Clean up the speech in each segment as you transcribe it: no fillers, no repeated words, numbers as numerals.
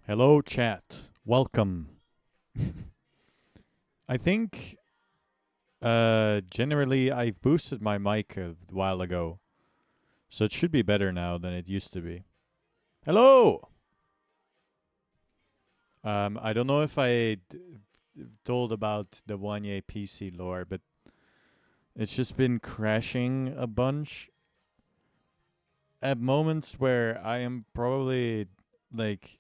Hello, chat. Welcome. I think generally I've boosted my mic a while ago, so it should be better now than it used to be. Hello. I don't know if told about the Wanye PC lore, but it's just been crashing a bunch at moments where I am probably like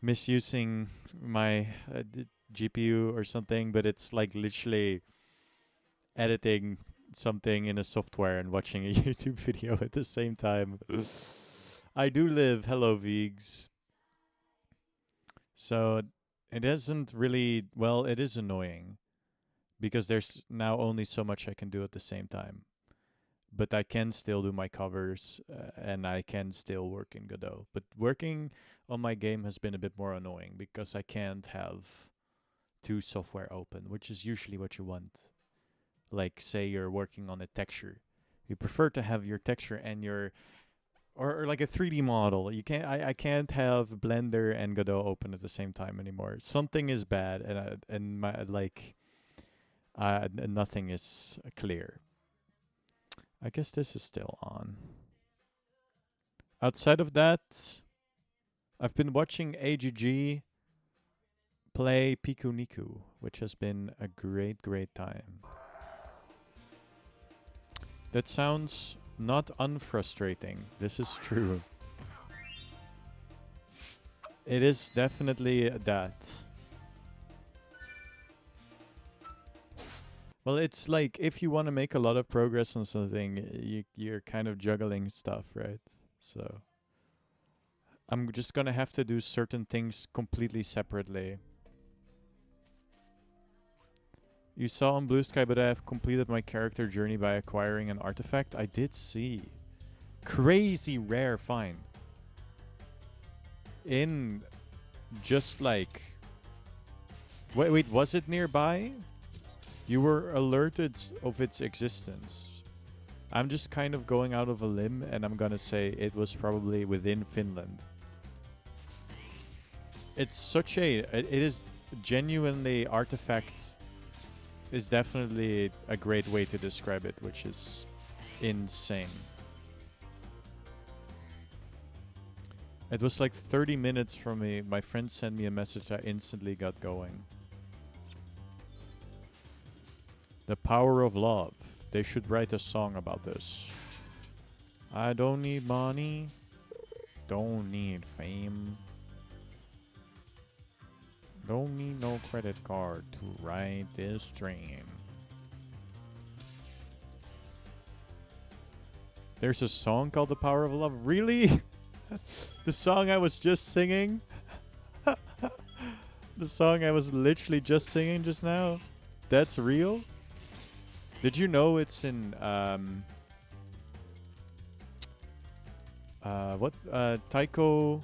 misusing my GPU or something, but it's like literally editing something in a software and watching a YouTube video at the same time. I do live Hello Vigs. So it isn't really, well, it is annoying because there's now only so much I can do at the same time. But I can still do my covers and I can still work in Godot. But working on my game has been a bit more annoying because I can't have two software open, which is usually what you want. Like, say you're working on a texture. You prefer to have your texture and your or like a 3D model. You can't. I can't have Blender and Godot open at the same time anymore. Something is bad, and my nothing is clear. I guess this is still on. Outside of that, I've been watching AGG play Piku Niku, which has been a great time. That sounds not unfrustrating. This is true. It is definitely that. Well, it's like if you want to make a lot of progress on something, you're kind of juggling stuff, right? So I'm just gonna have to do certain things completely separately. You saw on Blue Sky, but I have completed my character journey by acquiring an artifact. I did see. Crazy rare find. In just like... Wait, was it nearby? You were alerted of its existence. I'm just kind of going out of a limb and I'm gonna say it was probably within Finland. It's such a... It is genuinely artifact... is definitely a great way to describe it, which is insane. It was like 30 minutes from me. My friend sent me a message. I instantly got going. The power of love. They should write a song about this. I don't need money. Don't need fame. Don't need no credit card to ride this train. There's a song called The Power of Love. Really? The song I was just singing? The song I was literally just singing just now? That's real? Did you know it's in, Taiko...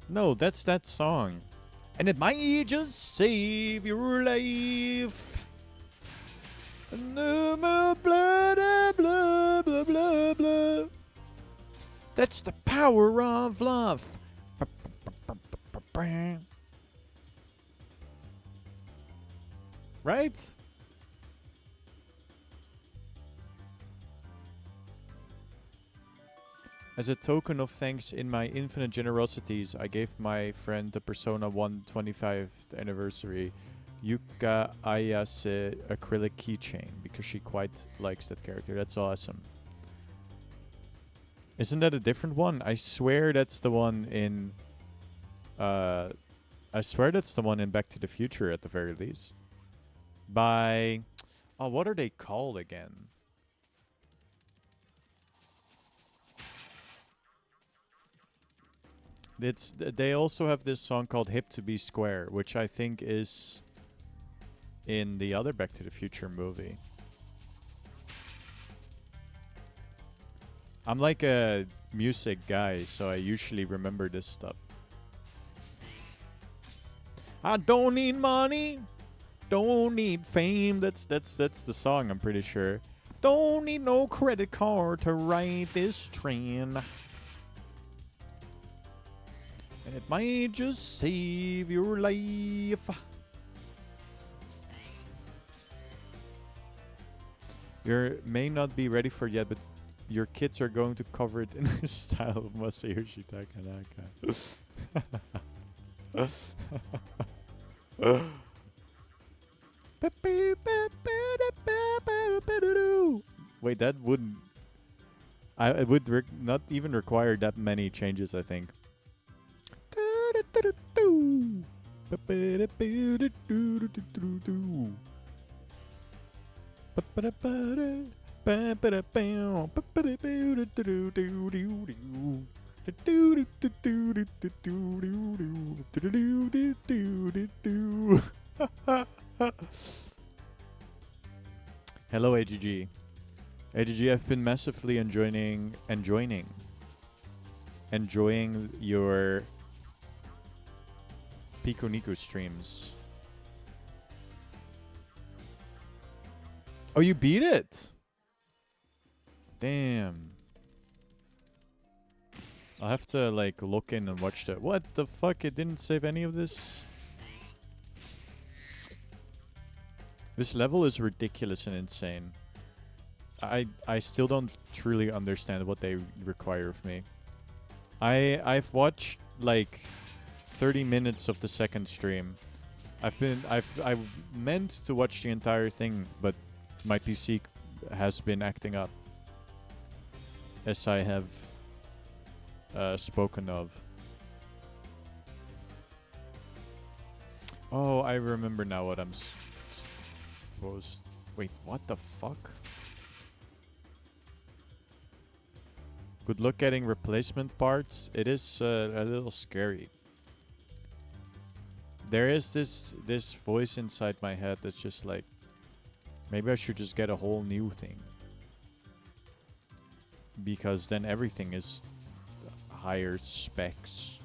No, that's that song. And it might just save your life. Blah, blah, blah, blah, blah, blah, blah. That's the power of love. Right? As a token of thanks in my infinite generosities, I gave my friend the Persona 1 25th anniversary Yuka Ayase acrylic keychain because she quite likes that character. That's awesome. Isn't that a different one? I swear that's the one in... I swear that's the one in Back to the Future at the very least. By... Oh, what are they called again? They also have this song called Hip to Be Square, which I think is in the other Back to the Future movie. I'm like a music guy, so I usually remember this stuff. I don't need money, don't need fame. That's the song, I'm pretty sure. Don't need no credit card to ride this train. And it might just save your life. You may not be ready for it yet, but your kids are going to cover it in the style of Masayoshi Takanaka. Wait, that wouldn't... it would not even require that many changes, I think. Hello, AGG. AGG, I've been massively enjoying your Pico Nico streams. Oh, you beat it? Damn. I'll have to, like, look in and watch that. What the fuck? It didn't save any of this? This level is ridiculous and insane. I still don't truly understand what they require of me. I've watched, like, 30 minutes of the second stream. I've meant to watch the entire thing, but my PC has been acting up, as I have spoken of. Oh, I remember now what I'm supposed... Wait, what the fuck? Good luck getting replacement parts. It is a little scary. There is this voice inside my head that's just like, maybe I should just get a whole new thing. Because then everything is higher specs.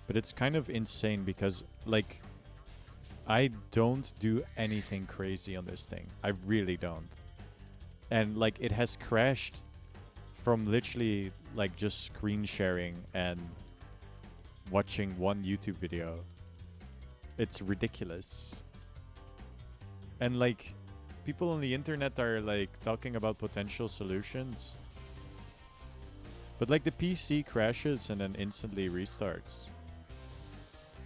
But it's kind of insane because, like, I don't do anything crazy on this thing. I really don't. And, like, it has crashed from literally, like, just screen sharing and watching one YouTube video. It's ridiculous. And, like, people on the internet are, like, talking about potential solutions. But, like, the PC crashes and then instantly restarts.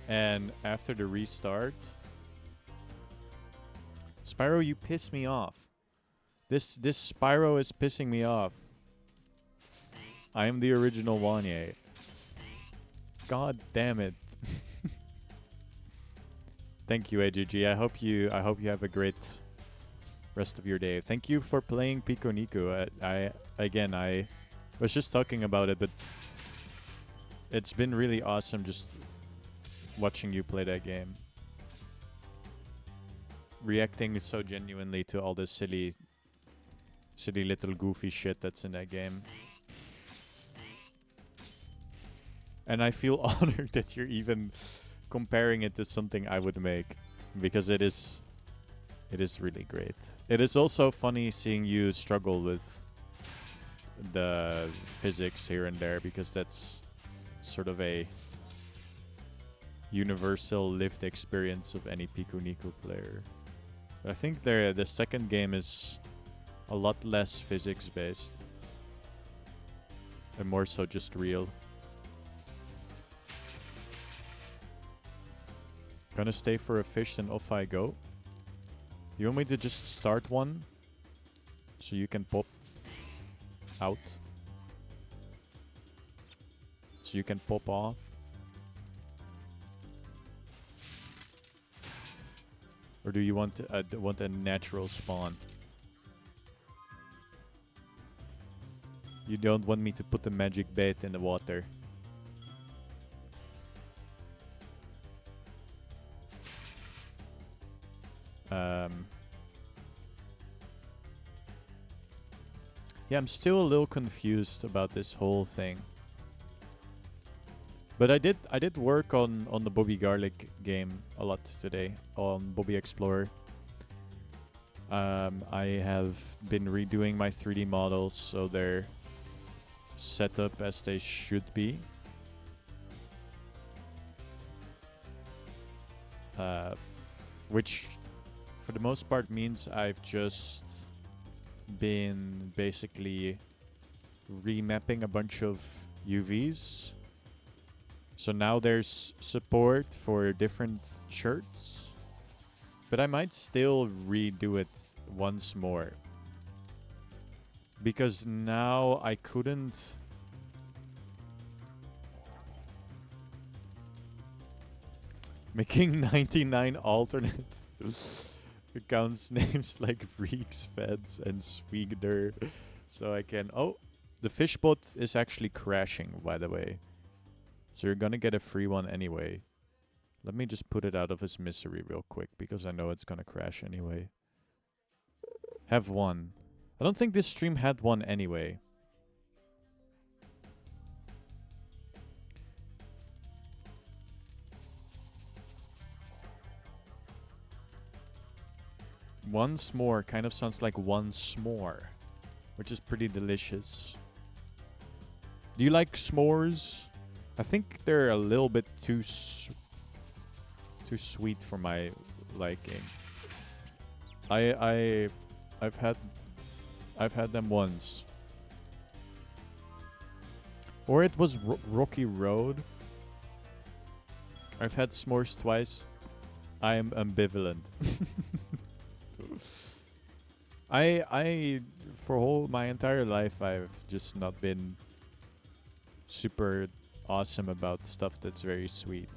And after the restart... Spyro, you piss me off. This Spyro is pissing me off. I am the original Wanye. God damn it. Thank you, AGG. I hope you have a great rest of your day. Thank you for playing Pico Nico. I was just talking about it, but it's been really awesome just watching you play that game. Reacting so genuinely to all this silly little goofy shit that's in that game. And I feel honored that you're even comparing it to something I would make, because it is really great. It is also funny seeing you struggle with the physics here and there, because that's sort of a universal lived experience of any Pico Nico player. But I think the second game is a lot less physics based and more so just real. Gonna stay for a fish, then off I go. You want me to just start one so you can pop out? So you can pop off? Or do you want a natural spawn? You don't want me to put the magic bait in the water. Yeah, I'm still a little confused about this whole thing. But I did work on the Bobby Garlic game a lot today on Bobby Explorer. I have been redoing my 3D models so they're set up as they should be. Which for the most part means I've just been basically remapping a bunch of UVs. So now there's support for different shirts, but I might still redo it once more. Because now I couldn't... Making 99 alternate accounts names like Freaks, Feds, and Swigder. So I can... Oh, the fishbot is actually crashing, by the way. So you're gonna get a free one anyway. Let me just put it out of its misery real quick, because I know it's gonna crash anyway. Have one. I don't think this stream had one anyway. Once more kind of sounds like once more, which is pretty delicious. Do you like s'mores? I think they're a little bit too sweet for my liking. I've had them once. Or it was Rocky Road. I've had s'mores twice. I am ambivalent. For my entire life, I've just not been super awesome about stuff that's very sweet.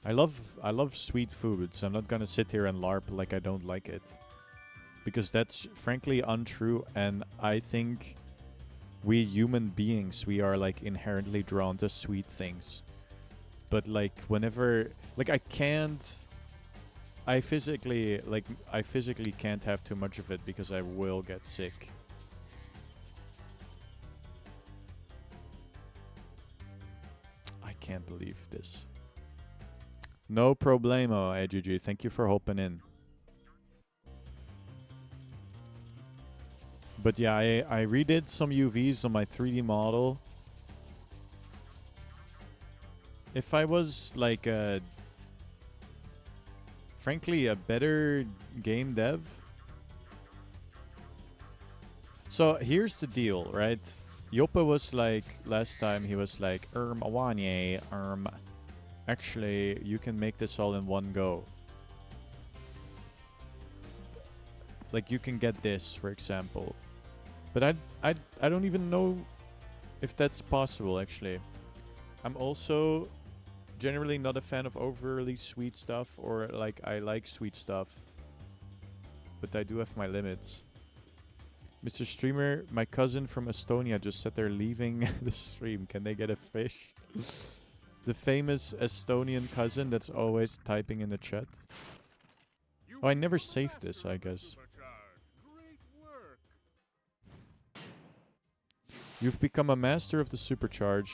I love sweet food, so I'm not gonna sit here and LARP like I don't like it. Because that's frankly untrue, and I think we human beings, we are like inherently drawn to sweet things. But like whenever, like I physically can't have too much of it because I will get sick. I can't believe this. No problemo, AGG. Thank you for hopping in. But yeah, I redid some UVs on my 3D model. If I was like frankly a better game dev. So here's the deal, right? Joppe was like, last time he was like, Awanye, actually you can make this all in one go. Like you can get this, for example. But I don't even know if that's possible, actually. I'm also generally not a fan of overly sweet stuff, or like I like sweet stuff, but I do have my limits. Mr. Streamer, my cousin from Estonia just said they're leaving the stream. Can they get a fish? The famous Estonian cousin that's always typing in the chat. Oh, I never saved this, I guess. You've become a master of the supercharge.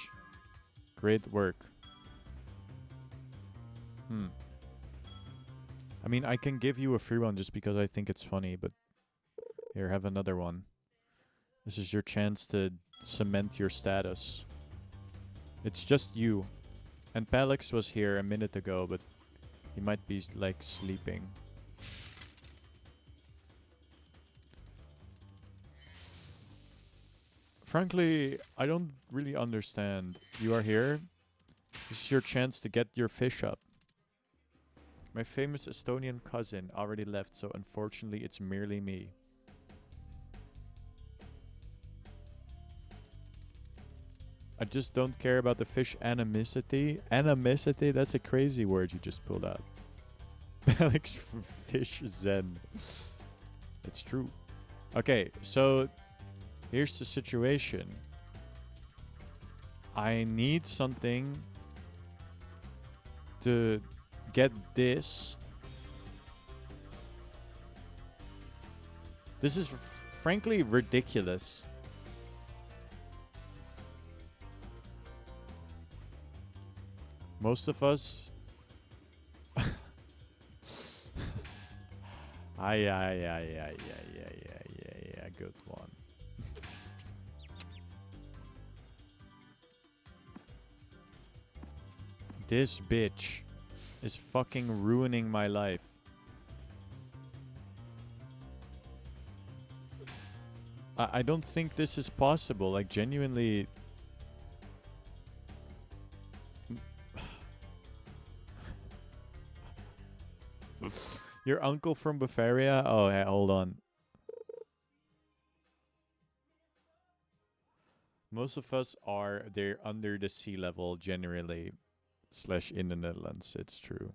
Great work. I mean, I can give you a free one just because I think it's funny, but here, have another one. This is your chance to cement your status. It's just you. And Palix was here a minute ago, but he might be, like, sleeping. Frankly, I don't really understand. You are here. This is your chance to get your fish up. My famous Estonian cousin already left, so unfortunately it's merely me. I just don't care about the fish animicity. Animicity? That's a crazy word you just pulled out. Alex Fish Zen. It's true. Okay, so here's the situation. I need something to get this. This is frankly ridiculous. Most of us... Yeah, good one. This bitch is fucking ruining my life. I don't think this is possible. Like, genuinely. Your uncle from Bavaria? Oh, hey, hold on. Most of us are, they're under the sea level generally. Slash in the Netherlands, it's true.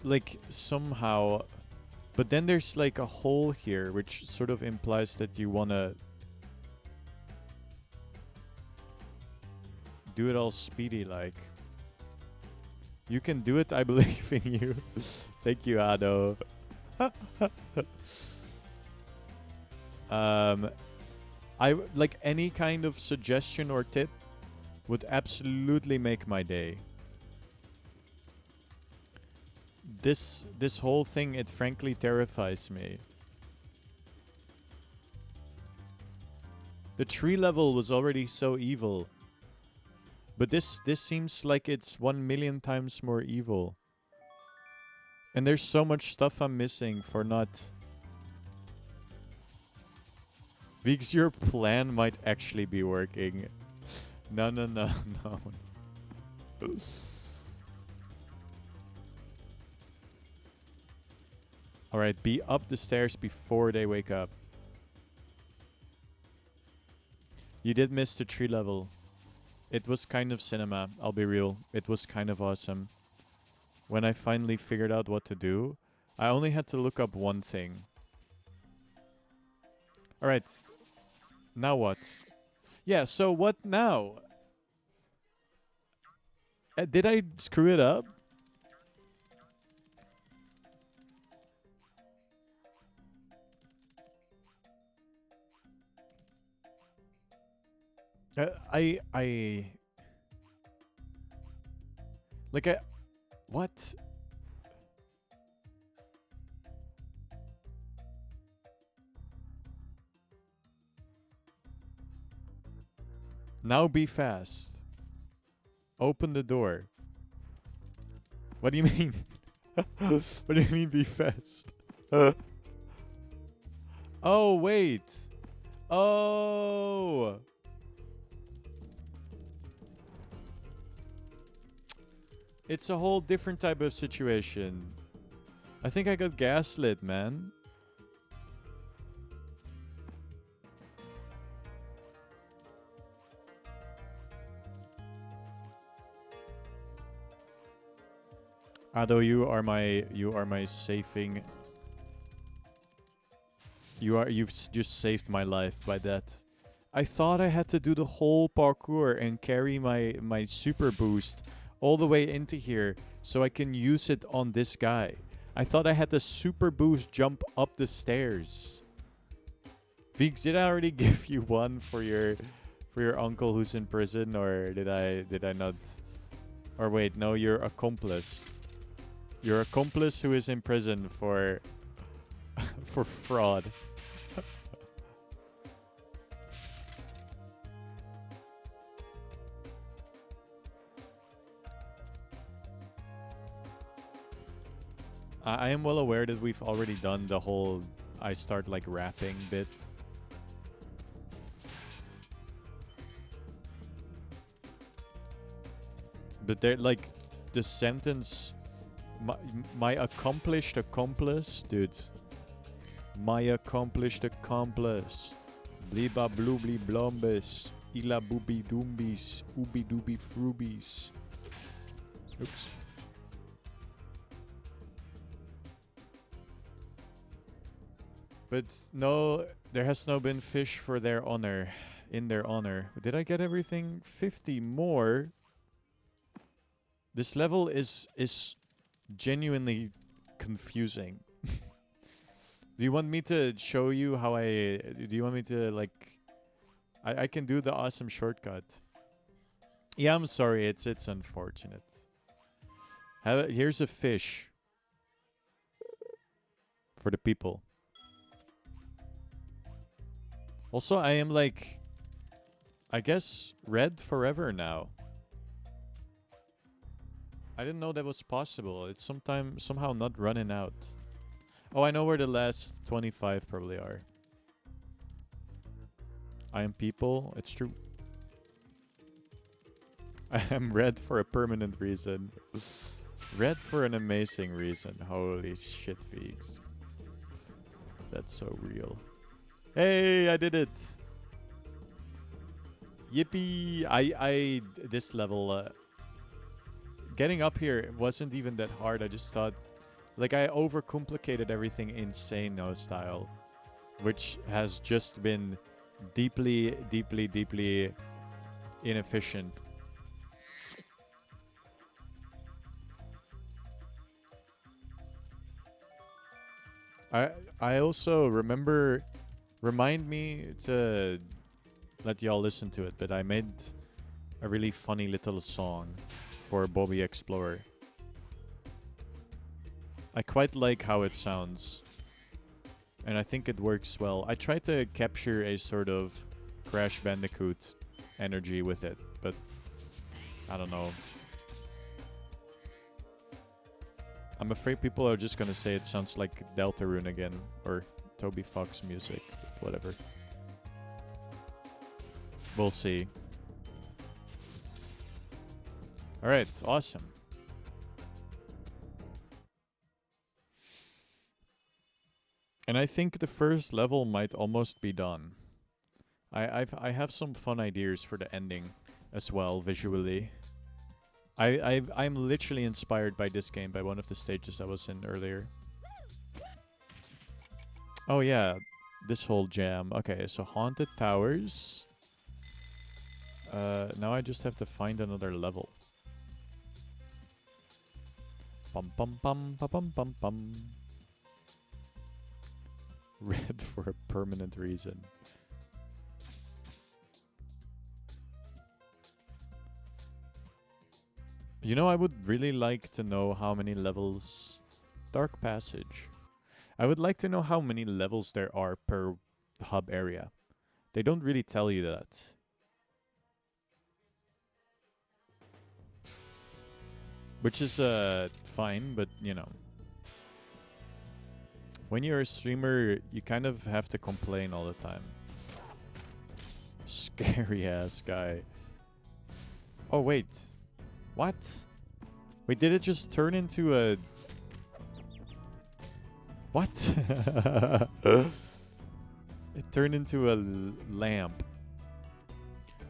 Like, somehow. But then there's like a hole here, which sort of implies that you wanna do it all speedy like. You can do it, I believe in you. Thank you, Ado. Like any kind of suggestion or tip would absolutely make my day. This whole thing, it frankly terrifies me. The tree level was already so evil. But this seems like it's 1,000,000 times more evil. And there's so much stuff I'm missing for not... Because your plan might actually be working. No. Alright, be up the stairs before they wake up. You did miss the tree level. It was kind of cinema, I'll be real. It was kind of awesome. When I finally figured out what to do, I only had to look up one thing. Alright. Now what? Yeah, so what now? Did I screw it up? I... Like, what? Now be fast. Open the door. What do you mean? What do you mean be fast? Oh, wait. Oh. It's a whole different type of situation. I think I got gaslit, man. Ado, you are my saving. You've just saved my life by that. I thought I had to do the whole parkour and carry my super boost all the way into here so I can use it on this guy. I thought I had the super boost jump up the stairs. Veeks, did I already give you one for your uncle who's in prison, or did I not? Or wait, no, your accomplice. Your accomplice who is in prison for for fraud. I am well aware that we've already done the whole I start like rapping bit. But they're like the sentence my accomplished accomplice, dude. My accomplished accomplice. Bliba bloobly blombus. Ila booby doobies. Ooby dooby froobies. Oops. But no, there has no been fish for their honor. In their honor. Did I get everything? 50 more? This level is genuinely confusing. Do you want me to show you how do you want me to, like... I can do the awesome shortcut. Yeah, I'm sorry. It's unfortunate. Here's a fish. For the people. Also, I am like... I guess red forever now. I didn't know that was possible. It's somehow not running out. Oh, I know where the last 25 probably are. I am people. It's true. I am red for a permanent reason. Red for an amazing reason. Holy shit, Figs. That's so real. Hey, I did it! Yippee! This level, getting up here wasn't even that hard. I just thought, like, I overcomplicated everything insane no style, which has just been deeply, deeply, deeply inefficient. I also remind me to let y'all listen to it, but I made a really funny little song for Bobby Explorer. I quite like how it sounds, and I think it works well. I tried to capture a sort of Crash Bandicoot energy with it, but I don't know. I'm afraid people are just gonna say it sounds like Deltarune again, or Toby Fox music, whatever. We'll see. Alright, awesome. And I think the first level might almost be done. I have some fun ideas for the ending as well, visually. I'm literally inspired by this game, by one of the stages I was in earlier. Oh yeah, this whole jam. Okay, so Haunted Towers. Now I just have to find another level. Bum bum bum bum bum bum bum. Red for a permanent reason. You know, I would really like to know how many levels... Dark Passage. I would like to know how many levels there are per hub area. They don't really tell you that. Which is fine, but you know. When you're a streamer, you kind of have to complain all the time. Scary ass guy. Oh wait. What? Wait, did it just turn into a... What? It turned into a lamp.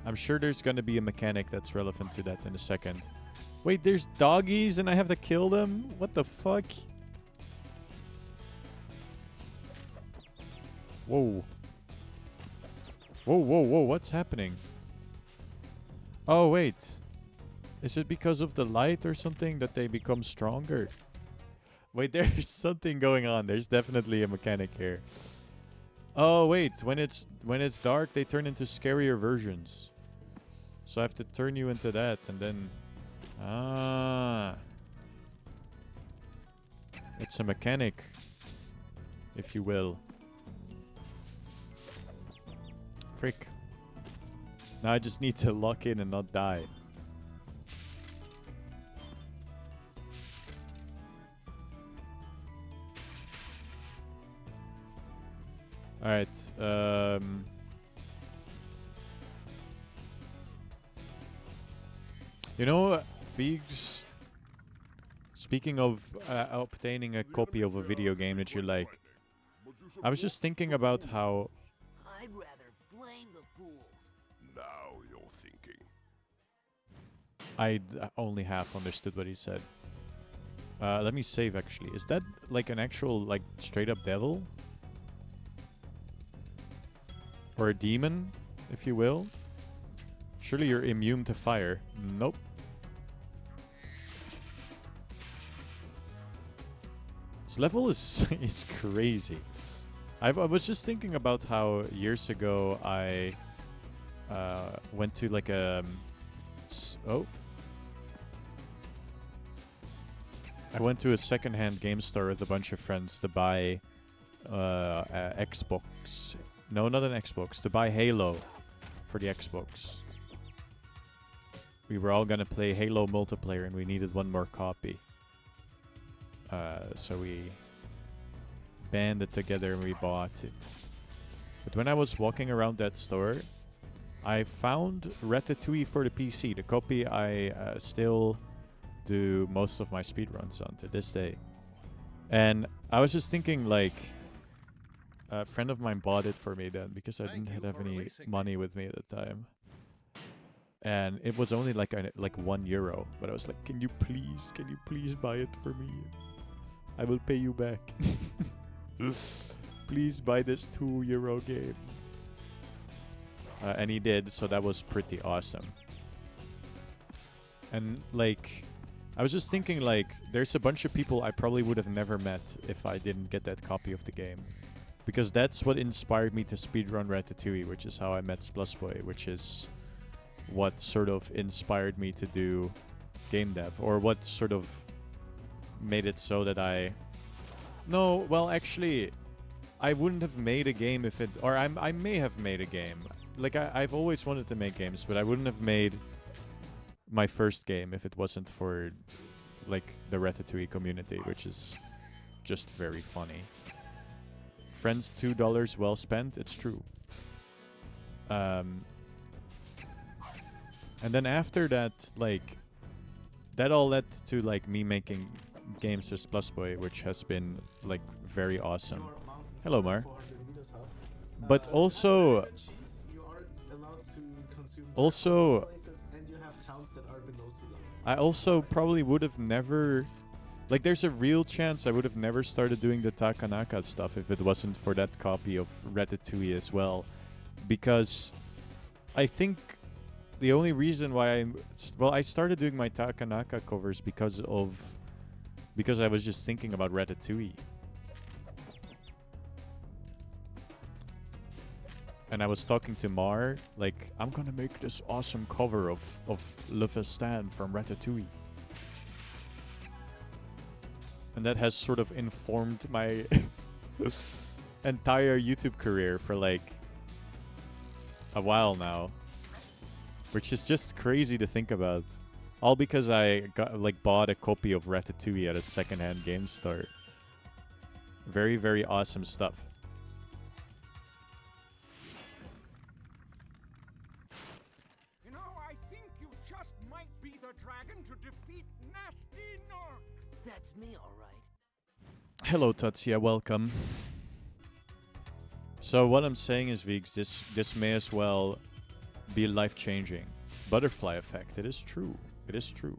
I'm sure there's gonna be a mechanic that's relevant to that in a second. Wait, there's doggies and I have to kill them? What the fuck? Whoa. Whoa, whoa, whoa, what's happening? Oh, wait. Is it because of the light or something that they become stronger? Wait, there's something going on. There's definitely a mechanic here. Oh, wait. When it's dark, they turn into scarier versions. So I have to turn you into that and then... Ah. It's a mechanic, if you will. Frick. Now I just need to lock in and not die. Alright, you know, Figs, speaking of obtaining a copy of a video game that you like, I was just thinking about how... I'd rather blame the fools. Now you're thinking. I only half understood what he said. Let me save, actually. Is that like an actual, like, straight-up devil? Or a demon, if you will? Surely you're immune to fire. Nope. This level is is crazy. I was just thinking about how years ago I went to like a... I went to a secondhand game store with a bunch of friends to buy Xbox... No, not an Xbox. To buy Halo for the Xbox. We were all gonna play Halo multiplayer and we needed one more copy. So we banded together and we bought it. But when I was walking around that store, I found Ratatouille for the PC, the copy I still do most of my speedruns on to this day. And I was just thinking, like, a friend of mine bought it for me then because I didn't have any money with me at the time. And it was only like €1. But I was like, can you please buy it for me? I will pay you back. Please buy this €2 game. And he did, so that was pretty awesome. And like, I was just thinking, like, there's a bunch of people I probably would have never met if I didn't get that copy of the game. Because that's what inspired me to speedrun Ratatouille, which is how I met Splusboy, which is what sort of inspired me to do game dev, or what sort of made it so that No, well, actually, I wouldn't have made a game if it... Or I may have made a game. Like, I've always wanted to make games, but I wouldn't have made my first game if it wasn't for, like, the Ratatouille community, which is just very funny. Friends, $2 well spent, it's true. And then after that, like, that all led to, like, me making games as Plusboy, which has been, like, very awesome. Hello, Mar. But also... I also probably would have never... Like, there's a real chance I would have never started doing the Takanaka stuff if it wasn't for that copy of Ratatouille as well. Because I think the only reason why I started doing my Takanaka covers because I was just thinking about Ratatouille. And I was talking to Mar, like, I'm gonna make this awesome cover of Le Festin from Ratatouille. And that has sort of informed my entire YouTube career for, like, a while now. Which is just crazy to think about. All because I bought a copy of Ratatouille at a secondhand game store. Very, very awesome stuff. You know, I think you just might be the dragon to defeat Nasty Nork. That's me, all right. Hello, Tatsia. Welcome. So what I'm saying is, Vigs, this may as well be life-changing. Butterfly effect. It is true. It is true.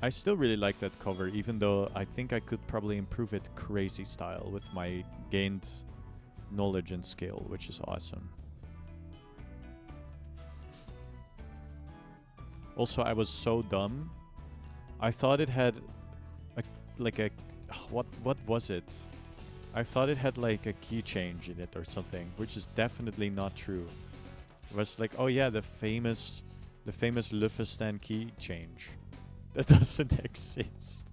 I still really like that cover, even though I think I could probably improve it crazy style with my gained knowledge and skill, which is awesome. Also, I was so dumb. I thought it had what was it? I thought it had like a key change in it or something, which is definitely not true. It was like, oh yeah, the famous Le Festin key change. That doesn't exist.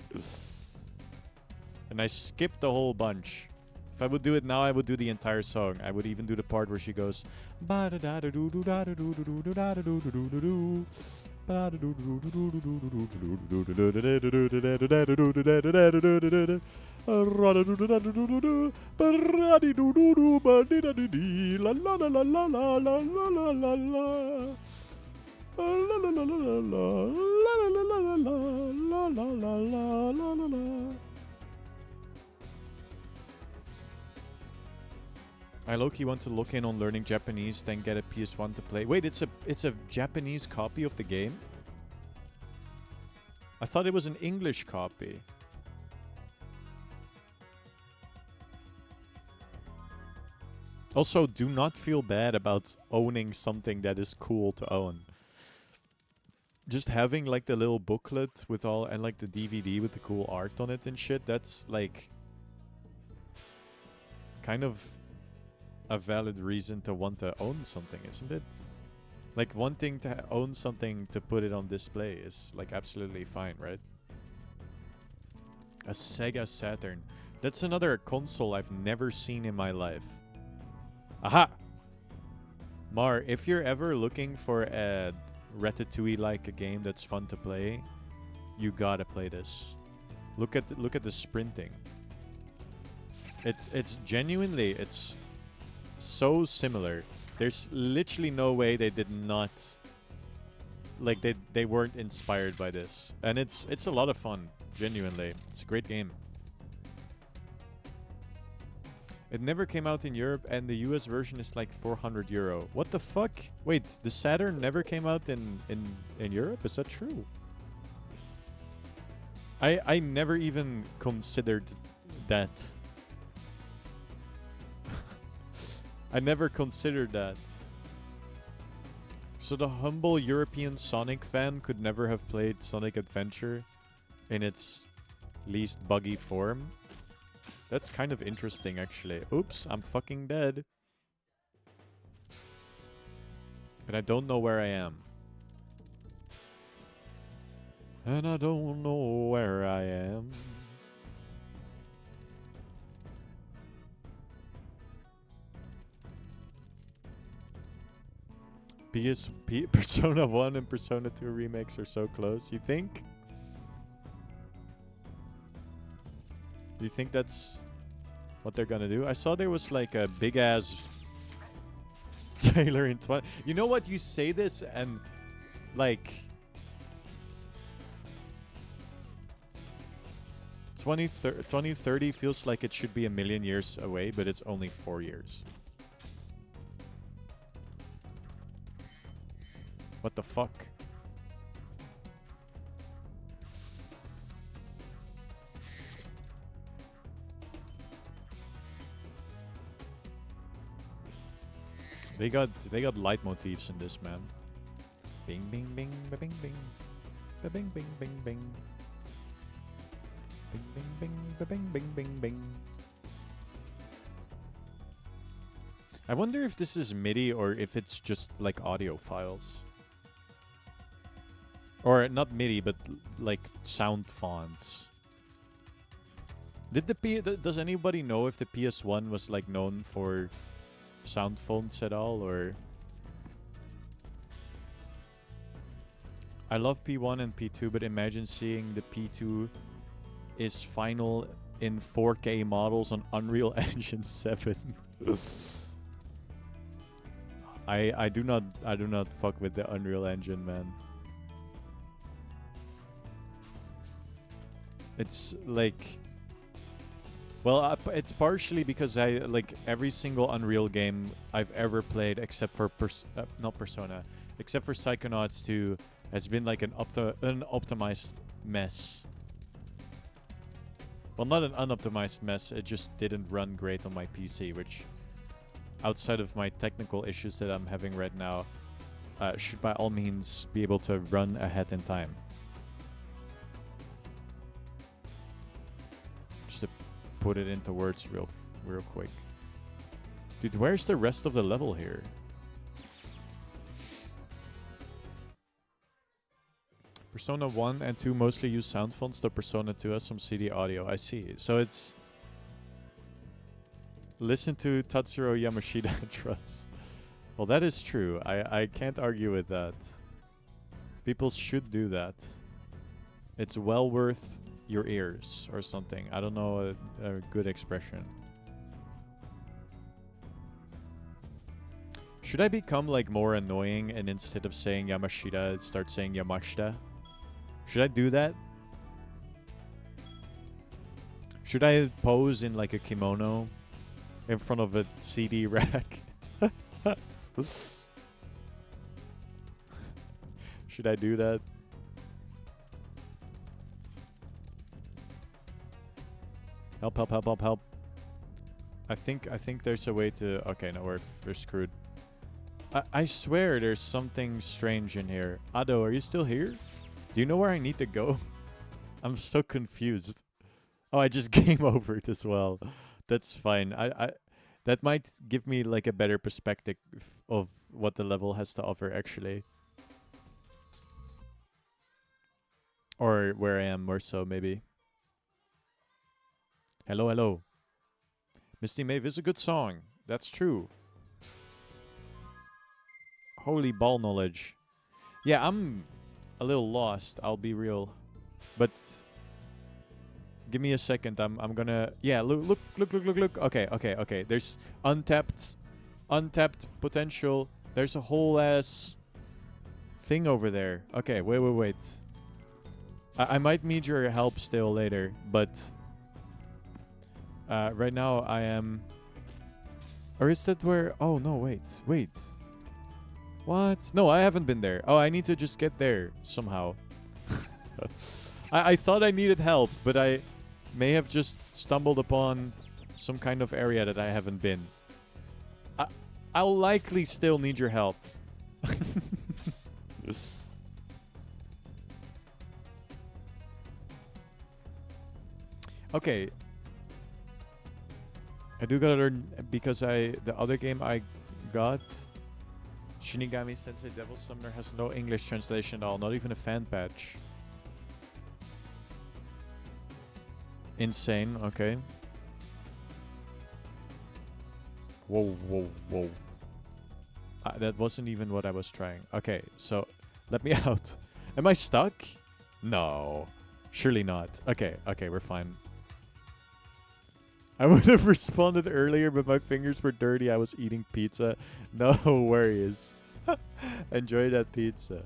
And I skipped a whole bunch. If I would do it now, I would do the entire song. I would even do the part where she goes ba da da da do do da da do do do da da do do do do do. I low-key want to look in on learning Japanese, then get a PS1 to play. Wait, it's a Japanese copy of the game? I thought it was an English copy. Also, do not feel bad about owning something that is cool to own. Just having like the little booklet with all, and like the DVD with the cool art on it and shit, that's like kind of a valid reason to want to own something, isn't it? Like, wanting to own something to put it on display is like absolutely fine, right? A Sega Saturn. That's another console I've never seen in my life. Aha! Mar, if you're ever looking for a Ratatouille-like a game that's fun to play, you gotta play this. Look at the sprinting. It's genuinely, it's so similar. There's literally no way they did not, like, they weren't inspired by this. And it's a lot of fun, genuinely. It's a great game. It never came out in Europe, and the US version is like €400. What the fuck? Wait, the Saturn never came out in Europe? Is that true? I never even considered that. I never considered that. So the humble European Sonic fan could never have played Sonic Adventure in its least buggy form? That's kind of interesting, actually. Oops, I'm fucking dead. And I don't know where I am. And I don't know where I am. Persona 1 and Persona 2 remakes are so close. You think? Do you think that's what they're gonna do? I saw there was like a big ass trailer in 20. You know what? You say this and like 2030 feels like it should be a million years away, but it's only 4 years. What the fuck? They got leitmotifs in this, man. Bing bing bing ba bing bing. Ba bing bing bing bing. Bing bing bing ba bing bing bing bing. I wonder if this is MIDI or if it's just like audio files. Or not MIDI, but like sound fonts. Does anybody know if the PS1 was like known for sound fonts at all, or? I love P1 and P2, but imagine seeing the P2 is final in 4K models on Unreal Engine 7. I do not fuck with the Unreal Engine, man. It's like, well, it's partially because I like every single Unreal game I've ever played, except for not Persona, except for Psychonauts 2, has been like an unoptimized mess. Well, not an unoptimized mess. It just didn't run great on my PC, which, outside of my technical issues that I'm having right now, should by all means be able to run ahead in time. Just to put it into words real quick. Dude, where's the rest of the level here? Persona 1 and 2 mostly use sound fonts, though Persona 2 has some CD audio. I see. So it's... Listen to Tatsuro Yamashita Trust. Well, that is true. I can't argue with that. People should do that. It's well worth your ears or something. I don't know a good expression. Should I become like more annoying and instead of saying Yamashita, start saying Yamashita? Should I do that? Should I pose in like a kimono in front of a CD rack? Should I do that? Help, help, help, help, help. I think there's a way to... Okay, no, we're screwed. I swear there's something strange in here. Ado, are you still here? Do you know where I need to go? I'm so confused. Oh, I just game over it as well. That's fine. That might give me like a better perspective of what the level has to offer, actually. Or where I am, more so, maybe. Hello, hello. Misty Maeve is a good song. That's true. Holy ball knowledge. Yeah, I'm a little lost, I'll be real. But give me a second. I'm gonna yeah, look. Okay. There's untapped potential. There's a whole ass thing over there. Okay, wait. I might need your help still later, but right now I am. Or is that where? Oh no, wait. What? No, I haven't been there. Oh, I need to just get there somehow. I thought I needed help, but I may have just stumbled upon some kind of area that I haven't been. I'll likely still need your help. Okay. I do gotta learn because the other game I got, Shinigami Sensei Devil Summoner, has no English translation at all, not even a fan patch. Insane, okay. Whoa. That wasn't even what I was trying. Okay, so let me out. Am I stuck? No. Surely not. Okay, we're fine. I would have responded earlier, but my fingers were dirty. I was eating pizza. No worries. Enjoy that pizza.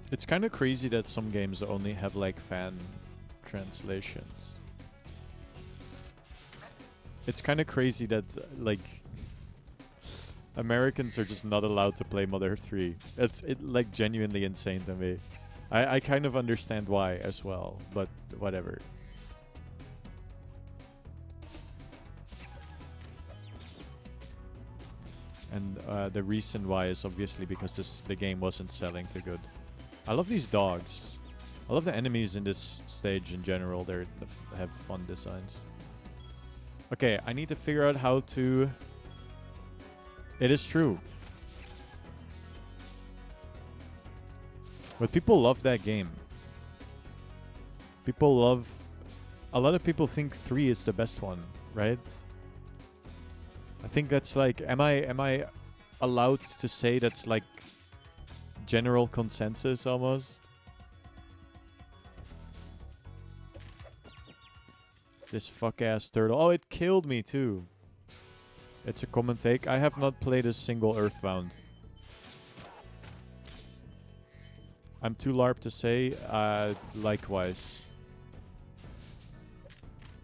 It's kind of crazy that some games only have like fan translations. It's kind of crazy that like Americans are just not allowed to play Mother 3. It's like genuinely insane to me. I kind of understand why as well, but whatever. And the reason why is obviously because the game wasn't selling too good. I love these dogs. I love the enemies in this stage in general. They have fun designs. Okay, I need to figure out how to... It is true. But people love that game. People love... A lot of people think 3 is the best one, right? I think that's like... Am I allowed to say that's like general consensus almost? This fuck-ass turtle. Oh, it killed me too. It's a common take. I have not played a single Earthbound. I'm too LARP to say. Likewise.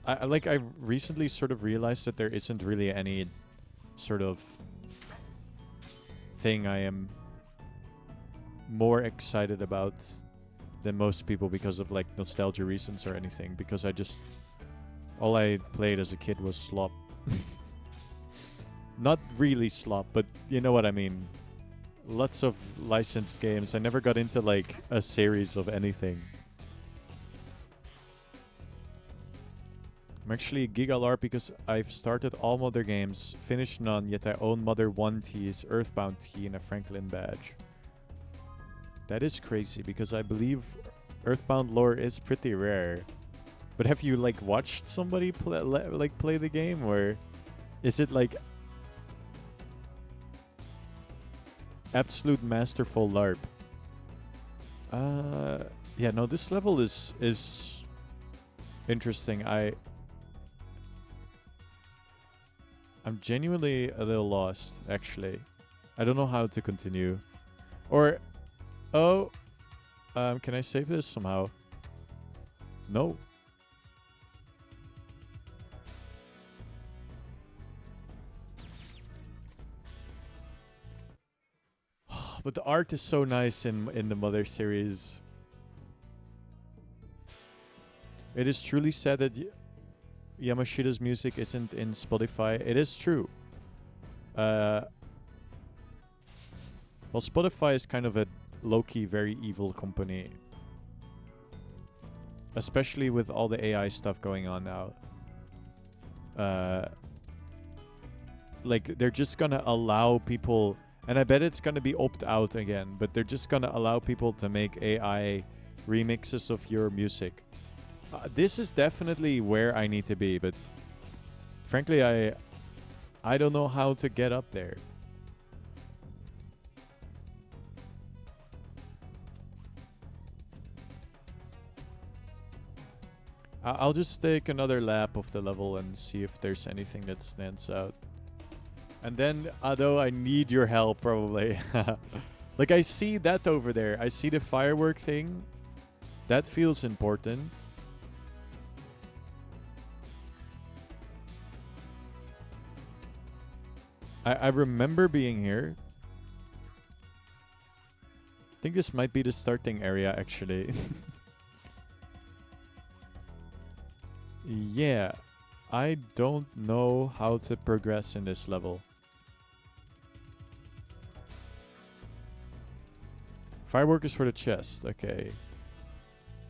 I recently sort of realized that there isn't really any sort of thing I am more excited about than most people because of like nostalgia reasons or anything, because all I played as a kid was slop. Not really slop, but you know what I mean. Lots of licensed games. I never got into like a series of anything. I'm actually GigaLARP because I've started all Mother games, finished none, yet I own Mother 1 teas, Earthbound tea, and a Franklin badge. That is crazy because I believe Earthbound lore is pretty rare. But have you like watched somebody play the game, or is it like absolute masterful LARP? Yeah, no, this level is interesting. I'm genuinely a little lost, actually. I don't know how to continue. Or can I save this somehow? No. But the art is so nice in the Mother series. It is truly sad that Yamashita's music isn't in Spotify. It is true. Well, Spotify is kind of a low-key, very evil company. especially with all the AI stuff going on now. Like, they're just gonna allow people, and I bet it's gonna be opt-out again, but they're just gonna allow people to make AI remixes of your music. This is definitely where I need to be, but frankly, I don't know how to get up there. I'll just take another lap of the level and see if there's anything that stands out. And then, Ado, I need your help, probably. Like, I see that over there. I see the firework thing. That feels important. I remember being here. I think this might be the starting area, actually. Yeah. I don't know how to progress in this level. Firework is for the chest. Okay.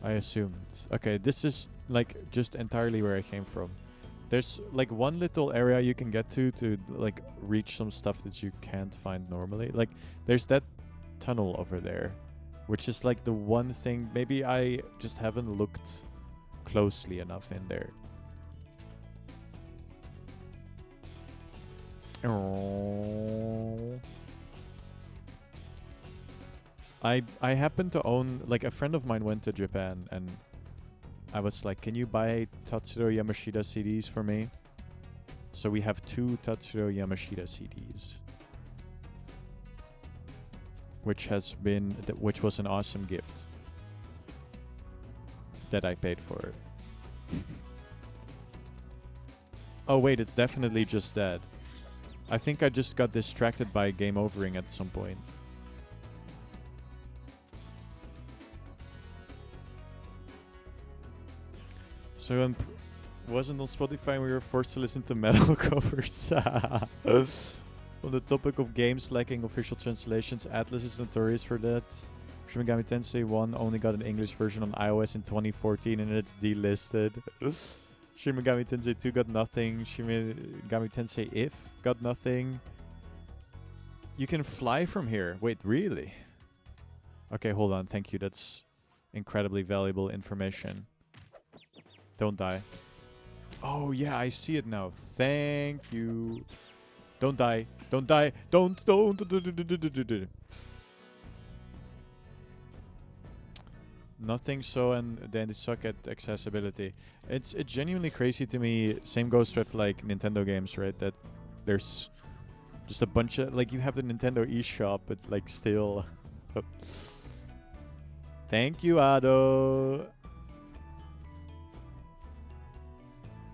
I assumed. Okay, this is like just entirely where I came from. There's like one little area you can get to like reach some stuff that you can't find normally. Like there's that tunnel over there, which is like the one thing. Maybe I just haven't looked closely enough in there. Oh. I happen to own, like, a friend of mine went to Japan and I was like, can you buy Tatsuro Yamashita CDs for me? So we have 2 Tatsuro Yamashita CDs. Which was an awesome gift. That I paid for. Oh wait, it's definitely just that. I think I just got distracted by game overing at some point. So wasn't on Spotify and we were forced to listen to metal covers. On the topic of games lacking official translations, Atlas is notorious for that. Shin Megami Tensei 1 only got an English version on iOS in 2014 and it's delisted. Shin Megami Tensei 2 got nothing. Shin Megami Tensei If got nothing. You can fly from here. Wait, really? Okay, hold on. Thank you. That's incredibly valuable information. Don't die. Oh, yeah, I see it now. Thank you. Don't die. Don't die. Don't. Nothing so, and then they suck at accessibility. It's genuinely crazy to me. Same goes with, like, Nintendo games, right? That there's just a bunch of, like, you have the Nintendo eShop, but, like, still. Thank you, Ado.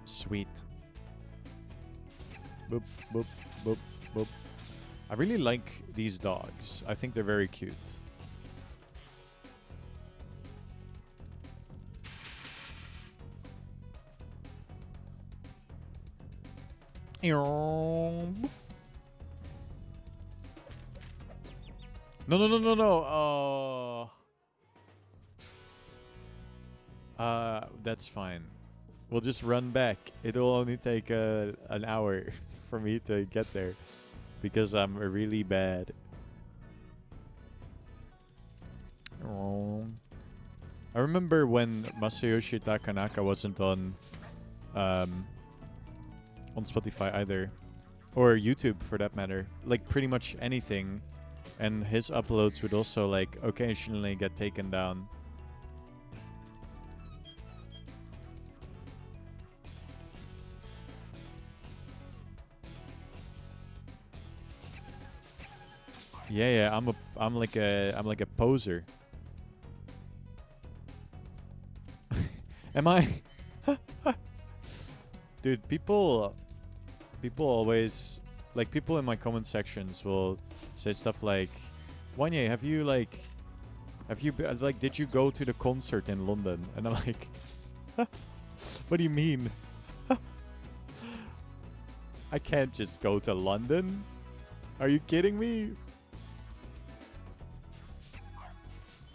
Sweet. Boop, boop, boop, boop. I really like these dogs. I think they're very cute. No. Oh. That's fine. We'll just run back. It'll only take an hour for me to get there because I'm really bad. Oh. I remember when Masayoshi Takanaka wasn't on Spotify either, or YouTube for that matter. Like pretty much anything, and his uploads would also like occasionally get taken down. Yeah, I'm like a poser. Am I? Dude, people always, like, people in my comment sections will say stuff like, Wanye, did you go to the concert in London? And I'm like, what do you mean? I can't just go to London. Are you kidding me?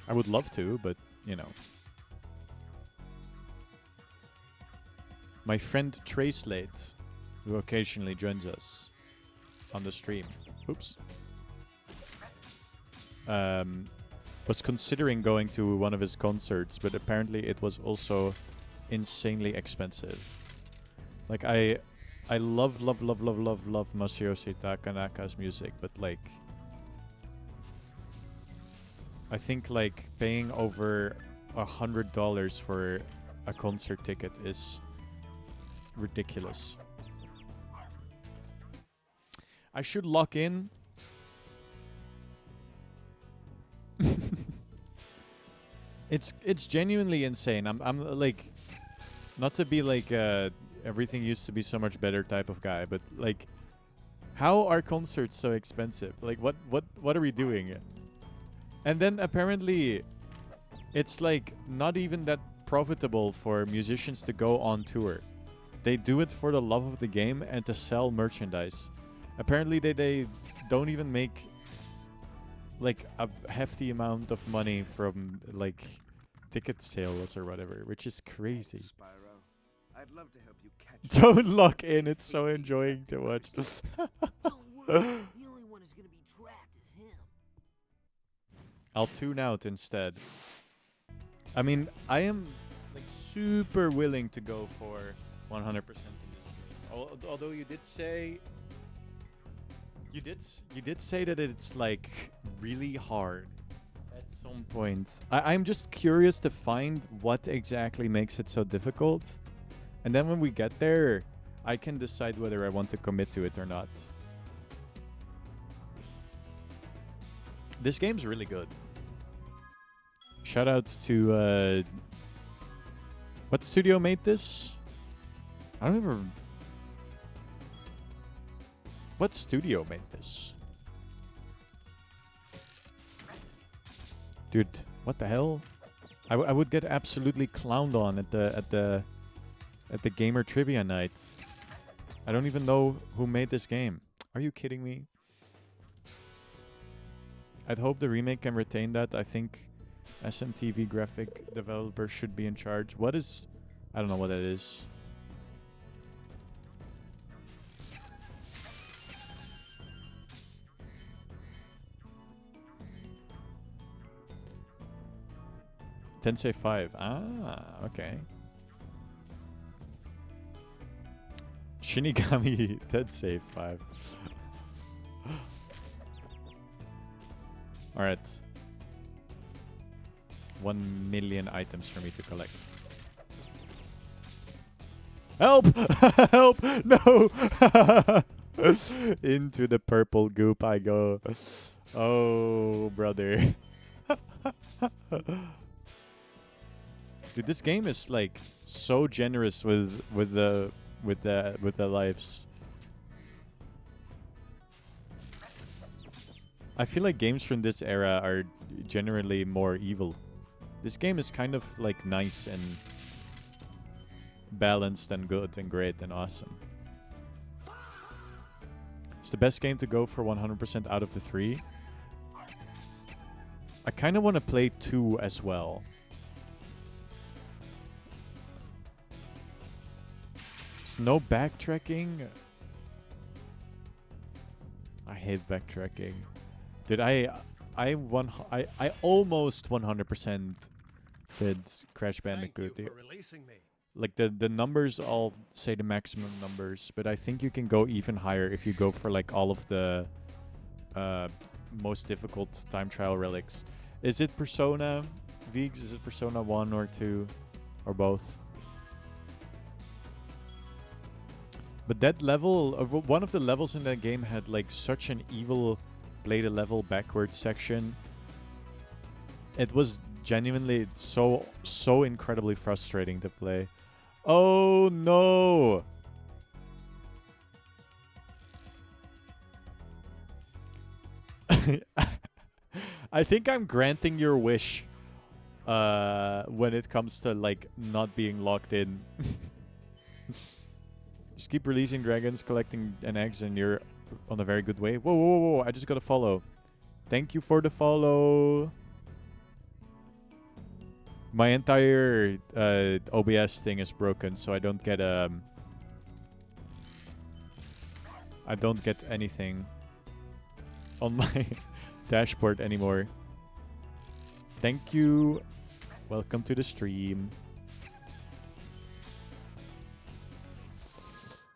I would love to, but, you know. My friend Tracelate, who occasionally joins us on the stream, oops, was considering going to one of his concerts, but apparently it was also insanely expensive. Like I love Masayoshi Takanaka's music, but like I think like paying over $100 for a concert ticket is ridiculous. I should lock in. It's genuinely insane. I'm like, not to be like everything used to be so much better type of guy, but like, how are concerts so expensive? Like, what are we doing? And then apparently, it's like not even that profitable for musicians to go on tour. They do it for the love of the game and to sell merchandise. Apparently, they don't even make like a hefty amount of money from like ticket sales or whatever, which is crazy. Spyro, I'd love to help you catch. Don't lock in. It's so enjoying to watch. Don't worry, the only one who's gonna be trapped is him. I'll tune out instead. I mean, I am like super willing to go for 100% in this game. Although you did say you did say that it's like really hard at some point. I'm just curious to find what exactly makes it so difficult. And then when we get there, I can decide whether I want to commit to it or not. This game's really good. Shout out to what studio made this? I don't ever. What studio made this? Dude, what the hell? I would get absolutely clowned on at the gamer trivia night. I don't even know who made this game. Are you kidding me? I'd hope the remake can retain that. I think SMTV graphic developer should be in charge. What is... I don't know what that is. Tensei 5. Ah, okay. Shinigami Tensei 5. Alright. 1 million items for me to collect. Help! Help! No! Into the purple goop I go. Oh, brother. Dude, this game is like so generous with the lives. I feel like games from this era are generally more evil. This game is kind of like nice and balanced and good and great and awesome. It's the best game to go for 100% out of the 3. I kind of want to play 2 as well. There's no backtracking. I hate backtracking. Dude, I almost 100% did Crash Bandicoot. Like the numbers all say the maximum numbers, but I think you can go even higher if you go for like all of the most difficult time trial relics. Is it Persona Vigs? Is it Persona 1 or 2 or both? But that level, one of the levels in that game had like such an evil play the level backwards section. It was genuinely so incredibly frustrating to play. Oh no! I think I'm granting your wish when it comes to like not being locked in. Just keep releasing dragons, collecting an eggs, and you're on a very good way. Whoa, whoa, whoa, I just got a follow. Thank you for the follow. My entire OBS thing is broken, so I don't get anything on my dashboard anymore. Thank you. Welcome to the stream.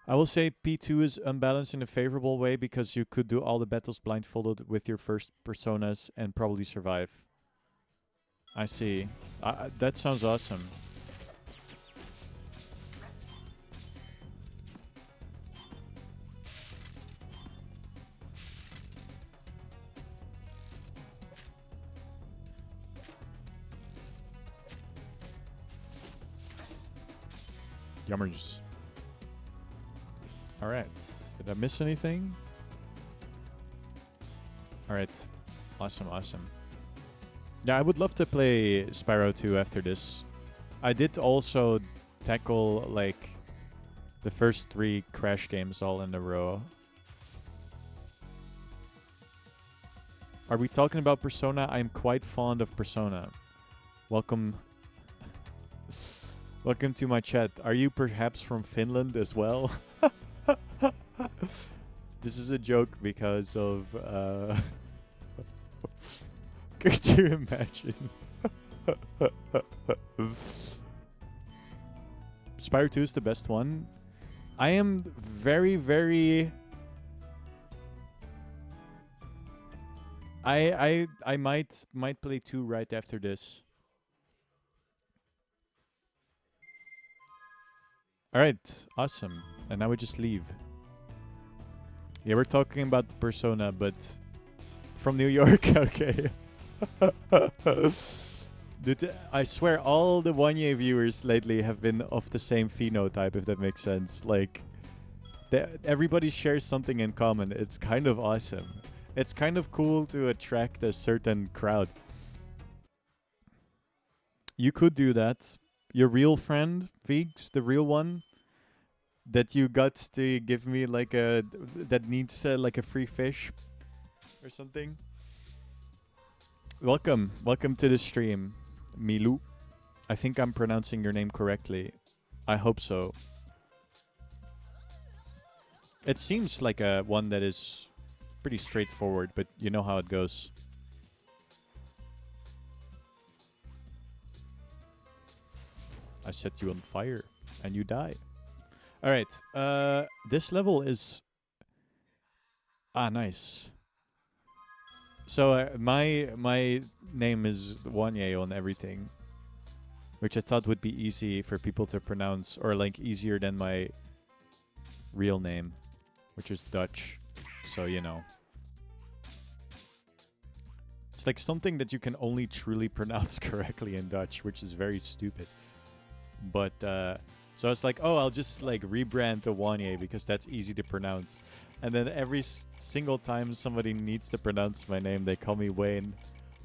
I will say P2 is unbalanced in a favorable way because you could do all the battles blindfolded with your first personas and probably survive. I see. That sounds awesome. Yummers. Alright. Did I miss anything? Alright. Awesome, awesome. Yeah, I would love to play Spyro 2 after this. I did also tackle, like, the first 3 Crash games all in a row. Are we talking about Persona? I'm quite fond of Persona. Welcome. Welcome to my chat. Are you perhaps from Finland as well? This is a joke because of... Could you imagine? Spyro 2 is the best one. I am very, very... I might play 2 right after this. Alright, awesome. And now we just leave. Yeah, we're talking about Persona, but from New York, okay. Dude, I swear all the Wanye viewers lately have been of the same phenotype, if that makes sense. Like, everybody shares something in common. It's kind of awesome. It's kind of cool to attract a certain crowd. You could do that. Your real friend, Vigs, the real one, that you got to give me like a... that needs like a free fish or something. Welcome. Welcome to the stream, Milou. I think I'm pronouncing your name correctly. I hope so. It seems like a one that is pretty straightforward, but you know how it goes. I set you on fire, and you die. Alright, this level is... Ah, nice. So, my name is Wanye on everything. Which I thought would be easy for people to pronounce, or like easier than my real name, which is Dutch. So, you know. It's like something that you can only truly pronounce correctly in Dutch, which is very stupid. But, so I was like, oh, I'll just like rebrand to Wanye because that's easy to pronounce. And then every single time somebody needs to pronounce my name, they call me Wayne.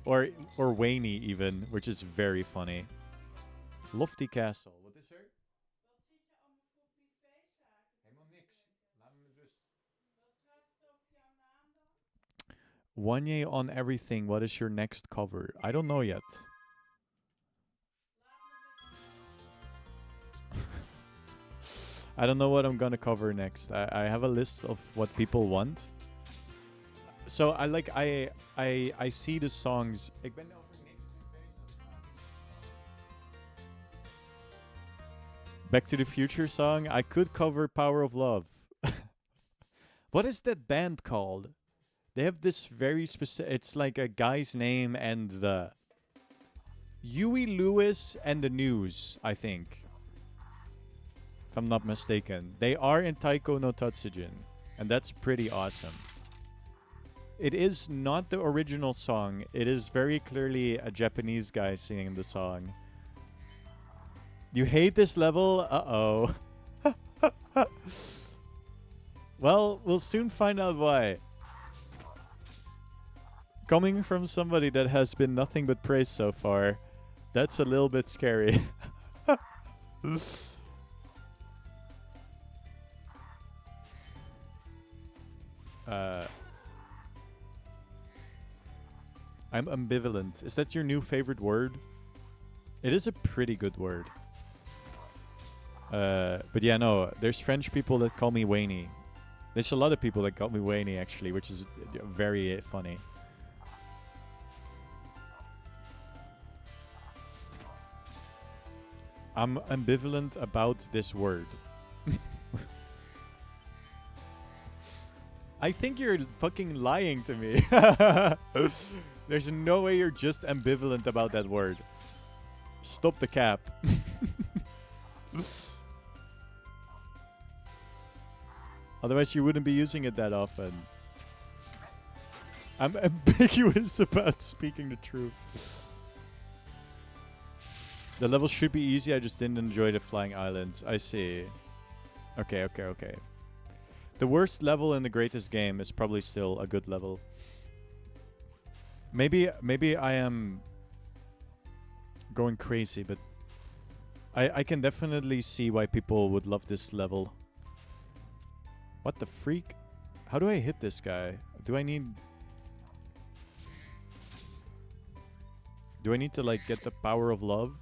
Or Wayne even, which is very funny. Lofty Castle. Wat is er? Helemaal niks. Laat me met rust. Wanye on everything. What is your next cover? I don't know yet. I don't know what I'm gonna cover next. I have a list of what people want. So I see the songs. Ik ben over niks meer bezig. Back to the Future song. I could cover Power of Love. What is that band called? They have this very specific... It's like a guy's name and the... Huey Lewis and the News, I think. If I'm not mistaken. They are in Taiko no Tatsujin. And that's pretty awesome. It is not the original song. It is very clearly a Japanese guy singing the song. You hate this level? Uh-oh. Well, we'll soon find out why. Coming from somebody that has been nothing but praise so far, that's a little bit scary. I'm ambivalent. Is that your new favorite word? It is a pretty good word. But yeah, no, there's French people that call me Wayne. There's a lot of people that call me Wayne, actually, which is very funny. I'm ambivalent about this word. I think you're fucking lying to me. There's no way you're just ambivalent about that word. Stop the cap. Otherwise, you wouldn't be using it that often. I'm ambiguous about speaking the truth. The levels should be easy, I just didn't enjoy the flying islands. I see. Okay. The worst level in the greatest game is probably still a good level. Maybe I am going crazy, but I can definitely see why people would love this level. What the freak? How do I hit this guy? Do I need to like get the power of love?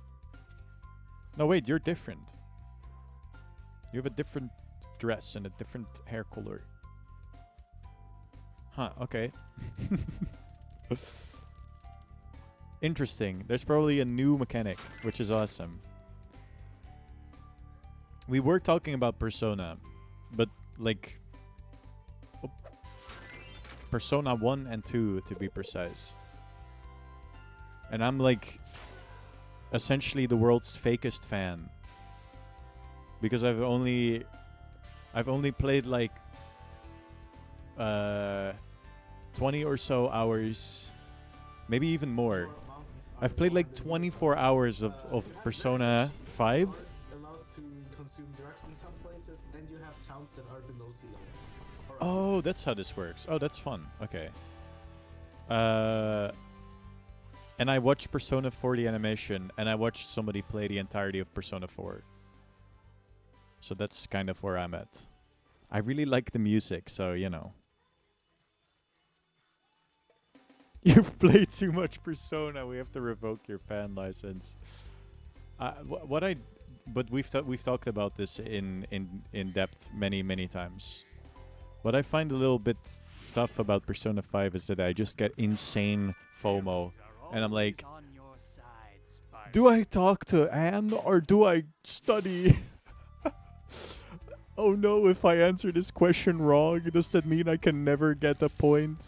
No, wait, you're different. You have a different dress and a different hair color. Huh, okay. Interesting. There's probably a new mechanic, which is awesome. We were talking about Persona, but like Persona 1 and 2 to be precise. And I'm like essentially the world's fakest fan. Because I've only played like 20 or so hours, maybe even more. I've played like 24 hours of Persona 5. Allowed to consume drugs in some places, and you have towns that are below sea level. Oh, that's how this works. Oh, that's fun. Okay. And I watched Persona 4 the animation, and I watched somebody play the entirety of Persona 4. So that's kind of where I'm at. I really like the music, so, you know. You've played too much Persona. We have to revoke your fan license. But we've talked about this in depth many times. What I find a little bit tough about Persona 5 is that I just get insane FOMO, and I'm like, do I talk to Anne or do I study? Oh no, if I answer this question wrong, does that mean I can never get a point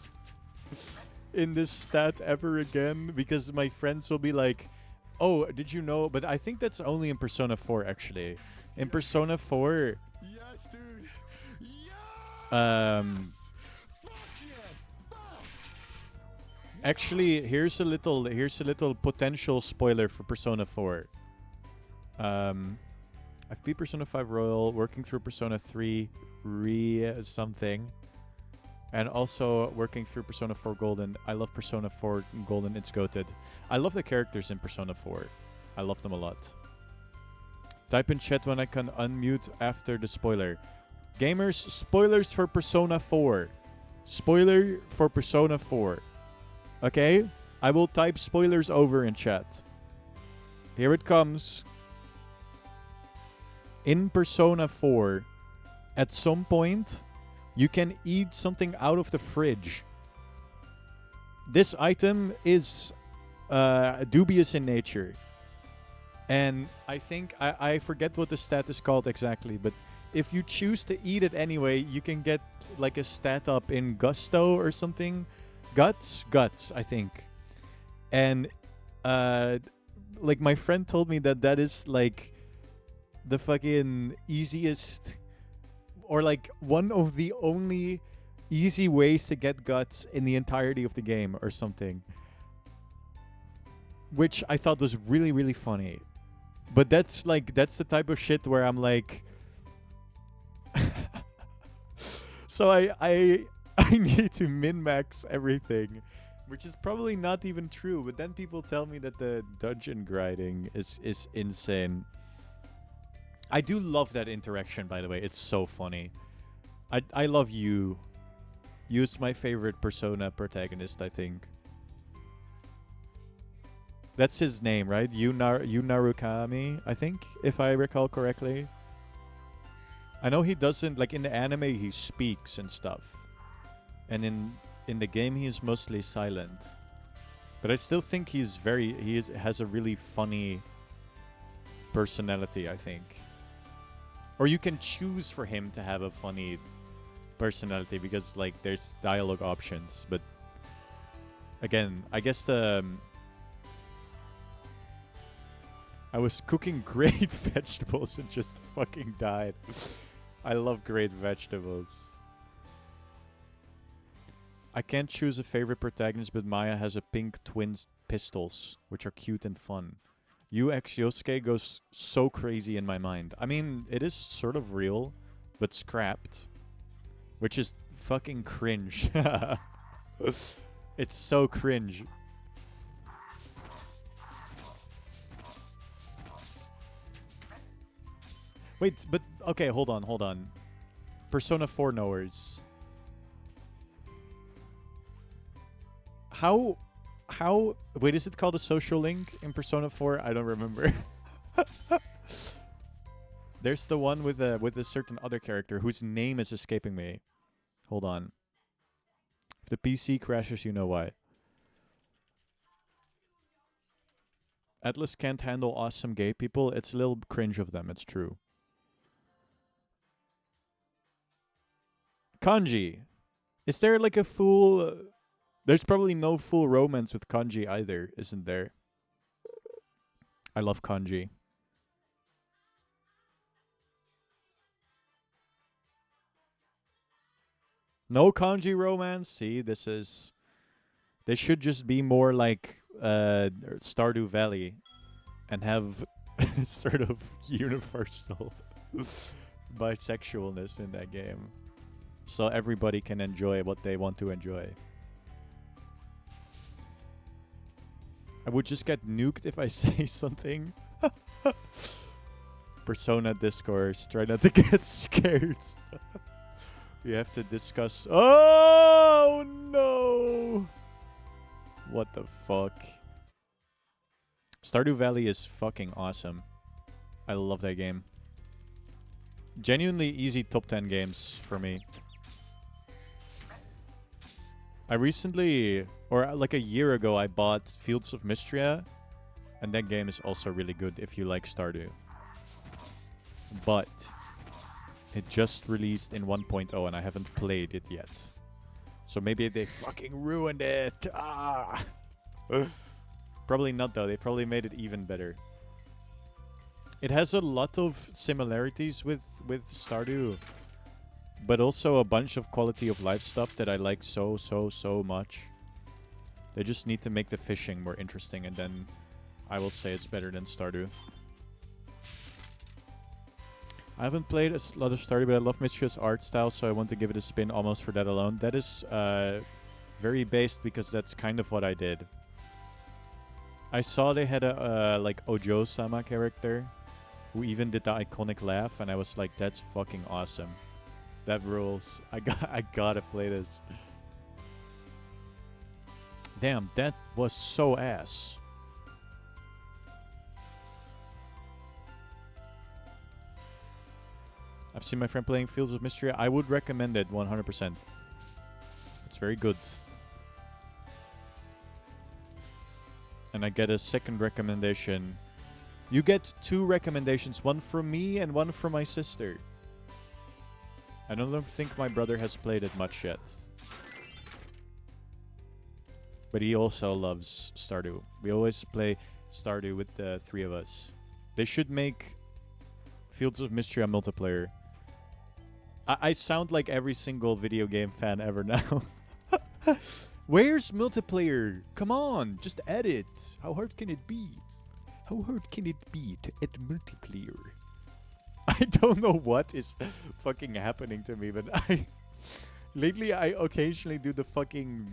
in this stat ever again? Because my friends will be like, oh, did you know? But I think that's only in Persona 4, actually. In Persona 4... Yes, dude. Yes. Fuck yes. Fuck. Actually, here's a little potential spoiler for Persona 4. I've beat Persona 5 Royal, working through Persona 3 something, and also working through Persona 4 Golden. I love Persona 4 Golden, it's goated. I love the characters in Persona 4. I love them a lot. Type in chat when I can unmute after the spoiler. Gamers, spoilers for Persona 4. Spoiler for Persona 4. Okay? I will type spoilers over in chat. Here it comes. In Persona 4, at some point, you can eat something out of the fridge. This item is dubious in nature. And I think, I forget what the stat is called exactly, but if you choose to eat it anyway, you can get like a stat up in Gusto or something. Guts, I think. And like my friend told me that is like the fucking easiest, or like one of the only easy ways to get guts in the entirety of the game or something. Which I thought was really funny. But that's the type of shit where I'm like so I need to min-max everything, which is probably not even true, but then people tell me that the dungeon grinding is insane. I do love that interaction, by the way. It's so funny. I love you. You's my favorite Persona protagonist, I think. That's his name, right? Yunarukami, I think, if I recall correctly. I know he doesn't, like in the anime he speaks and stuff. And in the game he's mostly silent. But I still think has a really funny personality, I think. Or you can choose for him to have a funny personality because like there's dialogue options, but again, I guess I was cooking great vegetables and just fucking died. I love great vegetables. I can't choose a favorite protagonist, but Maya has a pink twin pistols, which are cute and fun. UX Yosuke goes so crazy in my mind. I mean, it is sort of real, but scrapped. Which is fucking cringe. It's so cringe. Wait, but okay, hold on. Persona 4 knowers. How wait, is it called a social link in Persona 4? I don't remember. There's the one with a certain other character whose name is escaping me. Hold on. If the PC crashes, you know why. Atlas can't handle awesome gay people. It's a little cringe of them, it's true. Kanji. Is there like a full... there's probably no full romance with Kanji either, isn't there? I love Kanji. No Kanji romance? See, this is... they should just be more like Stardew Valley and have sort of universal bisexualness in that game. So everybody can enjoy what they want to enjoy. I would just get nuked if I say something. Persona discourse. Try not to get scared. We have to discuss... oh no! What the fuck? Stardew Valley is fucking awesome. I love that game. Genuinely easy top 10 games for me. I recently, or like a year ago, I bought Fields of Mystria. And that game is also really good if you like Stardew. But it just released in 1.0 and I haven't played it yet. So maybe they fucking ruined it. Ah! Probably not though, they probably made it even better. It has a lot of similarities with Stardew. But also a bunch of quality of life stuff that I like so much. They just need to make the fishing more interesting and then I will say it's better than Stardew. I haven't played a lot of Stardew, but I love Mistria's art style, so I want to give it a spin almost for that alone. That is very based because that's kind of what I did. I saw they had a like Ojo-sama character who even did the iconic laugh, and I was like, that's fucking awesome. That rules. I gotta play this. Damn, that was so ass. I've seen my friend playing Fields of Mystery. I would recommend it 100%. It's very good. And I get a second recommendation. You get 2 recommendations, one from me and one from my sister. I don't think my brother has played it much yet. But he also loves Stardew. We always play Stardew with the 3 of us. They should make Fields of Mystery a multiplayer. I sound like every single video game fan ever now. Where's multiplayer? Come on, just add it. How hard can it be? How hard can it be to add multiplayer? I don't know what is fucking happening to me, but lately I occasionally do the fucking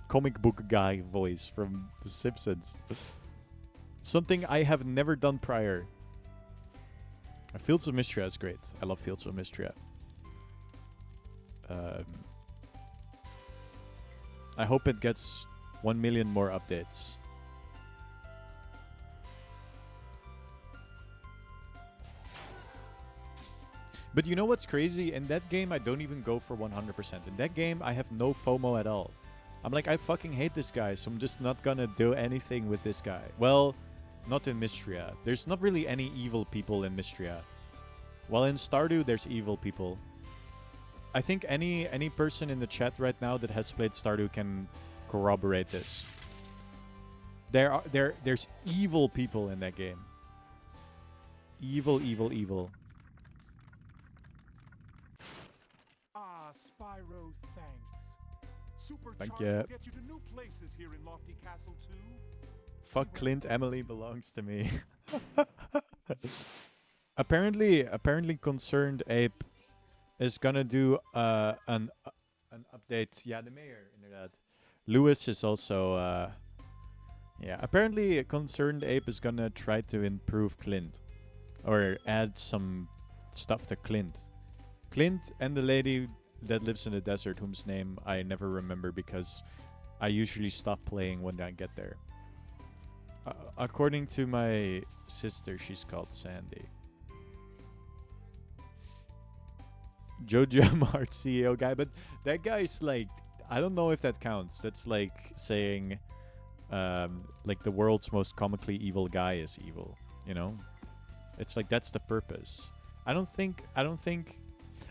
comic book guy voice from The Simpsons. Something I have never done prior. Fields of Mystria is great. I love Fields of Mystria. I hope it gets 1 million more updates. But you know what's crazy? In that game, I don't even go for 100%. In that game, I have no FOMO at all. I'm like, I fucking hate this guy, so I'm just not gonna do anything with this guy. Well, not in Mystria. There's not really any evil people in Mystria. While in Stardew, there's evil people. I think any person in the chat right now that has played Stardew can corroborate this. There's evil people in that game. Evil, evil, evil. Ah, Spyro, thanks. Thank Supercharge you. will get you to new places here in Lofty Castle too. Fuck Clint, Emily belongs to me. Apparently Concerned Ape is gonna do an update. Yeah, the mayor, inderdaad. Lewis is also yeah, apparently Concerned Ape is gonna try to improve Clint. Or add some stuff to Clint. Clint and the lady that lives in the desert, whose name I never remember because I usually stop playing when I get there. According to my sister, she's called Sandy. Jojo Mart CEO guy, but that guy's like, I don't know if that counts. That's like saying, like the world's most comically evil guy is evil. You know, it's like that's the purpose. I don't think.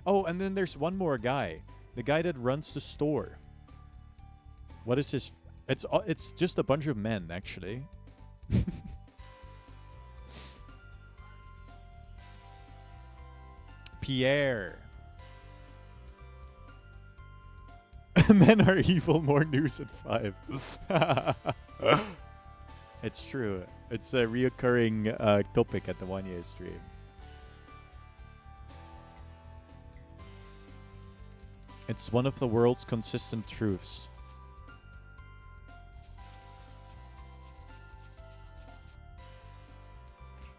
Oh, and then there's one more guy, the guy that runs the store. What is his? It's just a bunch of men actually. Pierre. Men are evil, more news at 5. It's true. It's a reoccurring topic at the 1 year stream. It's one of the world's consistent truths.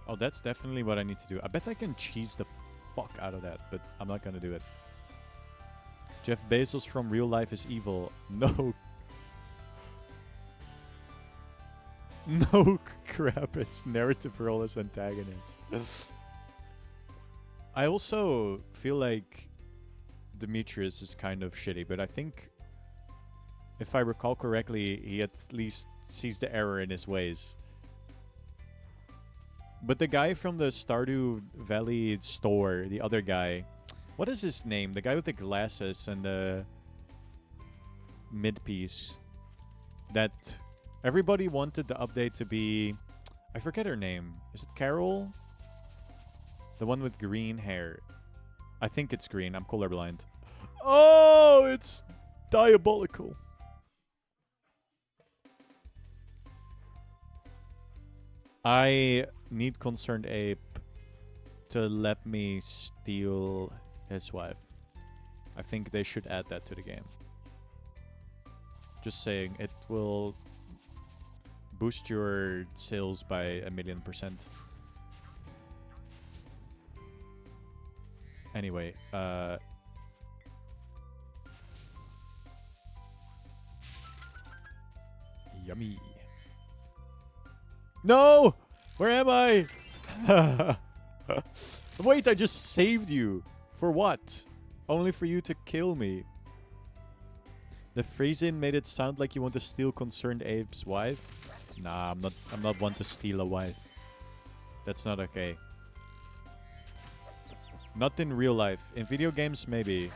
Oh, that's definitely what I need to do. I bet I can cheese the fuck out of that, but I'm not gonna do it. Jeff Bezos from real life is evil. No. No crap, it's narrative role as antagonist. I also feel like Demetrius is kind of shitty, but I think if I recall correctly, he at least sees the error in his ways. But the guy from the Stardew Valley store, the other guy, what is his name? The guy with the glasses and the mid-piece. That everybody wanted the update to be... I forget her name. Is it Carol? The one with green hair. I think it's green. I'm colorblind. Oh, it's diabolical. I need Concerned Ape to let me steal his wife. I think they should add that to the game. Just saying, it will boost your sales by 1,000,000%. Anyway, yummy. No! Where am I? Wait, I just saved you. For what? Only for you to kill me. The phrasing made it sound like you want to steal Concerned Ape's wife. Nah, I'm not one to steal a wife. That's not okay. Not in real life. In video games, maybe.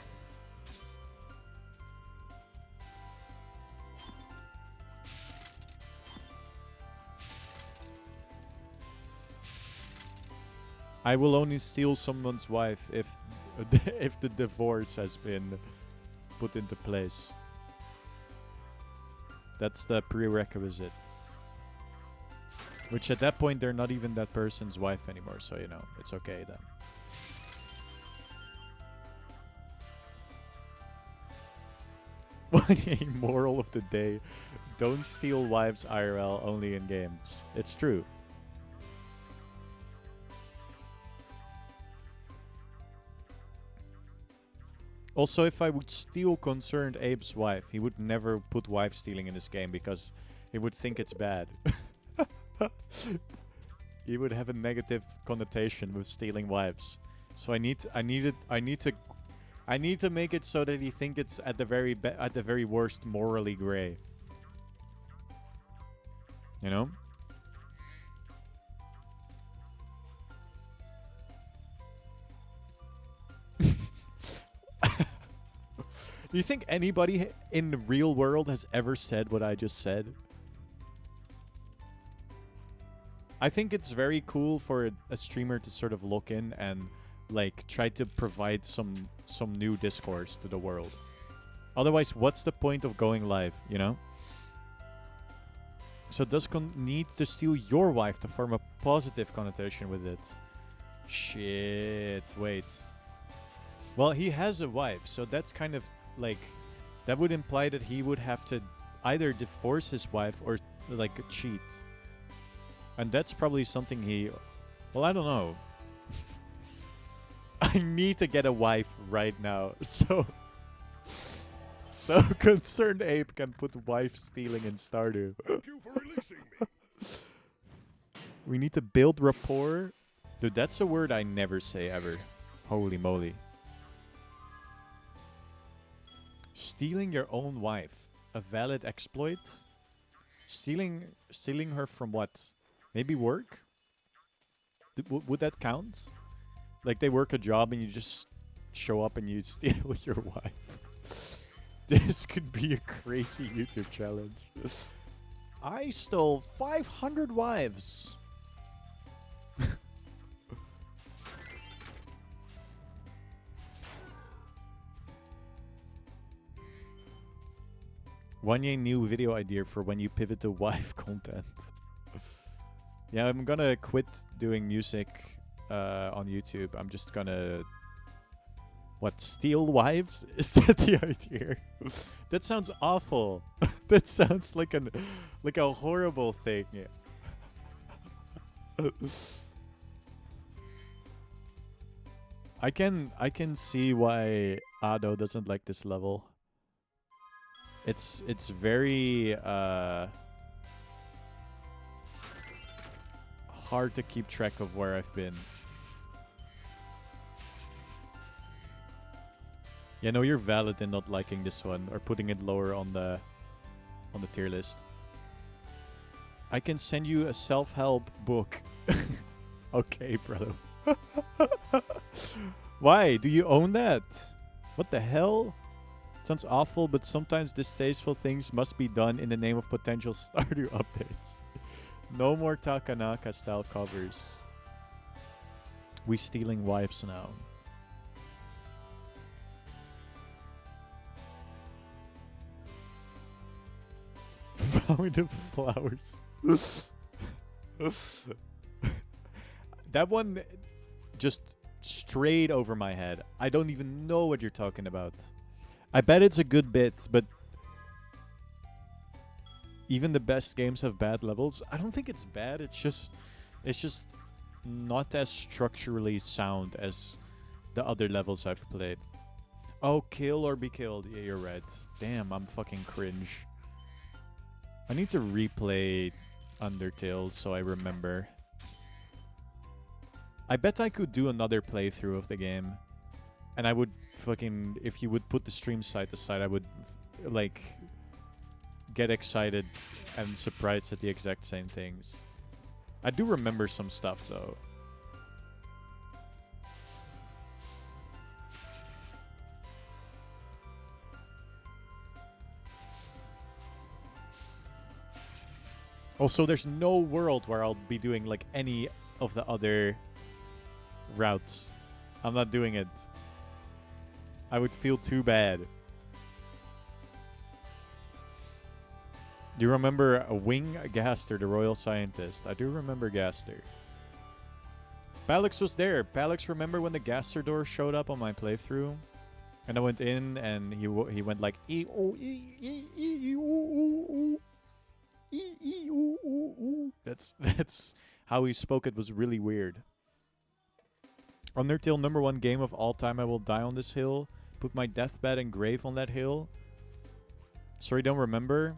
I will only steal someone's wife if if the divorce has been put into place. That's the prerequisite. Which at that point, they're not even that person's wife anymore, so you know, it's okay then. A moral of the day. Don't steal wives IRL, only in games. It's true. Also, if I would steal Concerned Ape's wife, he would never put wife stealing in this game because he would think it's bad. He would have a negative connotation with stealing wives. So I need to make it so that he think it's at the very worst morally gray. You know? Do you think anybody in the real world has ever said what I just said? I think it's very cool for a streamer to sort of look in and like try to provide some new discourse to the world. Otherwise, what's the point of going live, you know? So does need to steal your wife to form a positive connotation with it? Shit, wait. Well, he has a wife, so that's kind of like, that would imply that he would have to either divorce his wife or like cheat. And that's probably something he, well, I don't know. I need to get a wife right now. So Concerned Ape can put wife stealing in Stardew. Thank you for releasing me. We need to build rapport. Dude, that's a word I never say ever. Holy moly. Stealing your own wife. A valid exploit? Stealing her from what? Maybe work? Would that count? Like they work a job and you just show up and you steal your wife. This could be a crazy YouTube challenge. I stole 500 wives. One new video idea for when you pivot to wife content. Yeah, I'm gonna quit doing music on YouTube. I'm just gonna... What, steal wives? Is that the idea? That sounds awful. That sounds like a horrible thing. I can see why Ado doesn't like this level. It's very hard to keep track of where I've been. Yeah, no, you're valid in not liking this one or putting it lower on the tier list. I can send you a self-help book. Okay, brother. Why? Do you own that? What the hell? Sounds awful, but sometimes distasteful things must be done in the name of potential Stardew updates. No more Takanaka style covers. We stealing wives now. Found the flowers. That one just strayed over my head. I don't even know what you're talking about. I bet it's a good bit, but even the best games have bad levels. I don't think it's bad. It's just not as structurally sound as the other levels I've played. Oh, kill or be killed. Yeah, you're right. Damn, I'm fucking cringe. I need to replay Undertale so I remember. I bet I could do another playthrough of the game. And I would fucking... If you would put the stream side to side, I would, like, get excited and surprised at the exact same things. I do remember some stuff, though. Also, there's no world where I'll be doing, like, any of the other routes. I'm not doing it. I would feel too bad. Do you remember Wing Gaster, the royal scientist? I do remember Gaster. Palix was there. Palix, remember when the Gaster door showed up on my playthrough? And I went in and he went like... That's how he spoke. It was really weird. Undertale #1 game of all time. I will die on this hill. Put my deathbed and grave on that hill. Sorry, don't remember.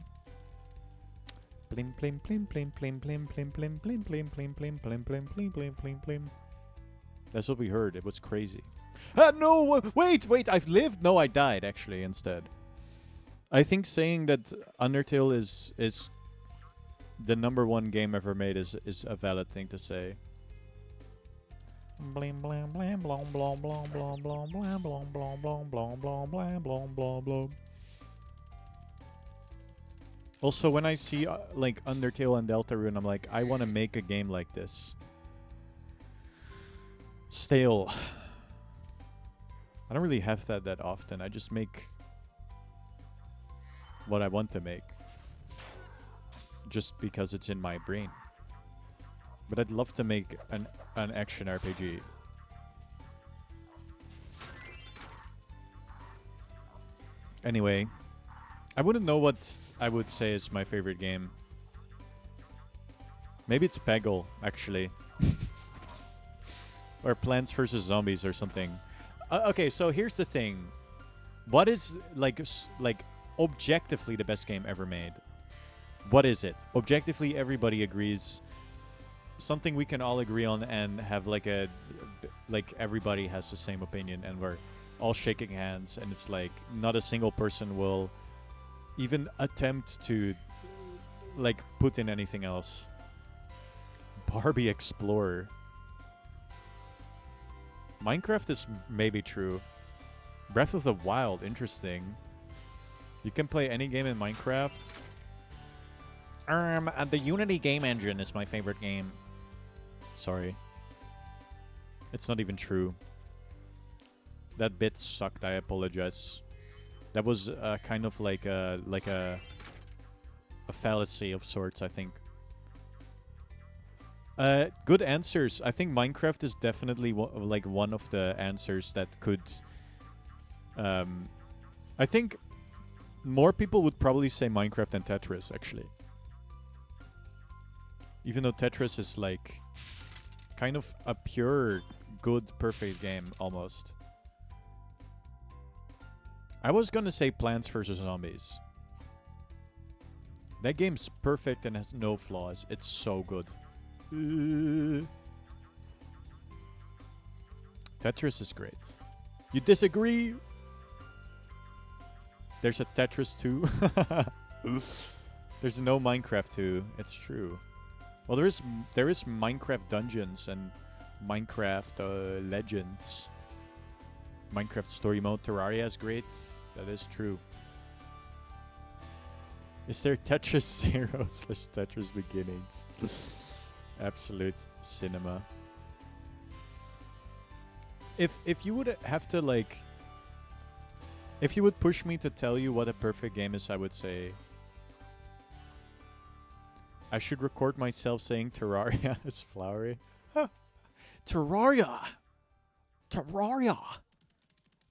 Plim plim plim plim plim plim plim plim plim plim plim plim plim plim plim plim plim. That's what we heard. It was crazy. No! Wait! I've lived! No, I died, actually, instead. I think saying that Undertale is the #1 game ever made is a valid thing to say. Blim blam blam blom blom blom blom blom blam blom blom blom blom blom blam blom blom blom. Also, when I see like Undertale and Deltarune, I'm like, I want to make a game like this. Stale. I don't really have that often. I just make what I want to make. Just because it's in my brain. But I'd love to make an action RPG. Anyway, I wouldn't know what I would say is my favorite game. Maybe it's Peggle, actually. Or Plants vs. Zombies or something. Okay, so here's the thing. What is, like, objectively the best game ever made? What is it? Objectively, everybody agrees. Something we can all agree on and have like everybody has the same opinion and we're all shaking hands and it's like not a single person will even attempt to like put in anything else. Barbie Explorer. Minecraft is maybe true. Breath of the Wild, interesting. You can play any game in Minecraft. The Unity game engine is my favorite game. Sorry. It's not even true. That bit sucked, I apologize. That was kind of like a fallacy of sorts, I think. Good answers. I think Minecraft is definitely like one of the answers that could... I think more people would probably say Minecraft than Tetris, actually. Even though Tetris is like kind of a pure, good, perfect game, almost. I was gonna say Plants vs. Zombies. That game's perfect and has no flaws. It's so good. Tetris is great. You disagree? There's a Tetris 2. There's no Minecraft 2. It's true. Well, there is Minecraft Dungeons and Minecraft Legends. Minecraft Story Mode. Terraria is great. That is true. Is there Tetris 0/Tetris Beginnings? Absolute cinema. If you would have to like... If you would push me to tell you what a perfect game is, I would say... I should record myself saying Terraria is flowery. Huh. Terraria! Terraria!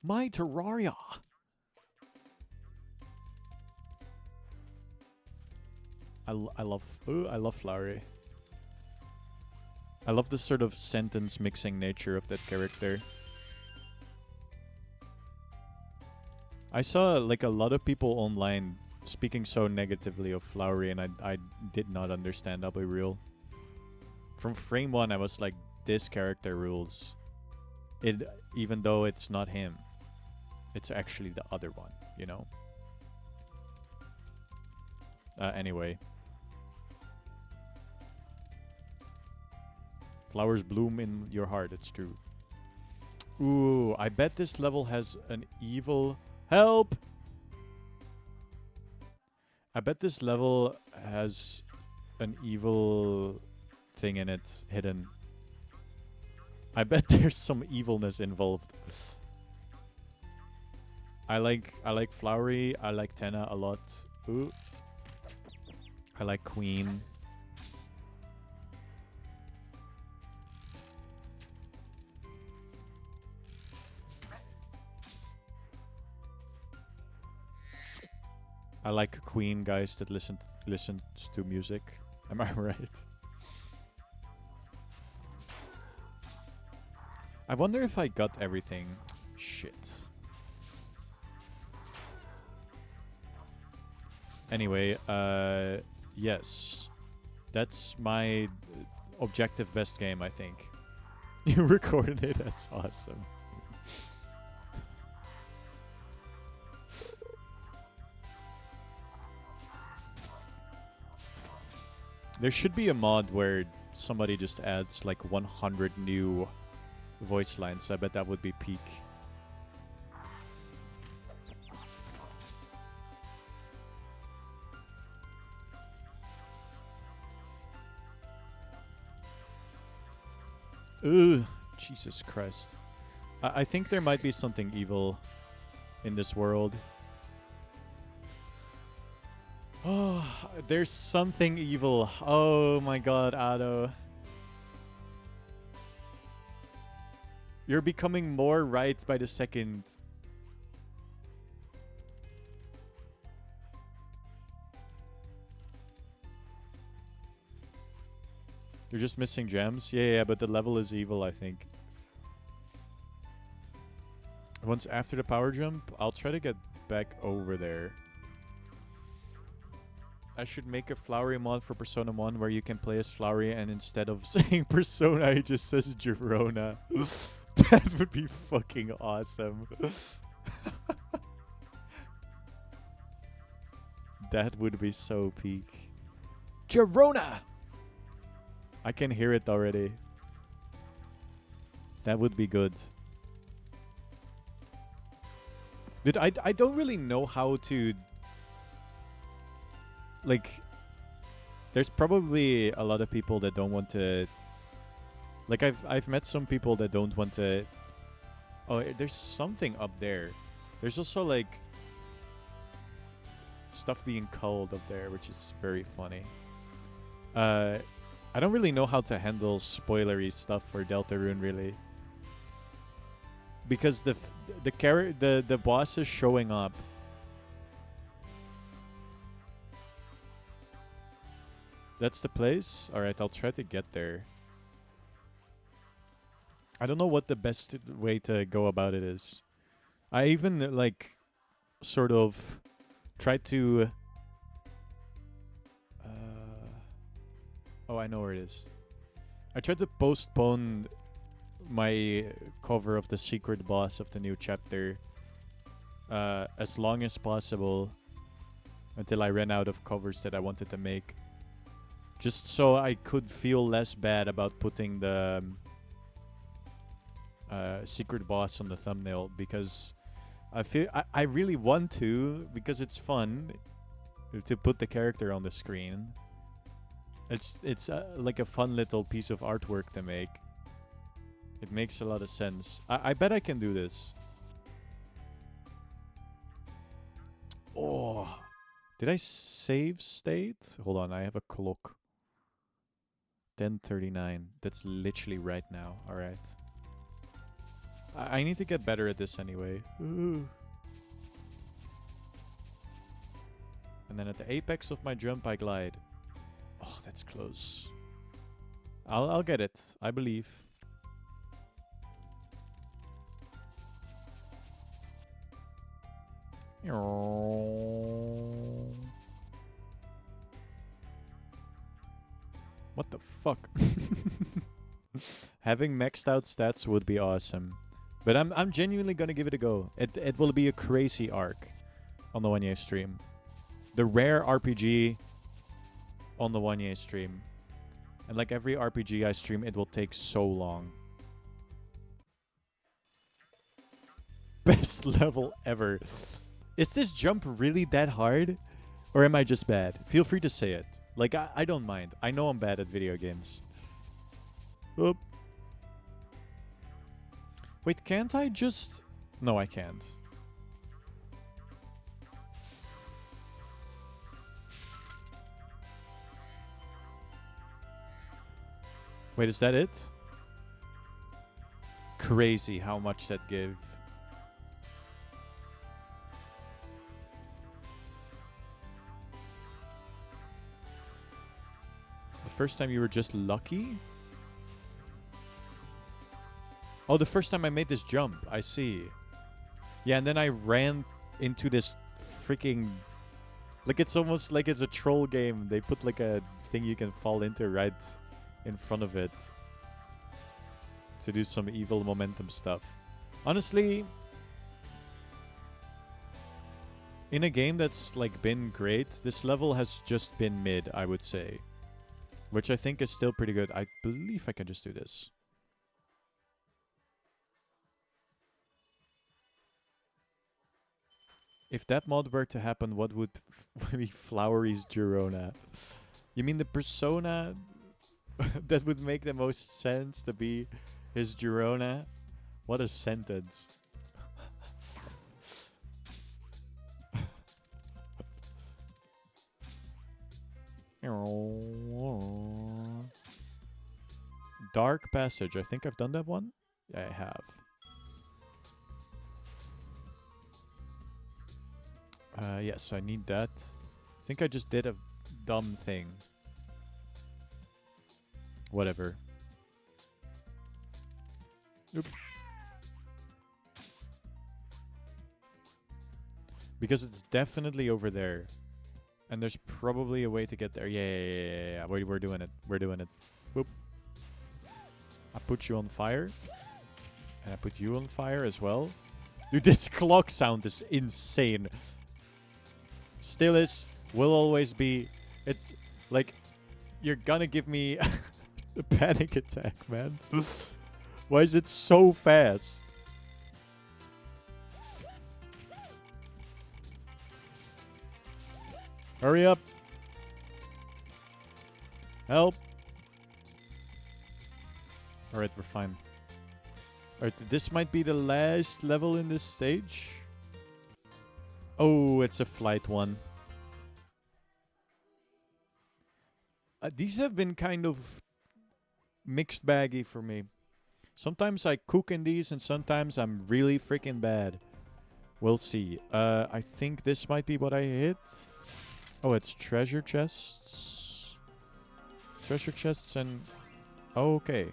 My Terraria! I love flowery. I love the sort of sentence mixing nature of that character. I saw like a lot of people online speaking so negatively of Flowery, and I did not understand, I'll be real. From frame 1, I was like, this character rules. Even though it's not him. It's actually the other one, you know? Anyway. Flowers bloom in your heart, it's true. Ooh, I bet this level has an evil... Help! I bet this level has an evil thing in it hidden. I bet there's some evilness involved. I like Flowery. I like Tenna a lot. Ooh. I like Queen. I like Queen guys that listen to music. Am I right? I wonder if I got everything. Shit. Anyway, yes. That's my objective best game, I think. You recorded it? That's awesome. There should be a mod where somebody just adds like 100 new voice lines. I bet that would be peak. Ugh, Jesus Christ. I think there might be something evil in this world. Oh, there's something evil. Oh my god, Ado. You're becoming more right by the second. You're just missing gems? Yeah, but the level is evil, I think. Once after the power jump, I'll try to get back over there. I should make a Flowery mod for Persona 1 where you can play as Flowery and instead of saying Persona, he just says Girona. That would be fucking awesome. That would be so peak. Girona! I can hear it already. That would be good. Dude, I don't really know how to... Like, there's probably a lot of people that don't want to... Like, I've met some people that don't want to... Oh, there's something up there. There's also, like, stuff being culled up there, which is very funny. I don't really know how to handle spoilery stuff for Deltarune, really. Because the boss is showing up. That's the place? Alright, I'll try to get there. I don't know what the best way to go about it is. I even, like, sort of tried to... Oh, I know where it is. I tried to postpone my cover of the secret boss of the new chapter as long as possible until I ran out of covers that I wanted to make. Just so I could feel less bad about putting the secret boss on the thumbnail, because I really want to, because it's fun to put the character on the screen. It's like a fun little piece of artwork to make. It makes a lot of sense. I bet I can do this. Oh, did I save state? Hold on, I have a clock. 10:39. That's literally right now. All right. I need to get better at this anyway. And then at the apex of my jump, I glide. Oh, that's close. I'll get it. I believe. What the fuck? Having maxed out stats would be awesome. But I'm genuinely gonna give it a go. It will be a crazy arc on the 1-year stream. The rare RPG on the 1-year stream. And like every RPG I stream, it will take so long. Best level ever. Is this jump really that hard? Or am I just bad? Feel free to say it. Like, I don't mind. I know I'm bad at video games. Oop. Wait, can't I just... No, I can't. Wait, is that it? Crazy how much that gave. The first time you were just lucky? Oh, the first time I made this jump. I see. Yeah, and then I ran into this freaking... Like, it's almost like it's a troll game. They put like a thing you can fall into right in front of it. to do some evil momentum stuff. Honestly, in a game that's like been great, this level has just been mid, I would say. Which I think is still pretty good. I believe I can just do this. If that mod were to happen, what would be Flowery's Girona? You mean the persona that would make the most sense to be his Girona? What a sentence. Dark Passage. I think I've done that one. Yeah, I have. Yes, I need that. I think I just did a dumb thing. Whatever. Oop. Because it's definitely over there. And there's probably a way to get there. Yeah. We're doing it. We're doing it. Boop. I put you on fire. And I put you on fire as well. Dude, this clock sound is insane. Still is. Will always be. It's like, you're gonna give me a panic attack, man. Why is it so fast? Hurry up. Help. Alright, we're fine. Alright, this might be the last level in this stage. Oh, it's a flight one. These have been kind of mixed baggy for me. Sometimes I cook in these and sometimes I'm really freaking bad. We'll see. I think this might be what I hit. Oh, it's treasure chests. Treasure chests and... Oh, okay.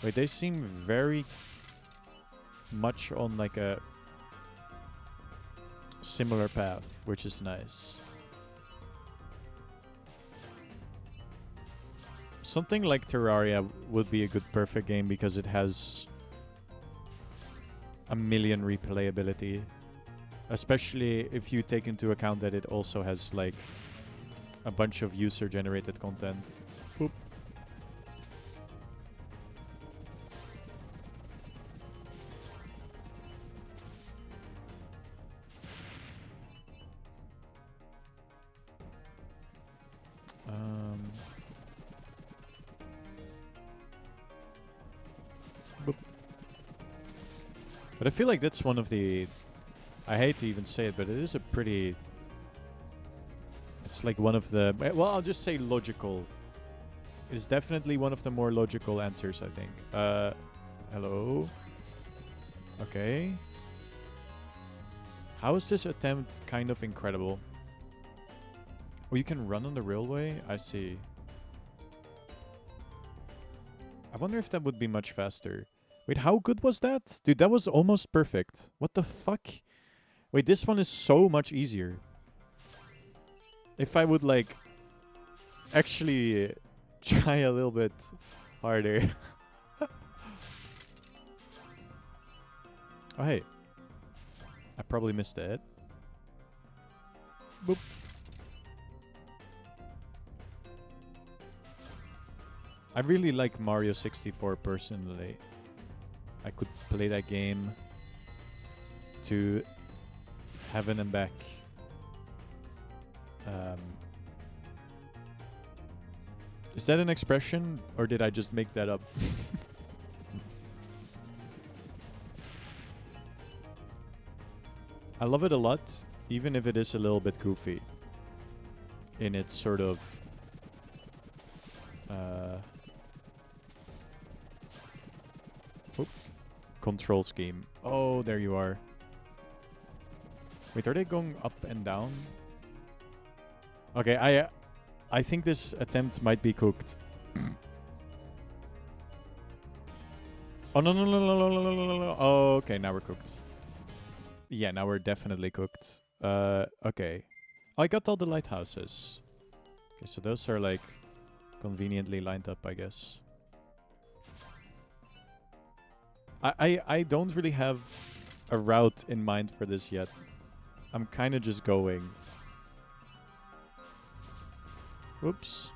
Wait, they seem very much on like a similar path, which is nice. Something like Terraria would be a good perfect game because it has a million replayability. Especially if you take into account that it also has like a bunch of user-generated content. Boop. Boop. But I feel like that's one of the... I hate to even say it, but it is a pretty... It's like one of the... Well, I'll just say logical. It's definitely one of the more logical answers, I think. Hello? Okay. How is this attempt kind of incredible? Oh, you can run on the railway? I see. I wonder if that would be much faster. Wait, how good was that? Dude, that was almost perfect. What the fuck? Wait, this one is so much easier. If I would, like, actually try a little bit harder. Oh, hey. I probably missed it. Boop. I really like Mario 64 personally. I could play that game to heaven and back. Is that an expression or did I just make that up? I love it a lot, even if it is a little bit goofy in its sort of control scheme. Oh, there you are. Wait, are they going up and down? Okay, I think this attempt might be cooked. Oh, no. Oh, okay, now we're cooked. Yeah, now we're definitely cooked. Okay. I got all the lighthouses. Okay, so those are like conveniently lined up, I guess. I don't really have a route in mind for this yet. I'm kind of just going. Whoops.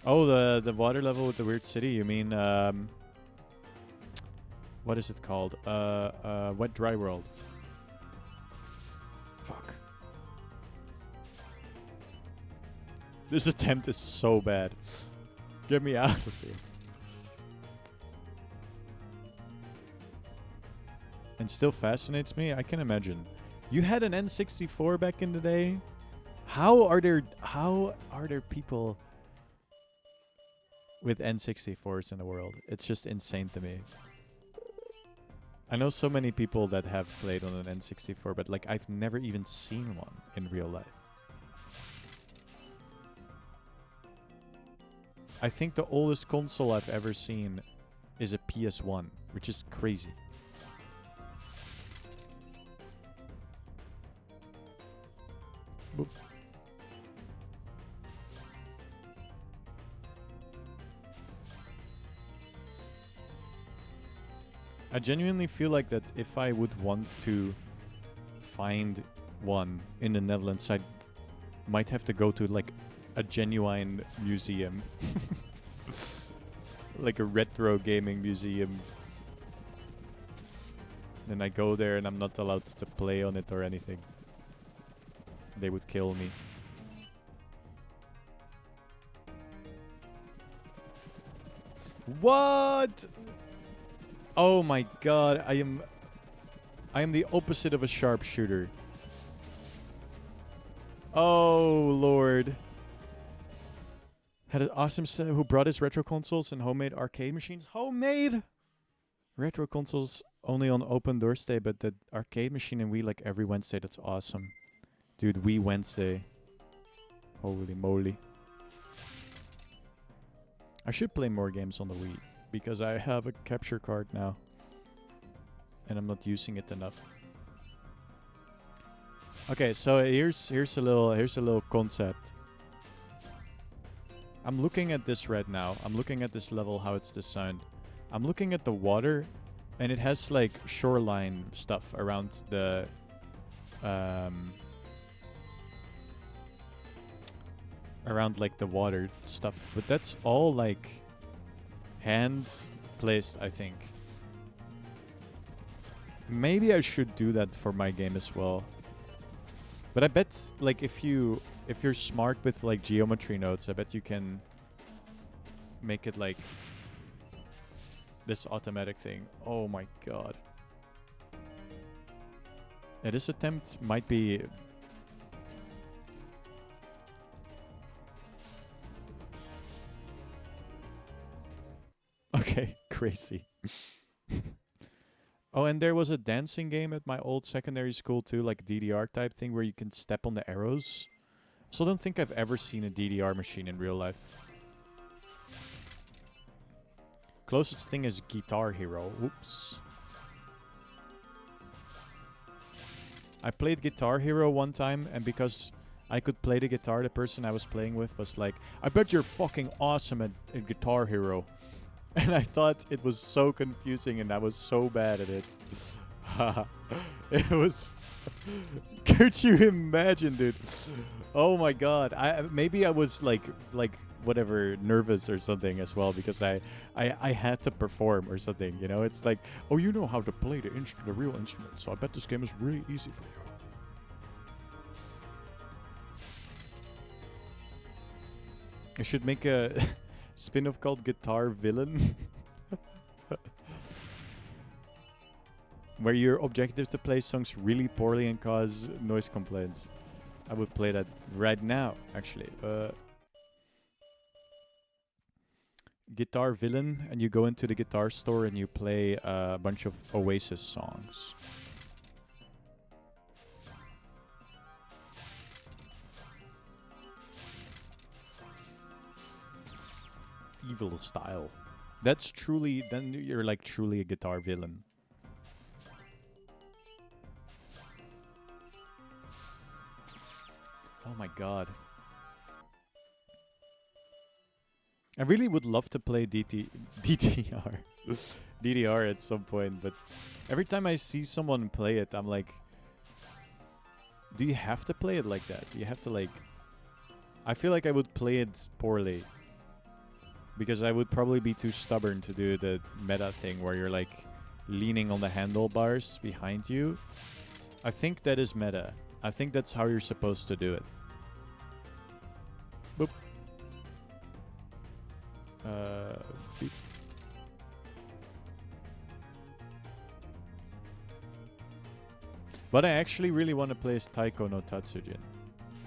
Oh, the water level with the weird city. You mean what is it called? Wet Dry World. Fuck. This attempt is so bad. Get me out of here. And still fascinates me. I can imagine. You had an N64 back in the day. How are there people with N64s in the world? It's just insane to me. I know so many people that have played on an N64, but like I've never even seen one in real life. I think the oldest console I've ever seen is a PS1, which is crazy. Boop. I genuinely feel like that if I would want to find one in the Netherlands, I might have to go to like a genuine museum. Like a retro gaming museum. Then I go there and I'm not allowed to play on it or anything. They would kill me. What? Oh my god, I am the opposite of a sharpshooter. Oh lord. Had an awesome set who brought his retro consoles and homemade arcade machines. Homemade retro consoles only on open Thursday, but the arcade machine and Wii like every Wednesday. That's awesome. Dude, Wii Wednesday. Holy moly. I should play more games on the Wii. Because I have a capture card now. And I'm not using it enough. Okay, so here's a little concept. I'm looking at this right now. I'm looking at this level, how it's designed. I'm looking at the water, and it has like shoreline stuff around the around like the water stuff. But that's all like hand placed, I think. Maybe I should do that for my game as well. But I bet like if you're smart with like geometry nodes, I bet you can make it like this automatic thing. Oh my god. Yeah, this attempt might be okay, crazy. Oh, and there was a dancing game at my old secondary school too, like DDR type thing where you can step on the arrows. So I don't think I've ever seen a DDR machine in real life. Closest thing is Guitar Hero. Oops. I played Guitar Hero one time, and because I could play the guitar, the person I was playing with was like, I bet you're fucking awesome at Guitar Hero. And I thought it was so confusing and I was so bad at it. It was... Could you imagine, dude? Oh my god. Maybe I was like whatever, nervous or something as well, because I had to perform or something, you know? It's like, oh, you know how to play the real instrument, so I bet this game is really easy for you. I should make a spin-off called Guitar Villain. Where your objective is to play songs really poorly and cause noise complaints. I would play that right now, actually. Guitar Villain, and you go into the guitar store and you play a bunch of Oasis songs. Evil style. That's truly, then you're like truly a guitar villain. Oh my god. I really would love to play DTR. DDR at some point, but every time I see someone play it, I'm like, do you have to play it like that? Do you have to like... I feel like I would play it poorly. Because I would probably be too stubborn to do the meta thing where you're like leaning on the handlebars behind you. I think that is meta. I think that's how you're supposed to do it. Boop. Beep. But I actually really want to play as Taiko no Tatsujin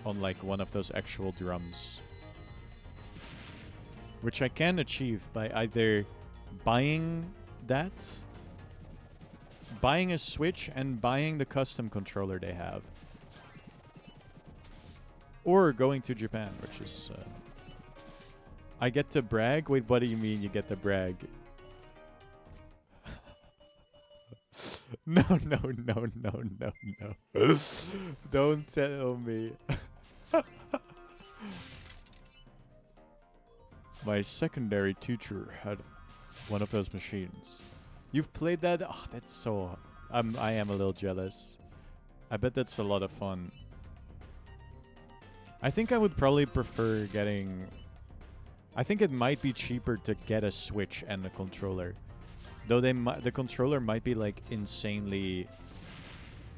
on like one of those actual drums. Which I can achieve by either buying that, buying a Switch and buying the custom controller they have. Or going to Japan, which is... I get to brag? Wait, what do you mean you get to brag? No. Don't tell me. My secondary teacher had one of those machines. You've played that? Oh, that's so... I am a little jealous. I bet that's a lot of fun. I think I would probably prefer getting... I think it might be cheaper to get a Switch and a controller. Though the controller might be like insanely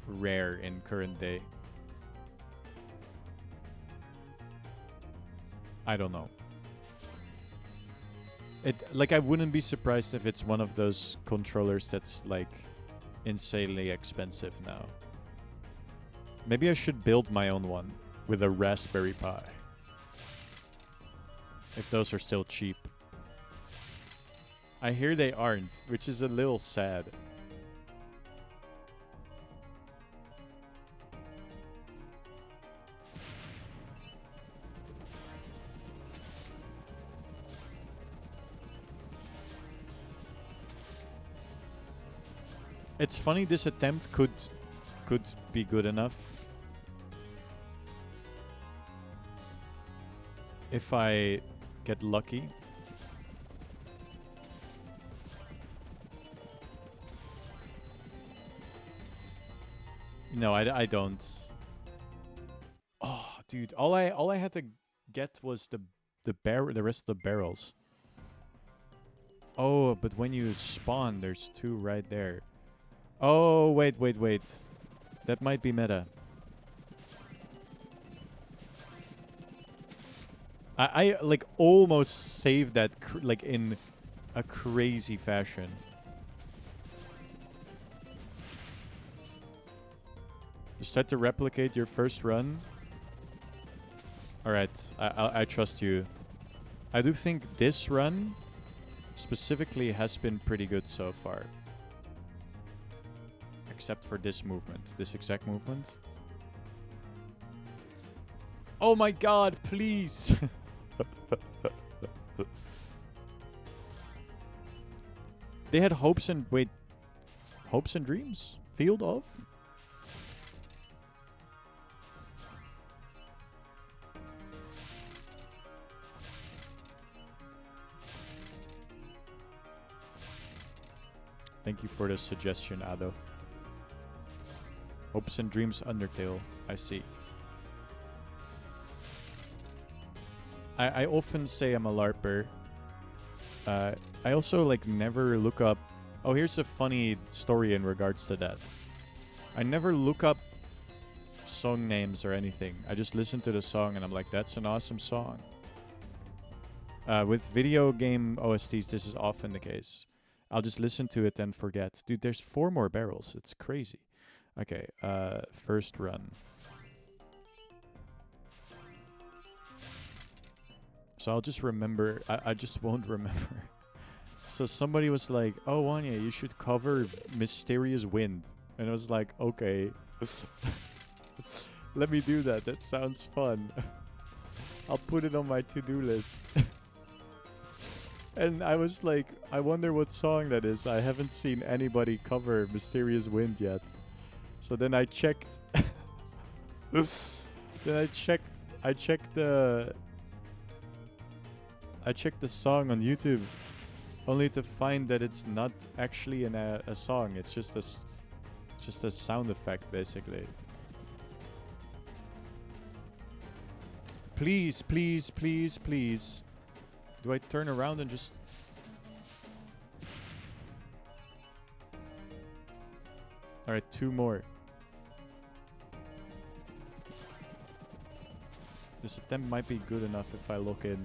rare in current day. I don't know. Like, I wouldn't be surprised if it's one of those controllers that's like insanely expensive now. Maybe I should build my own one with a Raspberry Pi. If those are still cheap. I hear they aren't, which is a little sad. It's funny, this attempt could be good enough. If I get lucky. No, I don't. Oh, dude, all I had to get was the rest of the barrels. Oh, but when you spawn, there's two right there. Oh, wait. That might be meta. I like almost saved that like in a crazy fashion. Just try to replicate your first run. Alright, I trust you. I do think this run specifically has been pretty good so far. Except for this movement. This exact movement. Oh my god, please! They had hopes and... Wait. Hopes and dreams? Field of? Thank you for the suggestion, Ado. Hopes and Dreams Undertale. I see. I often say I'm a LARPer. I also like never look up... Oh, here's a funny story in regards to that. I never look up song names or anything. I just listen to the song and I'm like, that's an awesome song. With video game OSTs, this is often the case. I'll just listen to it and forget. Dude, there's 4 more barrels. It's crazy. Okay, first run. So I'll just remember. I just won't remember. So somebody was like, oh, Wanya, you should cover Mysterious Wind. And I was like, okay. Let me do that. That sounds fun. I'll put it on my to-do list. And I was like, I wonder what song that is. I haven't seen anybody cover Mysterious Wind yet. So then I checked. I checked I checked the song on YouTube, only to find that it's not actually a song. It's just a sound effect, basically. Please, please, please, please. Do I turn around and just... Alright, 2 more. This attempt might be good enough if I look in.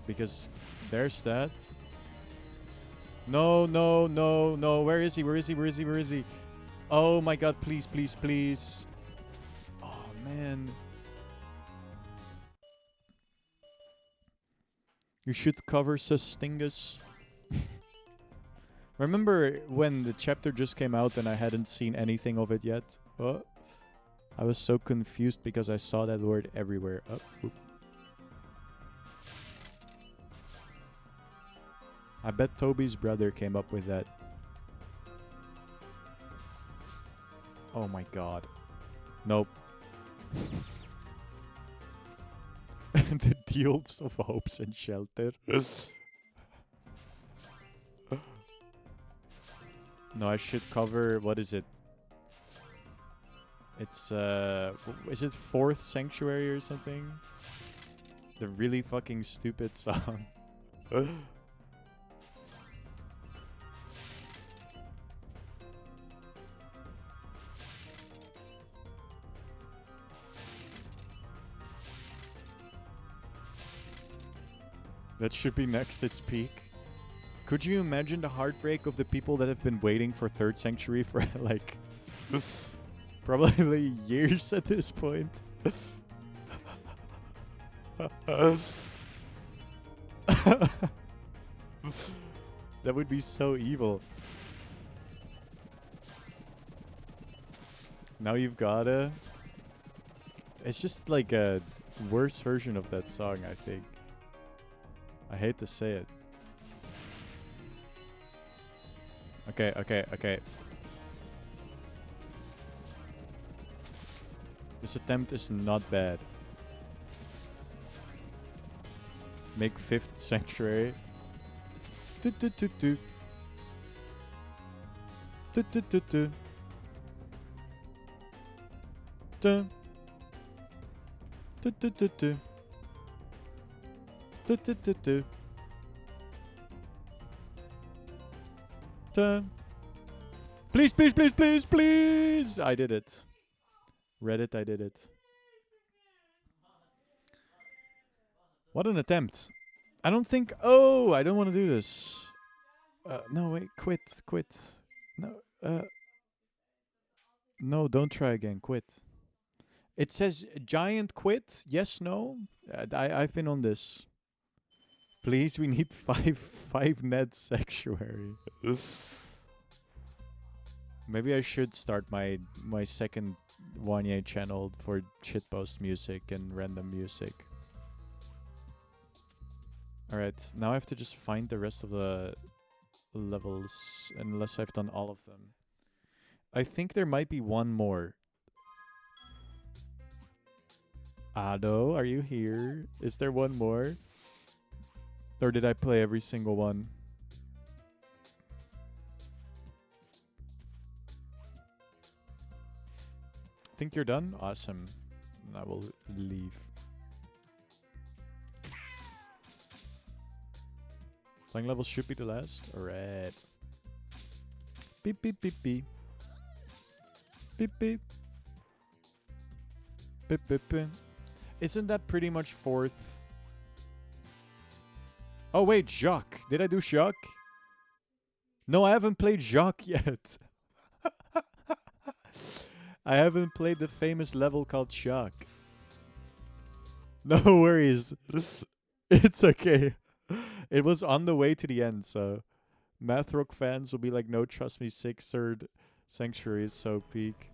Because there's that. No, no, no, no. Where is he? Where is he? Where is he? Where is he? Oh my god, please, please, please. Oh, man. You should cover Sustingus. Remember when the chapter just came out and I hadn't seen anything of it yet? I was so confused because I saw that word everywhere. Oop. I bet Toby's brother came up with that. Oh my god. Nope. The deals of hopes and shelter. No, I should cover... What is it? It's, is it 4th Sanctuary or something? The really fucking stupid song. That should be next its peak. Could you imagine the heartbreak of the people that have been waiting for 3rd Sanctuary for like probably years at this point? That would be so evil. Now you've gotta... It's just like a worse version of that song, I think. I hate to say it. Okay. This attempt is not bad. Make 5th Sanctuary. Please, please, please, please, please! I did it. Reddit, I did it. What an attempt. I don't think... Oh, I don't want to do this. No, wait, quit. No, no, don't try again, quit. It says giant quit. Yes, no. I've been on this. Please, we need five Ned Sanctuary. Maybe I should start my second Wanye channel for shitpost music and random music. Alright, now I have to just find the rest of the levels, unless I've done all of them. I think there might be one more. Ado, are you here? Is there one more? Or did I play every single one? Think you're done? Awesome. I will leave. Playing levels should be the last. Alright. Beep beep beep beep. Beep beep. Beep beep beep. Isn't that pretty much 4th? Oh wait, Jacques. Did I do Jacques? No, I haven't played Jacques yet. I haven't played the famous level called Jacques. No worries. It's okay. It was on the way to the end, so Math Rock fans will be like, no, trust me, 6th, 3rd Sanctuary is so peak.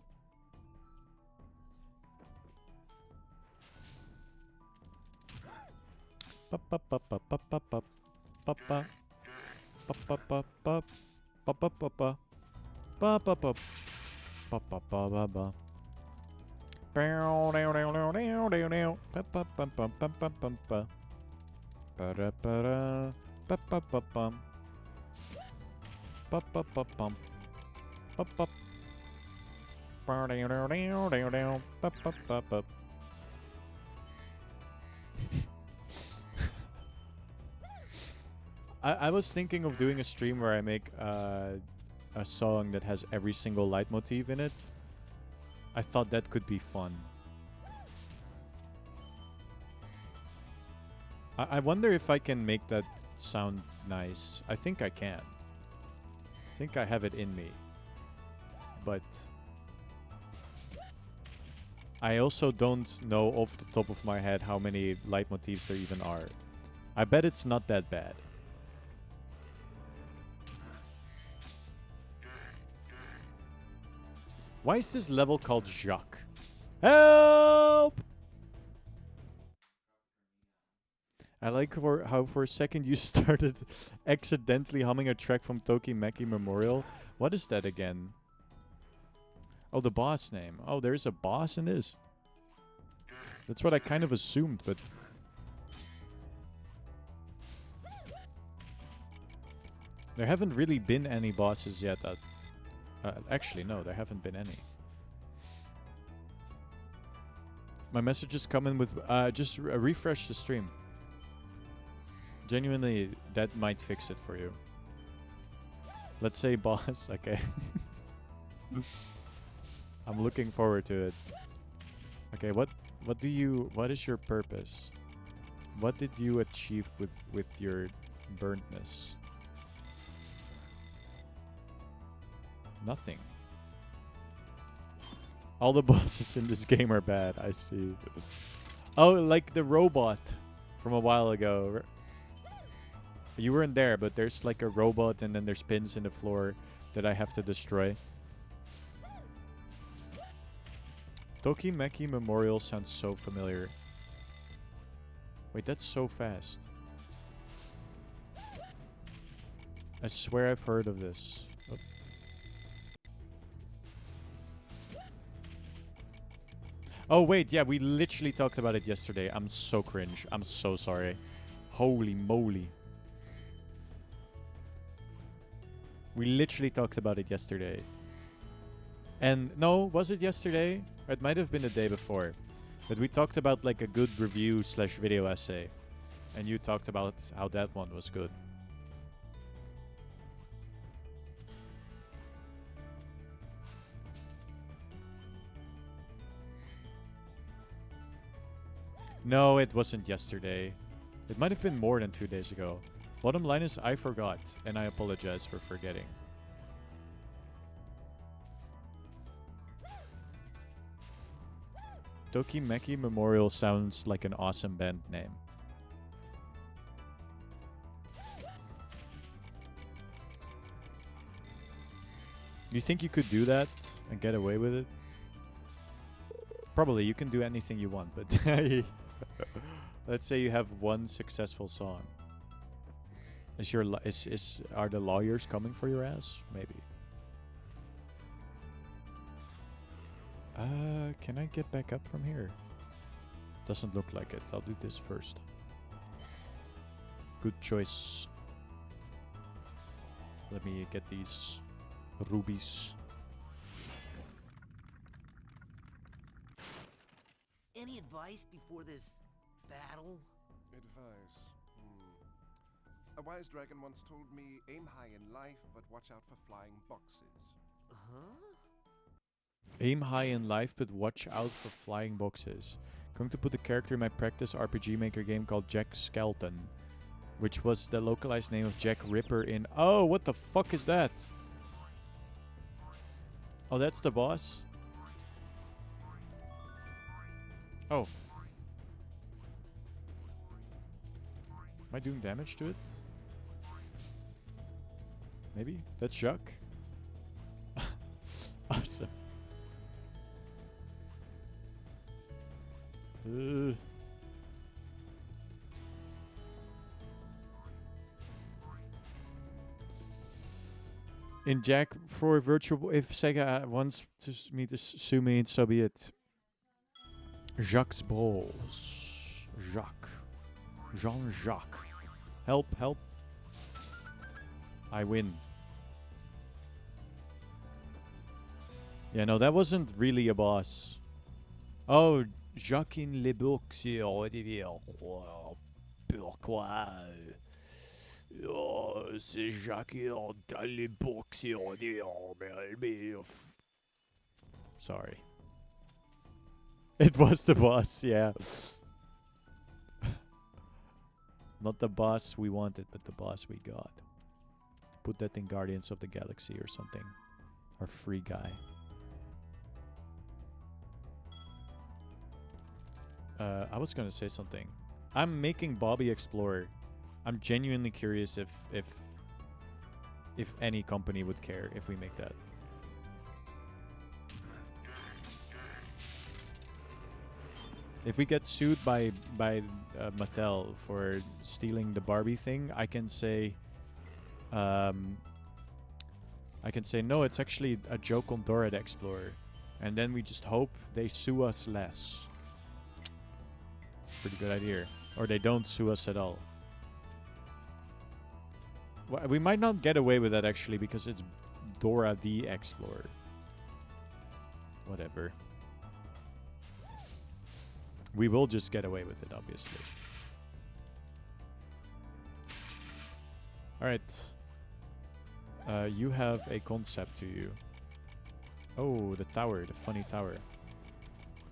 Ba-da-ba-da, ba-ba-ba-bum. Ba-ba-ba-bum. Ba-ba. Ba-da-da-da-da-da, ba-ba-ba-ba. I was thinking of doing a stream where I make a song that has every single leitmotif in it. I thought that could be fun. I wonder if I can make that sound nice. I think I can. I think I have it in me. But I also don't know off the top of my head how many leitmotifs there even are. I bet it's not that bad. Why is this level called Jacques? Help! I like how for a second you started accidentally humming a track from Tokimeki Memorial. What is that again? Oh, the boss name. Oh, there's a boss in this. That's what I kind of assumed, but... There haven't really been any bosses yet that... actually, no, there haven't been any. My message is coming with... just refresh the stream. Genuinely, that might fix it for you. Let's say boss, okay. I'm looking forward to it. Okay, what is your purpose? What did you achieve with your burntness? Nothing. All the bosses in this game are bad, I see. Oh, like the robot from a while ago. You weren't there, but there's like a robot and then there's pins in the floor that I have to destroy. Tokimeki Memorial sounds so familiar. Wait, that's so fast. I swear I've heard of this. Oh. Oh wait, yeah, we literally talked about it yesterday. I'm so cringe. I'm so sorry. Holy moly. We literally talked about it yesterday. And no, was it yesterday? It might have been the day before. But we talked about like a good review slash video essay. And you talked about how that one was good. No, it wasn't yesterday. It might have been more than 2 days ago. Bottom line is I forgot, and I apologize for forgetting. Tokimeki Memorial sounds like an awesome band name. You think you could do that and get away with it? Probably, you can do anything you want, but let's say you have one successful song. Are the lawyers coming for your ass? Maybe. Can I get back up from here? Doesn't look like it. I'll do this first. Good choice. Let me get these rubies. Any advice before this battle? Advice. A wise dragon once told me, aim high in life, but watch out for flying boxes. Huh? Aim high in life, but watch out for flying boxes. Going to put a character in my practice RPG Maker game called Jack Skelton, which was the localized name of Jack Ripper in... Oh, what the fuck is that? Oh, that's the boss? Oh. Am I doing damage to it? Maybe? That's Jacques? Awesome. In Jack for virtual, if Sega wants me to sue me, so be it. Jacques Balls. Jacques. Jean-Jacques. Help, help. I win. Yeah, no, that wasn't really a boss. Oh, Jacqueline Le Bourg sur Olivier. Pourquoi? Oh, c'est Jacqueline Le Bourg sur Olivier. Sorry. It was the boss, yeah. Not the boss we wanted, but the boss we got. Put that in Guardians of the Galaxy or something. Or Free Guy. I was gonna say something. I'm making Bobby Explorer. I'm genuinely curious if any company would care if we make that. If we get sued by Mattel for stealing the Barbie thing, I can say no, it's actually a joke on Dora the Explorer, and then we just hope they sue us less. Pretty good idea. Or they don't sue us at all. Well, we might not get away with that actually because it's Dora the Explorer. Whatever. We will just get away with it, obviously. Alright. You have a concept to you. Oh, the tower, the funny tower.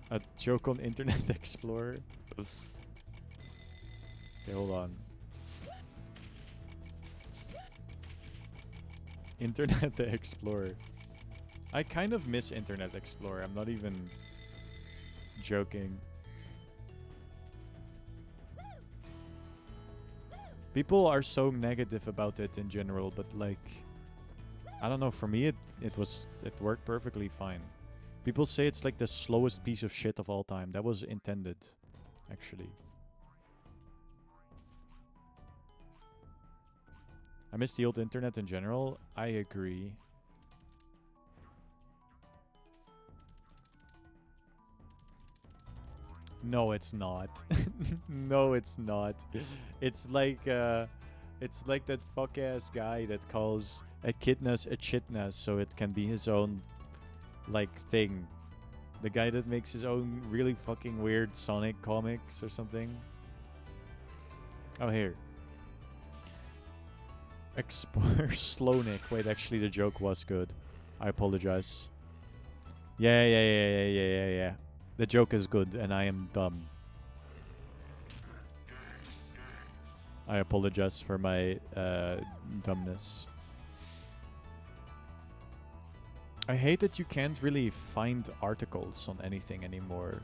A joke on Internet Explorer. Okay, hold on. Internet Explorer. I kind of miss Internet Explorer. I'm not even joking. People are so negative about it in general, but like, I don't know, for me it worked perfectly fine. People say it's like the slowest piece of shit of all time. That was intended, actually. I miss the old internet in general. I agree. No, it's not. No, it's not. It's like that fuck ass guy that calls echidnas echidnas so it can be his own like thing. The guy that makes his own really fucking weird Sonic comics or something. Oh, here. Explorer Slownik. Wait, actually the joke was good. I apologize. Yeah. The joke is good and I am dumb. I apologize for my dumbness. I hate that you can't really find articles on anything anymore.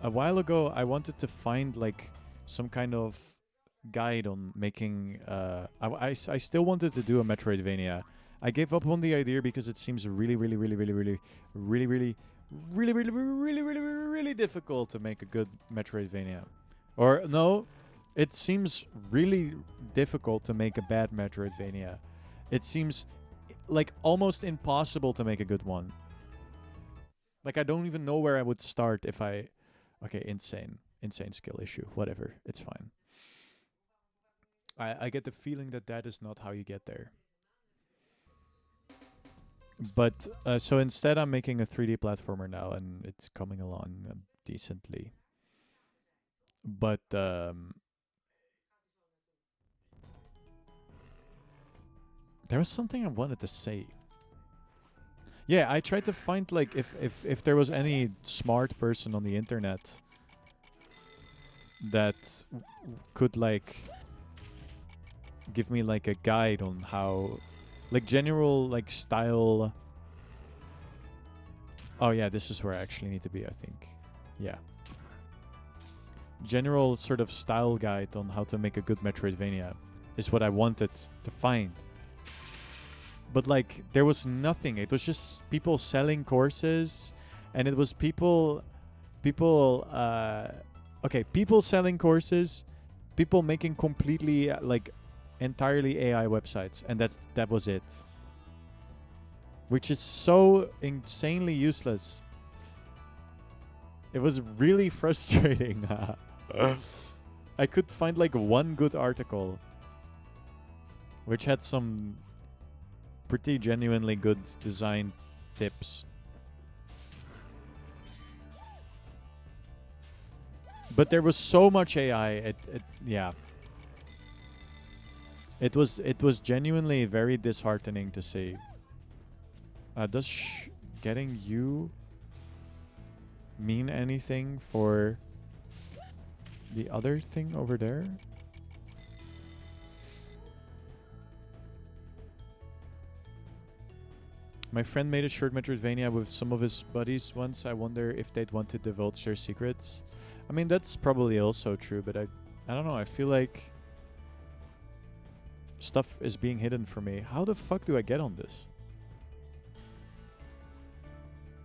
A while ago, I wanted to find like some kind of guide on making. I still wanted to do a Metroidvania. I gave up on the idea because it seems really difficult to make a good Metroidvania. Or no, it seems really difficult to make a bad Metroidvania. It seems like almost impossible to make a good one. Like I don't even know where I would start if I... Okay, insane skill issue. Whatever, it's fine. I get the feeling that is not how you get there. But, so instead I'm making a 3D platformer now, and it's coming along decently. But, there was something I wanted to say. Yeah, I tried to find, like, if there was any smart person on the internet that could, like, give me, like, a guide on how... Like, general, like, style... Oh, yeah, this is where I actually need to be, I think. Yeah. General sort of style guide on how to make a good Metroidvania is what I wanted to find. But, like, there was nothing. It was just people selling courses. And it was people selling courses. People making completely, like... entirely AI websites, and that was it, which is so insanely useless. It was really frustrating. I could find like one good article which had some pretty genuinely good design tips. But there was so much AI. Yeah. It was genuinely very disheartening to see. Does getting you mean anything for the other thing over there? My friend made a short Metroidvania with some of his buddies once. I wonder if they'd want to divulge their secrets. I mean, that's probably also true, but I don't know. I feel like stuff is being hidden from me. How the fuck do I get on this?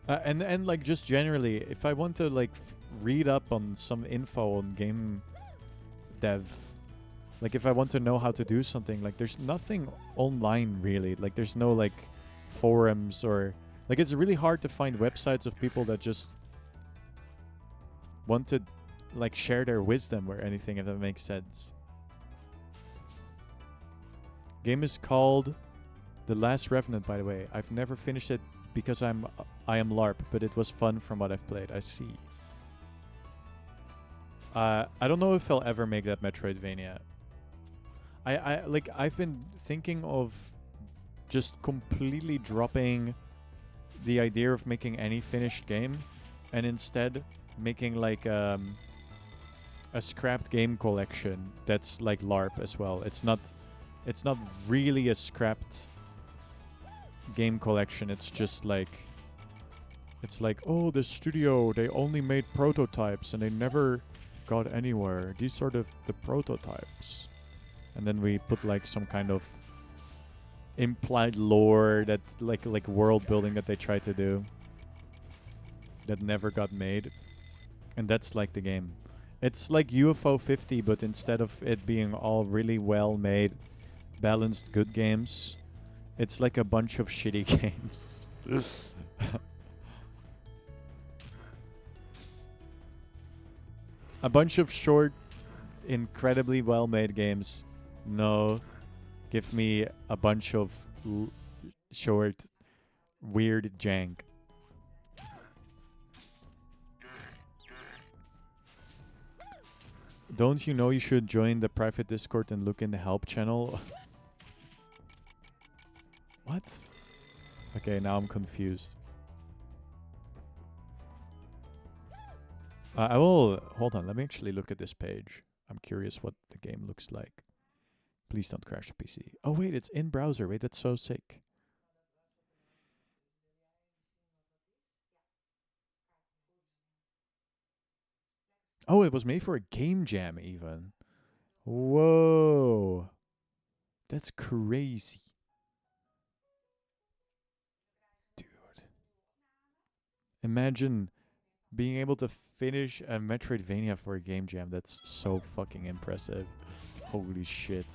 And like just generally, if I want to like read up on some info on game dev, like if I want to know how to do something, like there's nothing online really. Like there's no like forums or like it's really hard to find websites of people that just want to like share their wisdom or anything, if that makes sense. Game is called The Last Revenant, by the way. I've never finished it because I am LARP, but it was fun from what I've played. I see. I don't know if I'll ever make that Metroidvania. I've been thinking of just completely dropping the idea of making any finished game and instead making like a scrapped game collection that's like LARP as well. It's not really a scrapped game collection. It's just like oh, the studio, they only made prototypes and they never got anywhere. These are the prototypes. And then we put like some kind of implied lore that like world building that they tried to do that never got made. And that's like the game. It's like UFO 50, but instead of it being all really well made, balanced good games, it's like a bunch of shitty games. A bunch of short, incredibly well made games. No, give me a bunch of short, weird jank. Don't you know you should join the private Discord and look in the help channel? What? Okay, now I'm confused. I will... Hold on, let me actually look at this page. I'm curious what the game looks like. Please don't crash the PC. Oh wait, it's in browser. Wait, that's so sick. Oh, it was made for a game jam even. Whoa. That's crazy. Dude. Imagine being able to finish a Metroidvania for a game jam. That's so fucking impressive. Holy shit.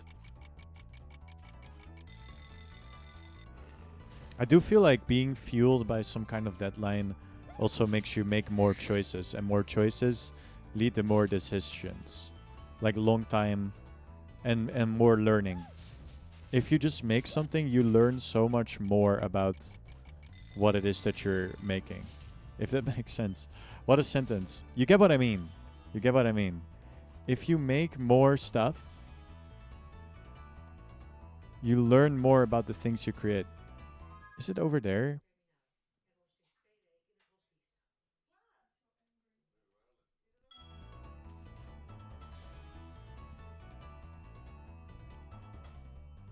I do feel like being fueled by some kind of deadline also makes you make more choices, and more choices lead to more decisions. Like long time and more learning. If you just make something, you learn so much more about what it is that you're making. If that makes sense. What a sentence. You get what I mean. You get what I mean. If you make more stuff, you learn more about the things you create. Is it over there?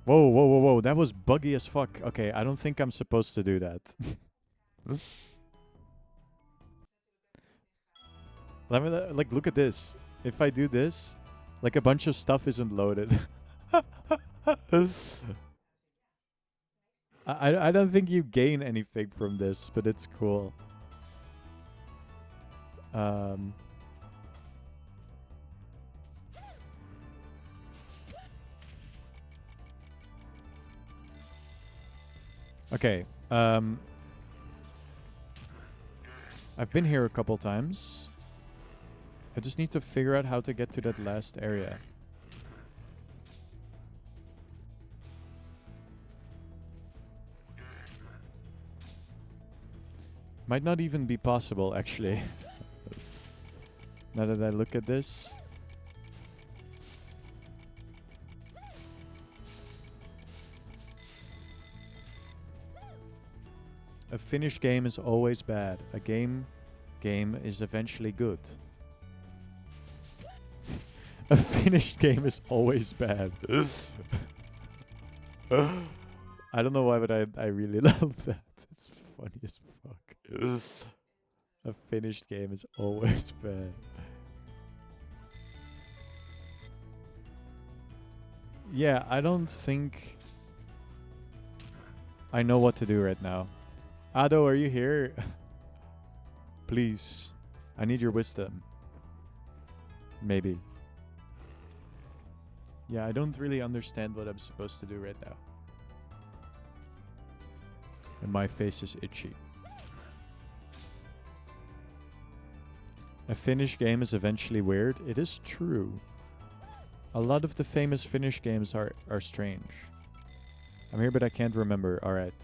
Whoa, whoa, whoa, whoa. That was buggy as fuck. Okay, I don't think I'm supposed to do that. Let me, like, look at this. If I do this, like, a bunch of stuff isn't loaded. I don't think you gain anything from this, but it's cool. Okay. I've been here a couple times. I just need to figure out how to get to that last area. Might not even be possible, actually. Now that I look at this. A finished game is always bad. A game is eventually good. A finished game is always bad. I don't know why, but I really love that. It's funny as fuck. A finished game is always bad. Yeah, I don't think I know what to do right now. Ado, are you here? Please. I need your wisdom. Maybe. Yeah, I don't really understand what I'm supposed to do right now. And my face is itchy. A finished game is eventually weird. It is true. A lot of the famous finished games are strange. I'm here, but I can't remember. Alright.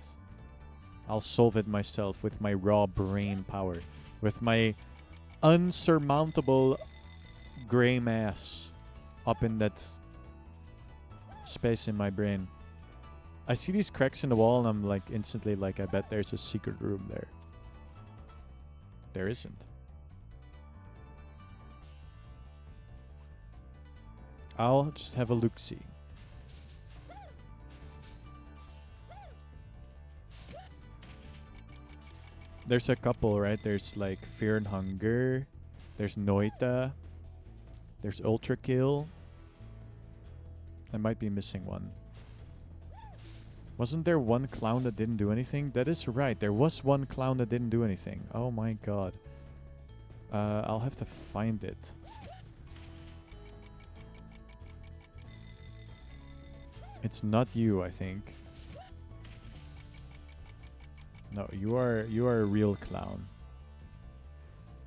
I'll solve it myself with my raw brain power. With my unsurmountable gray mass up in that space in my brain. I see these cracks in the wall and I'm like instantly like, I bet there's a secret room there. There isn't. I'll just have a look-see. There's a couple, right? There's like Fear and Hunger. There's Noita. There's Ultra Kill. I might be missing one. Wasn't there one clown that didn't do anything? That is right. There was one clown that didn't do anything. Oh my god. I'll have to find it. It's not you, I think. No, you are a real clown.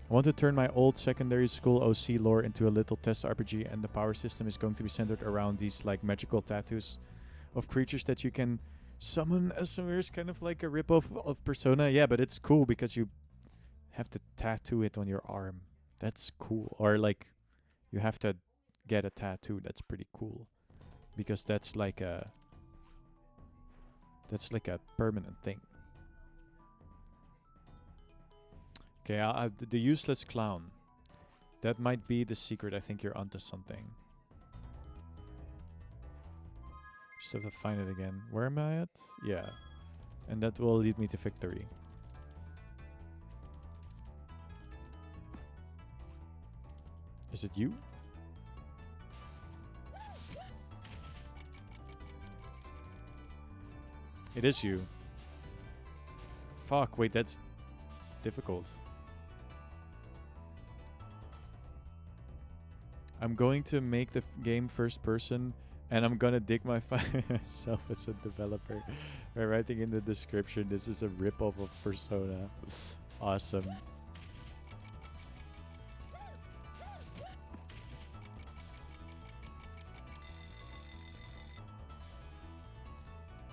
I want to turn my old secondary school OC lore into a little test RPG, and the power system is going to be centered around these like magical tattoos of creatures that you can summon as it's kind of like a ripoff of Persona. Yeah, but it's cool because you have to tattoo it on your arm. That's cool. Or like you have to get a tattoo. That's pretty cool. Because that's like a permanent thing. Okay, the useless clown. That might be the secret. I think you're onto something. Just have to find it again. Where am I at? Yeah. And that will lead me to victory. Is it you? It is you. Fuck, wait, that's difficult. I'm going to make the game first person, and I'm gonna dig myself as a developer by writing in the description, this is a ripoff of Persona. Awesome.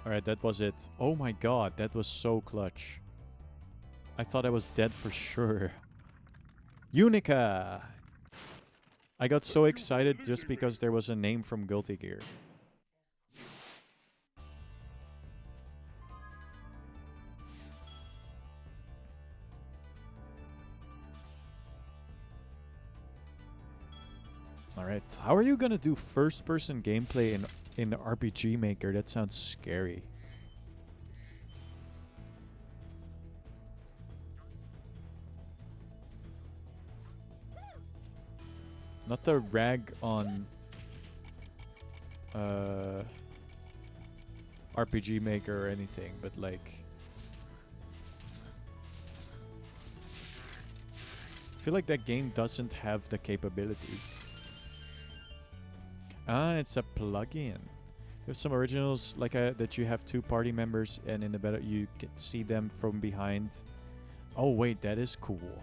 Alright, that was it. Oh my god, that was so clutch. I thought I was dead for sure. Unica! I got so excited just because there was a name from Guilty Gear. Alright, how are you gonna do first-person gameplay in RPG Maker? That sounds scary. Not to rag on RPG Maker or anything, but like I feel like that game doesn't have the capabilities. Ah, it's a plugin. You have some originals like that you have two party members, and in the battle you can see them from behind. Oh wait, that is cool.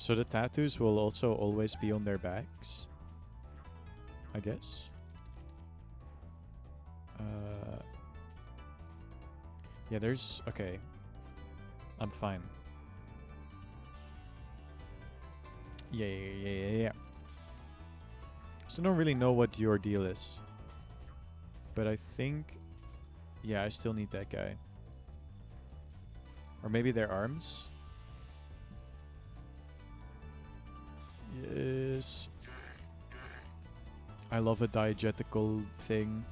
So the tattoos will also always be on their backs, I guess. Yeah, there's... Okay. I'm fine. Yeah. So I don't really know what your deal is. But I think... Yeah, I still need that guy. Or maybe their arms? Yes. I love a diegetical thing.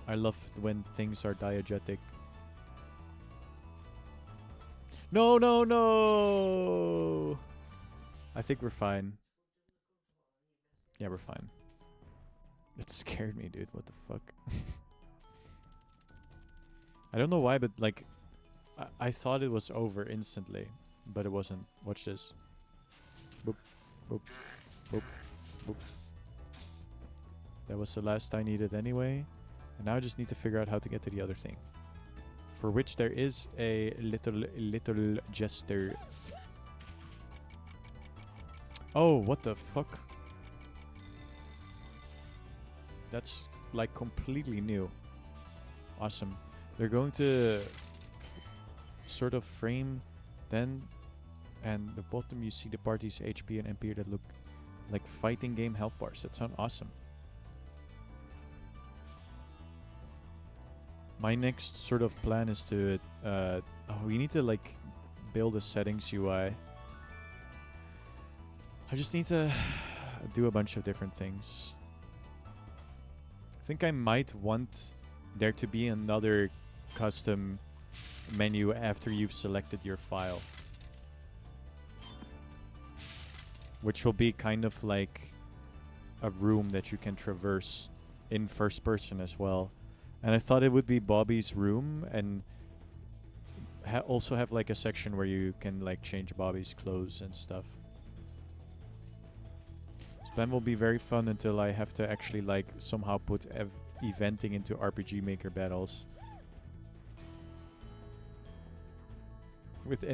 I love when things are diegetic. No, no, no! I think we're fine. Yeah, we're fine. It scared me, dude. What the fuck? I don't know why, but like... I thought it was over instantly. But it wasn't. Watch this. Boop. Boop. Boop. Boop. That was the last I needed anyway. And now I just need to figure out how to get to the other thing. For which there is a little jester. Oh, what the fuck? That's like completely new. Awesome. They're going to sort of frame then, and the bottom you see the party's HP and MP that look like fighting game health bars. That sound awesome. My next sort of plan is to we need to like build a settings UI. I just need to do a bunch of different things. I think I might want there to be another custom menu after you've selected your file, which will be kind of like a room that you can traverse in first person as well. And I thought it would be Bobby's room and also have like a section where you can like change Bobby's clothes and stuff. This plan will be very fun until I have to actually like somehow put eventing into RPG Maker battles. With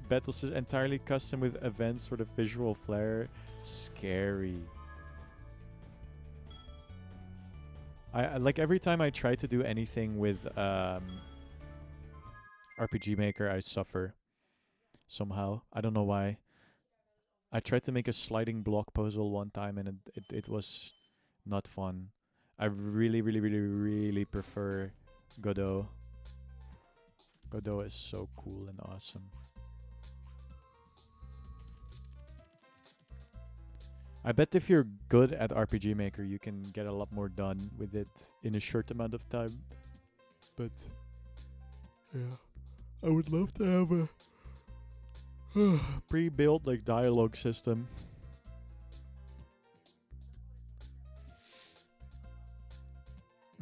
battles is entirely custom with events for the visual flair. Scary. I like every time I try to do anything with RPG Maker, I suffer somehow. I don't know why. I tried to make a sliding block puzzle one time and it was not fun. I really prefer Godot. Godot is so cool and awesome. I bet if you're good at RPG Maker, you can get a lot more done with it in a short amount of time. But yeah, I would love to have a pre-built like dialogue system.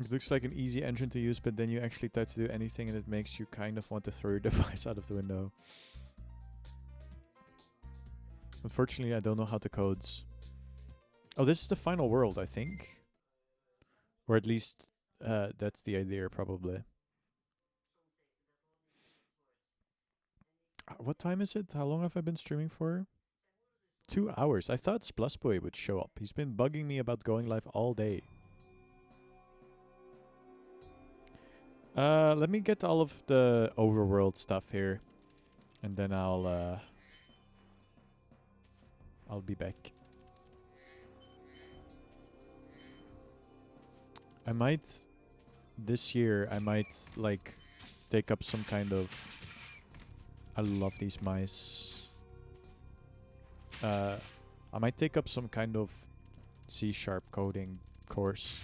It looks like an easy engine to use, but then you actually try to do anything and it makes you kind of want to throw your device out of the window. Unfortunately, I don't know how to codes. Oh, this is the final world, I think. Or at least, that's the idea, probably. What time is it? How long have I been streaming for? 2 hours. I thought Splusboy would show up. He's been bugging me about going live all day. Let me get all of the overworld stuff here. And then I'll be back. I might, this year, I might, like, take up some kind of... I love these mice. I might take up some kind of C# coding course.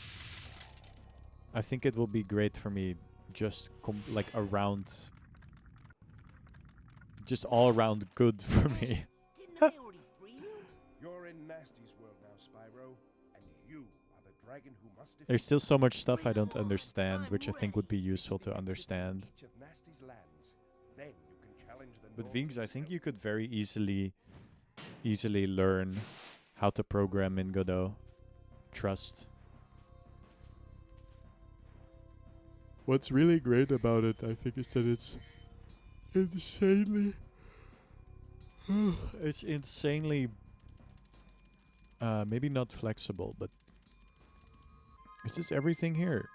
I think it will be great for me, just, like, around... Just all around good for me. Didn't I already free you? You're in Nasty's world now, Spyro, and you are the dragon who must defeat There's still so much stuff I don't understand, which I think would be useful to understand. each of Nasty's lands. Then you can challenge the But North Vinks, I think itself. you could very easily learn how to program in Godot. Trust. What's really great about it, I think, is that it's insanely. It's insanely. Maybe not flexible, but is this everything here?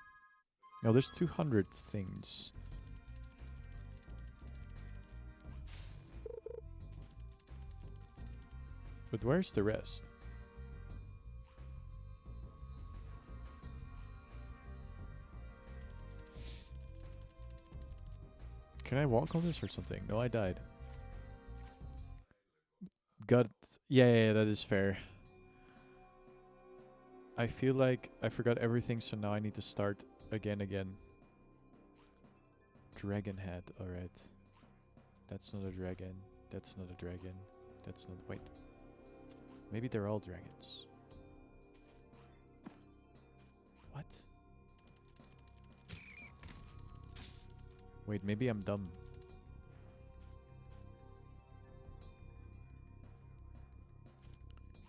No, there's 200 things. But where's the rest? Can I walk on this or something? No, I died. Got... Yeah, that is fair. I feel like I forgot everything, so now I need to start again. Dragon head, alright. That's not a dragon. That's not a dragon. That's not... Wait. Maybe they're all dragons. What? Wait, maybe I'm dumb.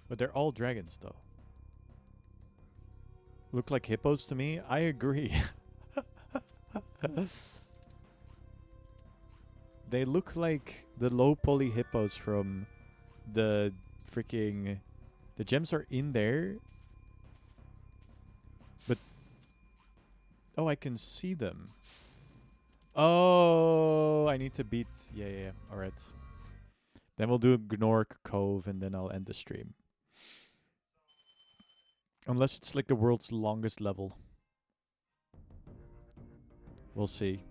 But they're all dragons, though. Look like hippos to me? I agree. They look like the low poly hippos from the freaking... The gems are in there. But... Oh, I can see them. Oh, I need to beat... Yeah. Alright. Then we'll do Gnork Cove and then I'll end the stream. Unless it's like the world's longest level. We'll see.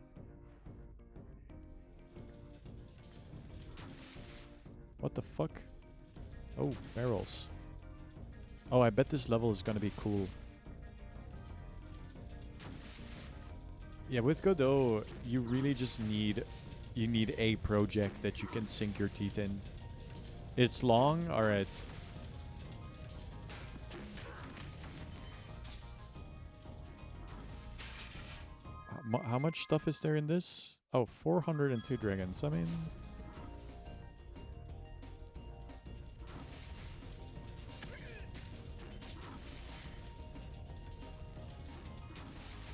What the fuck? Oh, barrels. Oh, I bet this level is gonna be cool. Yeah, with Godot, you really just need... You need a project that you can sink your teeth in. It's long? Alright. How much stuff is there in this? Oh, 402 dragons. I mean...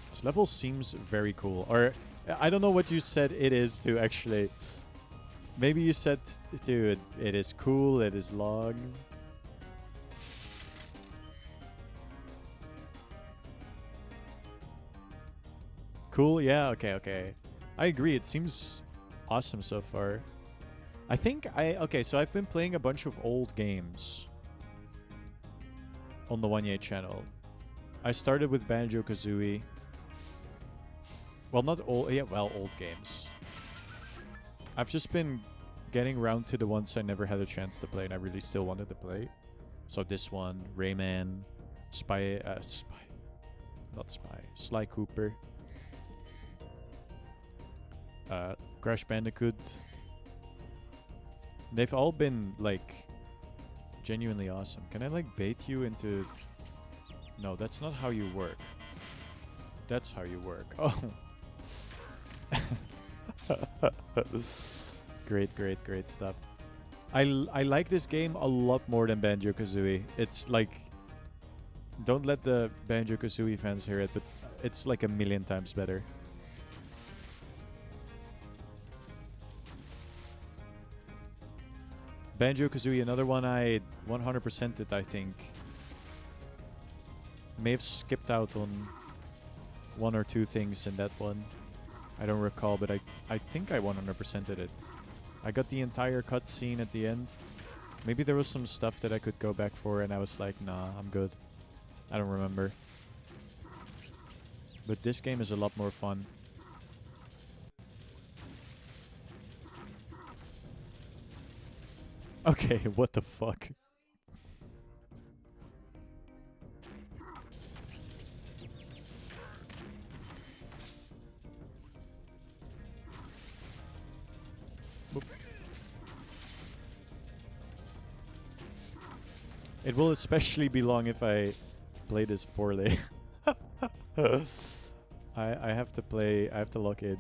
This level seems very cool. Or, I don't know what you said it is to actually... Maybe you said to it is cool, it is long. Cool, yeah, okay. I agree, it seems awesome so far. I think okay, so I've been playing a bunch of old games on the 1 channel. I started with Banjo-Kazooie. Well, not old, yeah, well, old games. I've just been getting around to the ones I never had a chance to play and I really still wanted to play. So this one, Rayman, Sly Cooper. Crash Bandicoot. They've all been, like, genuinely awesome. Can I, like, bait you into... No, that's not how you work. That's how you work. Oh. Great stuff. I like this game a lot more than Banjo-Kazooie. It's like... Don't let the Banjo-Kazooie fans hear it, but it's like a million times better. Banjo-Kazooie, another one I 100%'d, I think. May have skipped out on one or two things in that one. I don't recall, but I think I 100%'d it. I got the entire cutscene at the end. Maybe there was some stuff that I could go back for and I was like, nah, I'm good. I don't remember. But this game is a lot more fun. Okay, what the fuck? Boop. It will especially be long if I play this poorly. I have to play, I have to lock in.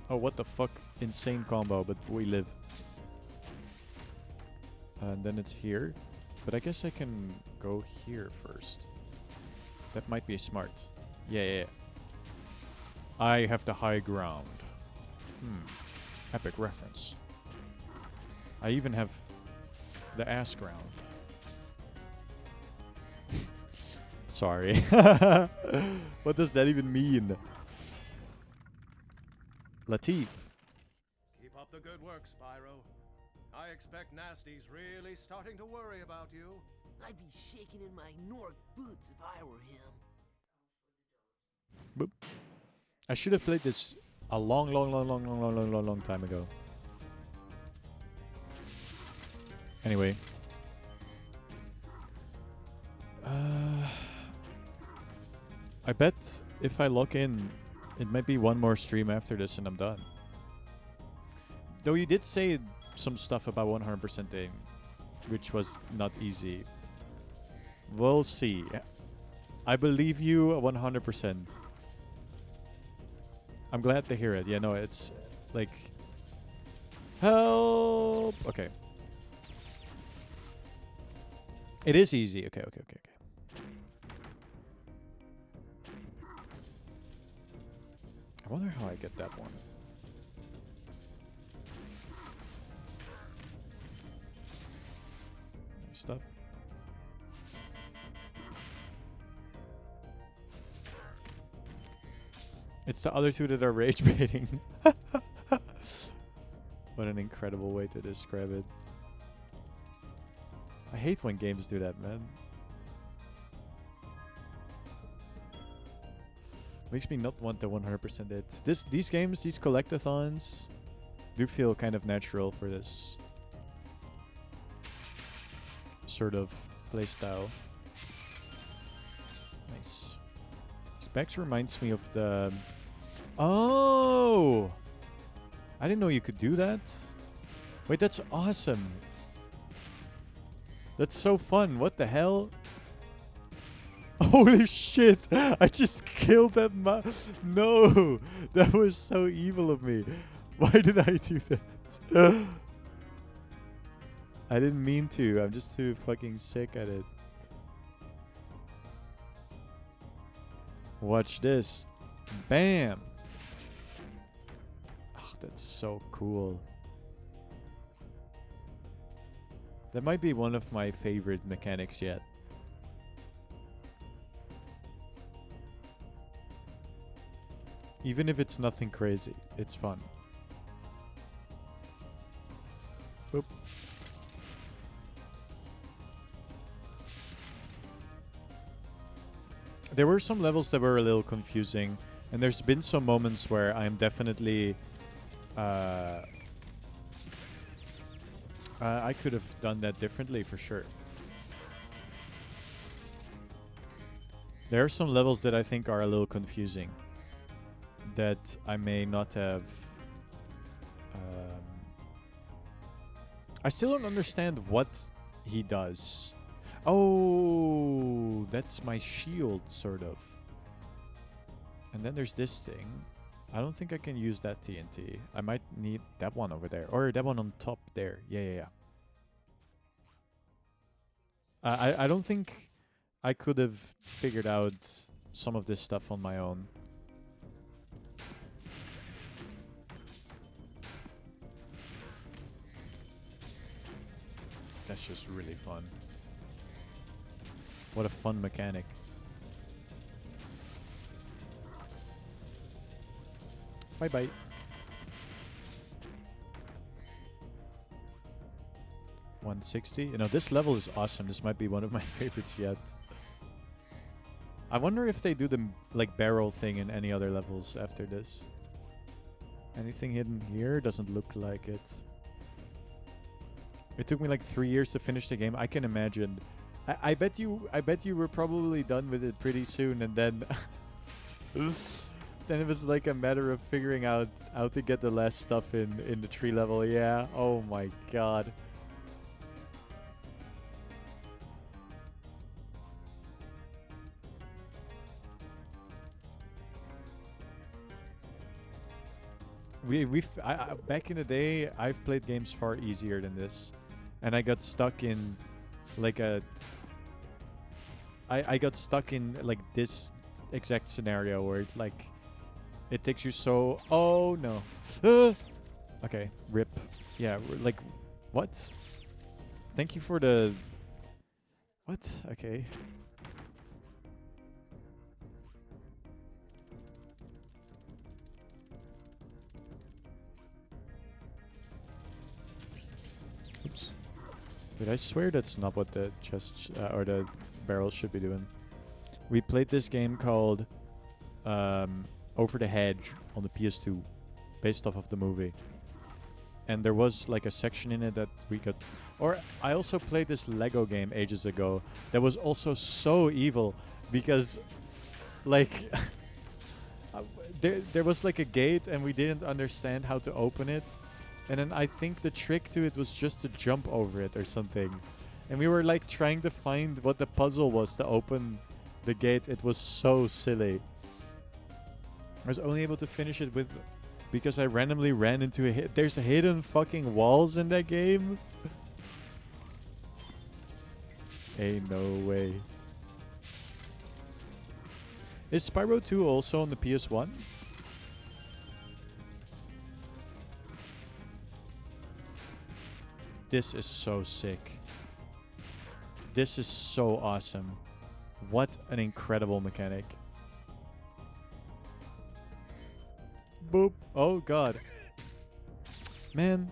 Oh, what the fuck? Insane combo, but we live. And then it's here. But I guess I can go here first. That might be smart. Yeah, yeah, yeah. I have the high ground. Epic reference. I even have the ass ground. Sorry. What does that even mean? Latif. Keep up the good work, Spyro. I expect Nasty's really starting to worry about you. I'd be shaking in my Nork boots if I were him. Boop. I should have played this a long time ago. Anyway. I bet if I log in, it might be one more stream after this and I'm done. Though you did say some stuff about 100% aim, which was not easy. We'll see. I believe you 100%. I'm glad to hear it. Yeah, no, it's like... Help! Okay. It is easy. Okay. I wonder how I get that one. Nice stuff. It's the other two that are rage baiting. What an incredible way to describe it. I hate when games do that, man. Makes me not want to 100% it. These games, these collectathons, do feel kind of natural for this sort of playstyle. Nice. Specs reminds me of the... Oh! I didn't know you could do that. Wait, that's awesome. That's so fun. What the hell? Holy shit! I just killed that No! That was so evil of me. Why did I do that? I didn't mean to. I'm just too fucking sick at it. Watch this. Bam! Oh, that's so cool. That might be one of my favorite mechanics yet. Even if it's nothing crazy, it's fun. Boop. There were some levels that were a little confusing, and there's been some moments where I'm definitely... I could have done that differently for sure. There are some levels that I think are a little confusing, that I may not have... I still don't understand what he does. Oh, that's my shield, sort of. And then there's this thing. I don't think I can use that TNT. I might need that one over there. Or that one on top there. Yeah. I don't think I could have figured out some of this stuff on my own. That's just really fun. What a fun mechanic. Bye-bye. $160. You know, this level is awesome. This might be one of my favorites yet. I wonder if they do the like barrel thing in any other levels after this. Anything hidden here? Doesn't look like it. It took me like 3 years to finish the game. I can imagine. I bet you were probably done with it pretty soon, and then then it was like a matter of figuring out how to get the last stuff in the tree level. Yeah. Oh my god. Back in the day, I've played games far easier than this, and I got stuck in like a I got stuck in like this exact scenario where it like it takes you so. Oh no. Ah! Okay, rip. Yeah, like what? Thank you for the. What? Okay. Oops. But I swear that's not what the chest or the barrel should be doing. We played this game called Over the Hedge on the PS2, based off of the movie. And there was like a section in it that we could. Or I also played this Lego game ages ago that was also so evil because, like, there was like a gate and we didn't understand how to open it. And then I think the trick to it was just to jump over it or something. And we were like trying to find what the puzzle was to open the gate. It was so silly. I was only able to finish it with because I randomly ran into a there's hidden fucking walls in that game. Ain't no way. Is Spyro 2 also on the PS1? This is so sick. This is so awesome. What an incredible mechanic. Boop. Oh god. Man.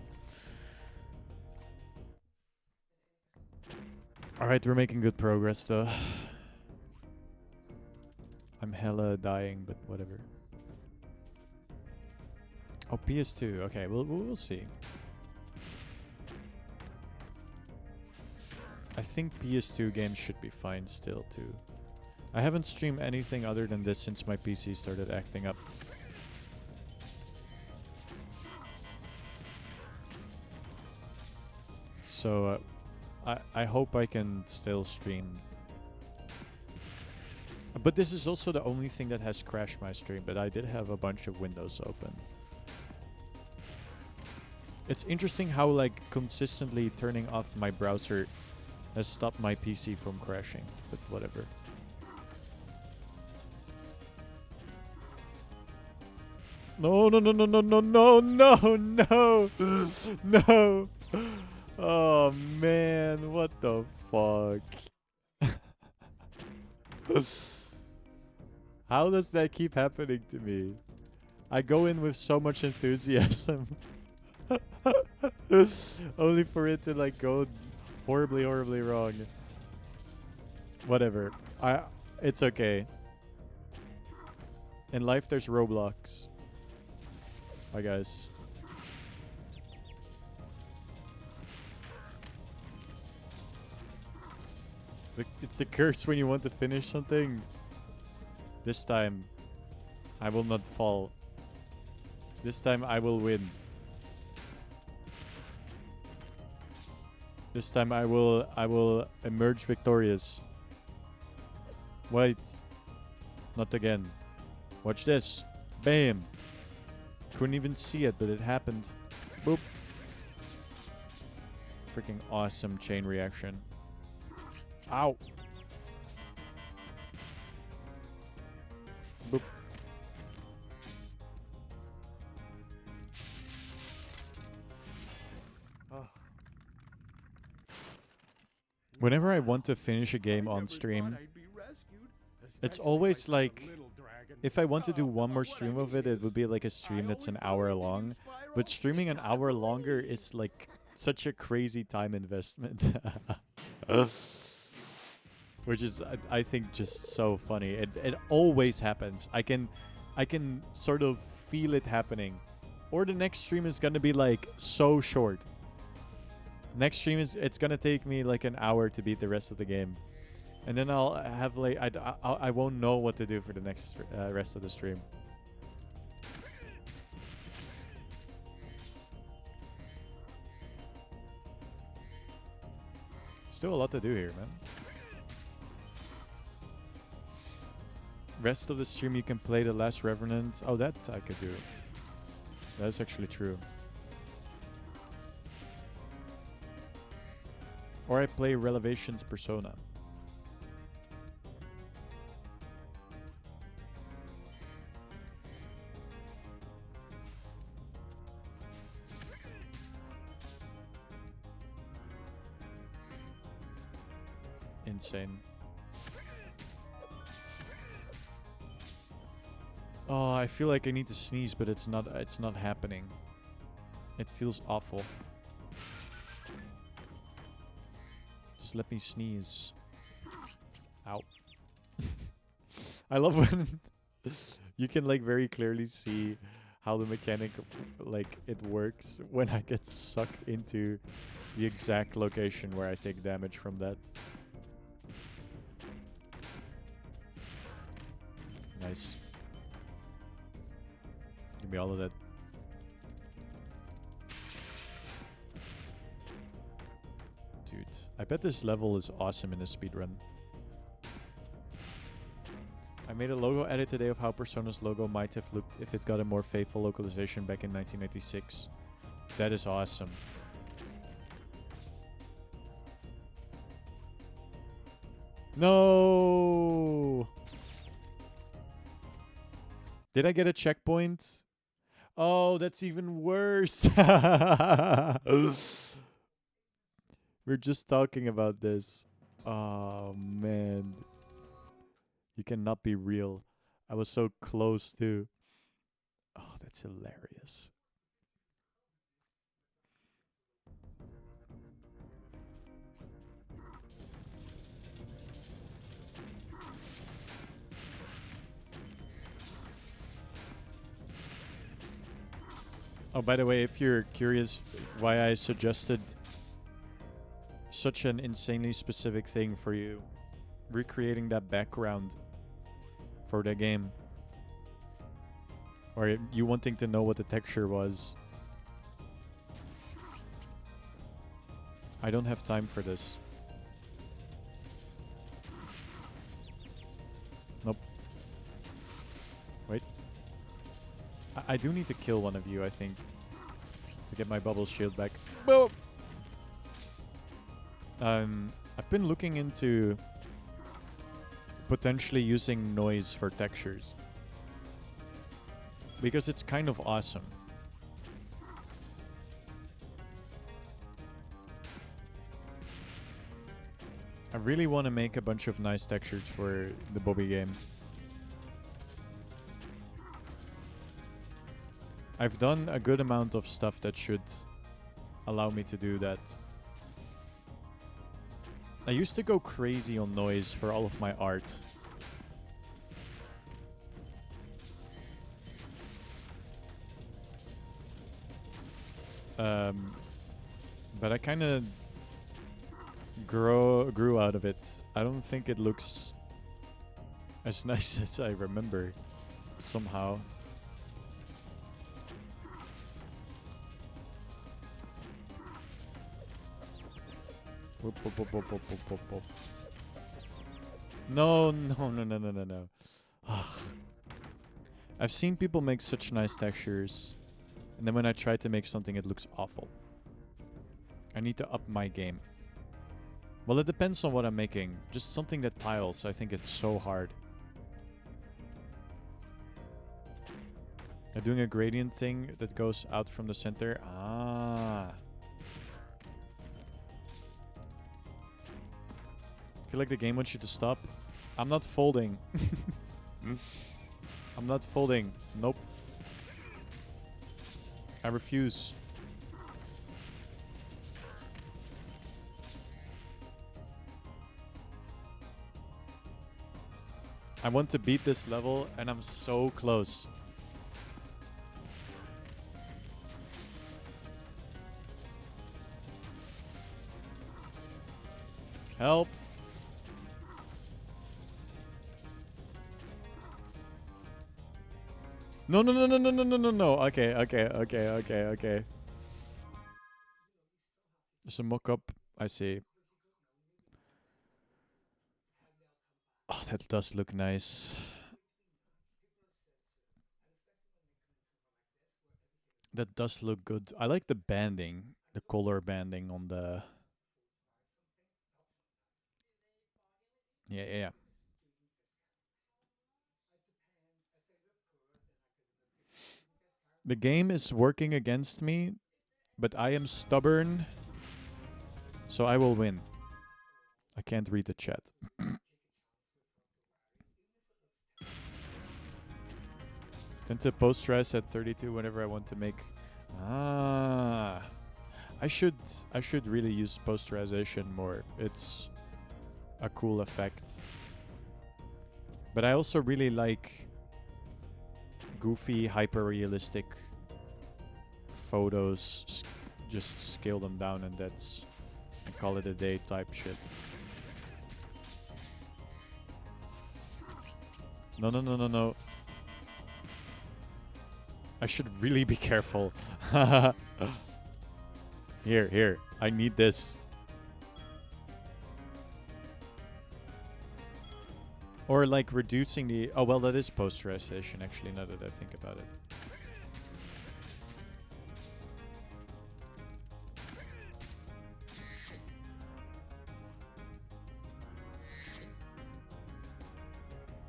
Alright, we're making good progress though. I'm hella dying, but whatever. Oh, PS2. Okay, we'll see. I think PS2 games should be fine still too. I haven't streamed anything other than this since my PC started acting up. So I hope I can still stream. But this is also the only thing that has crashed my stream, but I did have a bunch of windows open. It's interesting how like consistently turning off my browser has stopped my PC from crashing, but whatever. No, no, no, no, no, no, no, no, no, no. Oh man, what the fuck? How does that keep happening to me? I go in with so much enthusiasm. Only for it to like go horribly, horribly wrong. Whatever. It's okay. In life there's Roblox. Bye guys. It's the curse when you want to finish something. This time, I will not fall. This time I will win. This time I will emerge victorious. Wait. Not again. Watch this. Bam. Couldn't even see it, but it happened. Boop. Freaking awesome chain reaction. Ow. Boop. Oh. Whenever I want to finish a game on stream, it's always like, if I want to do one more stream of it, it would be like a stream that's an hour long. But streaming an hour longer is like such a crazy time investment. Which is, I think, just so funny. It always happens. I can sort of feel it happening. Or the next stream is gonna be like so short. Next stream it's gonna take me like an hour to beat the rest of the game, and then I'll have like I won't know what to do for the next rest of the stream. Still a lot to do here, man. Rest of the stream you can play The Last Revenant. Oh, that I could do. That is actually true. Or I play Revelations Persona. insane. Oh, I feel like I need to sneeze, but it's not happening. It feels awful. Just let me sneeze. Ow. I love when you can like very clearly see how the mechanic like it works when I get sucked into the exact location where I take damage from that. Nice. Give me all of that. Dude, I bet this level is awesome in a speedrun. I made a logo edit today of how Persona's logo might have looked if it got a more faithful localization back in 1996. That is awesome. No! Did I get a checkpoint? Oh, that's even worse. We're just talking about this. Oh, man. You cannot be real. I was so close too. Oh, that's hilarious. Oh, by the way, if you're curious why I suggested such an insanely specific thing for you, recreating that background for the game, or you wanting to know what the texture was, I don't have time for this. Nope. Wait. I do need to kill one of you, I think, to get my bubble shield back. Boom! I've been looking into potentially using noise for textures, because it's kind of awesome. I really want to make a bunch of nice textures for the Bobby game. I've done a good amount of stuff that should allow me to do that. I used to go crazy on noise for all of my art. But I kind of grew out of it. I don't think it looks as nice as I remember somehow. Whoop, whoop, whoop, whoop, whoop, whoop, whoop, whoop. No, no, no, no, no, no, no. I've seen people make such nice textures, and then when I try to make something, it looks awful. I need to up my game. Well, it depends on what I'm making. Just something that tiles, I think it's so hard. I'm doing a gradient thing that goes out from the center. Ah. I feel like the game wants you to stop. I'm not folding. I'm not folding. Nope. I refuse. I want to beat this level, and I'm so close. Help. No, no, no, no, no, no, no, no, no. Okay, okay, okay, okay, okay. It's a mock-up. I see. Oh, that does look nice. That does look good. I like the banding, the color banding on the... Yeah, yeah, yeah. The game is working against me, but I am stubborn, so I will win. I can't read the chat. Then to posterize at 32 whenever I want to make. Ah, I should really use posterization more. It's a cool effect. But I also really like goofy, hyper-realistic photos. Just scale them down and that's and call it a day type shit. No, no, no, no, no. I should really be careful. Here, here. I need this. Or like reducing the... Oh, well, that is posterization, actually, now that I think about it.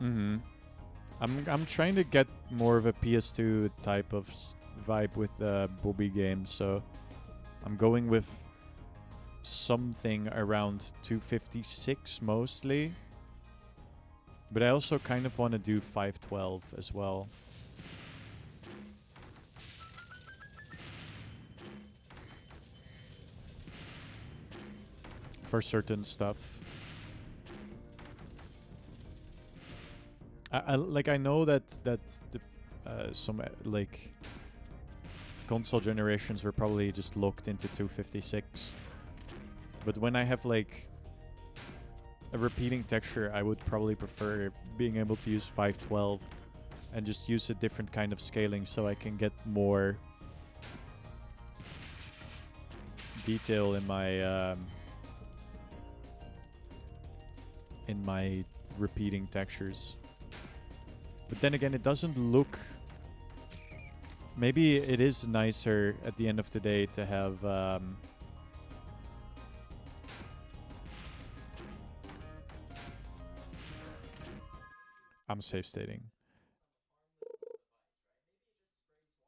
Mm-hmm. I'm trying to get more of a PS2 type of vibe with the Bobby game, so I'm going with something around 256 mostly. But I also kind of want to do 512 as well. For certain stuff. I know that the some like console generations were probably just locked into 256, but when I have like a repeating texture, I would probably prefer being able to use 512 and just use a different kind of scaling so I can get more detail in my repeating textures. But then again, it doesn't look... Maybe it is nicer at the end of the day to have... I'm safe stating.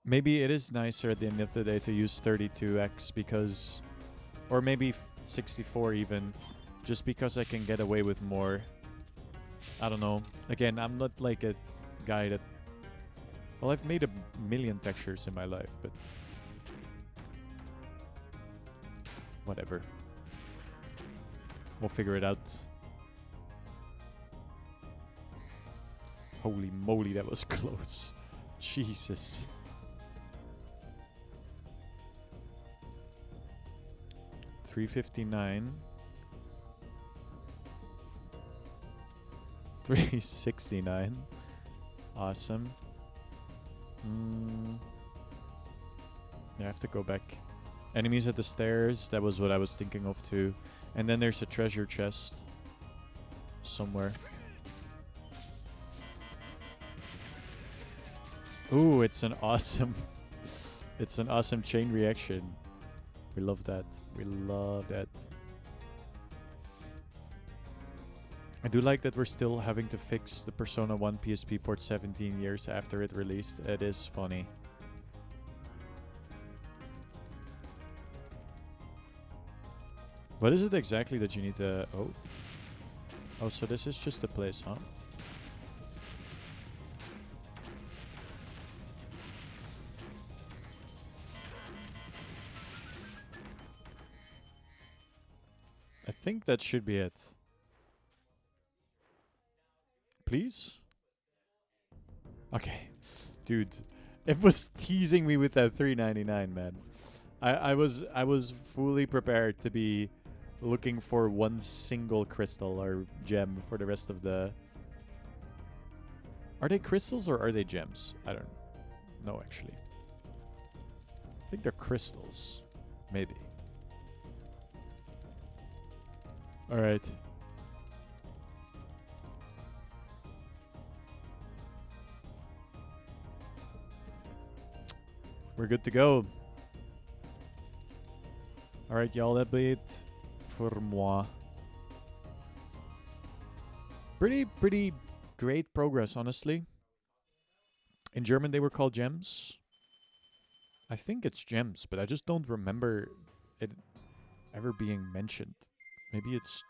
Maybe it is nicer at the end of the day to use 32x because... Or maybe 64 even. Just because I can get away with more. I don't know. Again, I'm not like a guy that... Well, I've made a million textures in my life, but... Whatever. We'll figure it out. Holy moly, that was close. Jesus. $359. $369. Awesome. I have to go back. Enemies at the stairs. That was what I was thinking of too. And then there's a treasure chest. Somewhere. Ooh, it's an awesome... it's an awesome chain reaction. We love that. We love that. I do like that we're still having to fix the Persona 1 PSP port 17 years after it released. It is funny. What is it exactly that you need to... Oh. Oh, so this is just a place, huh? I think that should be it. Please? Okay. Dude, it was teasing me with that $3.99, man. I was fully prepared to be looking for one single crystal or gem for the rest of the... Are they crystals or are they gems? I don't know, actually. I think they're crystals. Maybe. Alright. We're good to go. Alright, y'all, that'll be it for moi. Pretty great progress, honestly. In German, they were called gems. I think it's gems, but I just don't remember it ever being mentioned. Maybe it's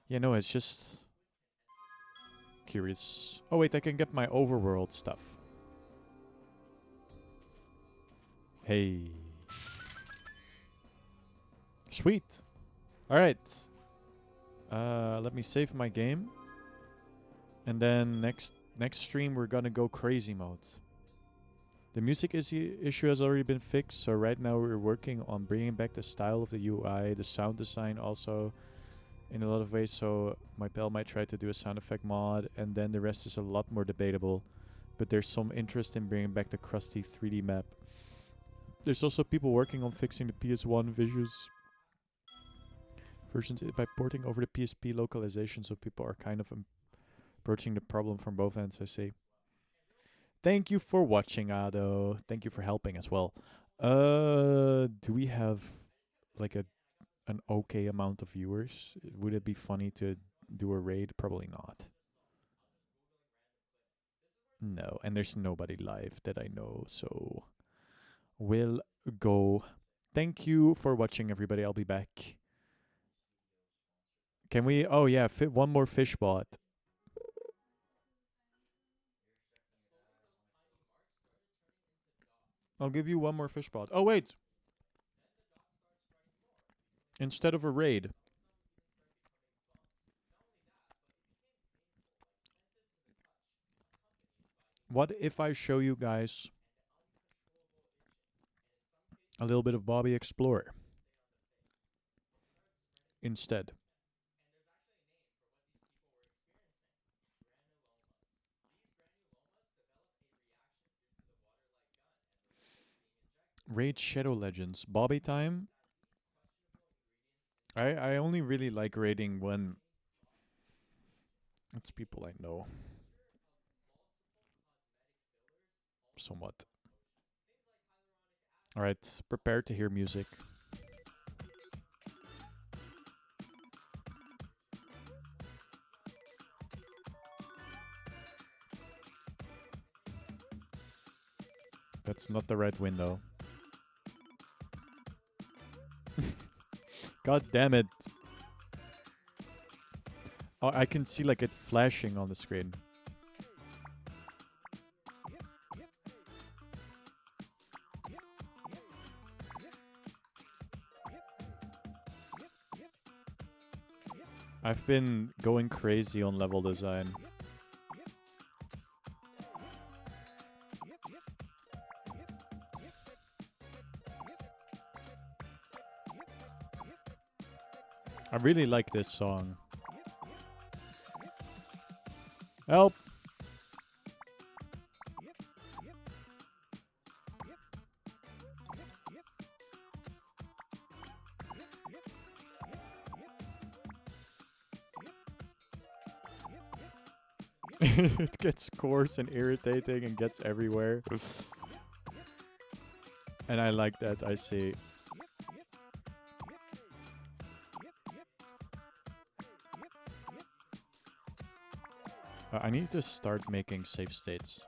Yeah, no, it's just curious. Oh wait, I can get my overworld stuff. Hey. Sweet. Alright. Let me save my game. And then next stream we're gonna go crazy mode. The music issue has already been fixed, so right now we're working on bringing back the style of the UI, the sound design also in a lot of ways, so my pal might try to do a sound effect mod, and then the rest is a lot more debatable. But there's some interest in bringing back the crusty 3D map. There's also people working on fixing the PS1 visuals versions by porting over the PSP localization, so people are kind of approaching the problem from both ends, I see. Thank you for watching, Ado. Thank you for helping as well. Do we have like an okay amount of viewers? Would it be funny to do a raid? Probably not. No, and there's nobody live that I know, so we'll go. Thank you for watching, everybody. I'll be back. Can we? Oh yeah, one more fish bot. I'll give you one more fish bot. Oh wait, instead of a raid. What if I show you guys a little bit of Bobby Explorer instead? Raid Shadow Legends. Bobby time. I only really like raiding when it's people I know. Somewhat. Alright, prepare to hear music. That's not the right window. God damn it. Oh, I can see like it flashing on the screen. I've been going crazy on level design. I really like this song. Help! It gets coarse and irritating and gets everywhere. And I like that, I see. I need to start making save states.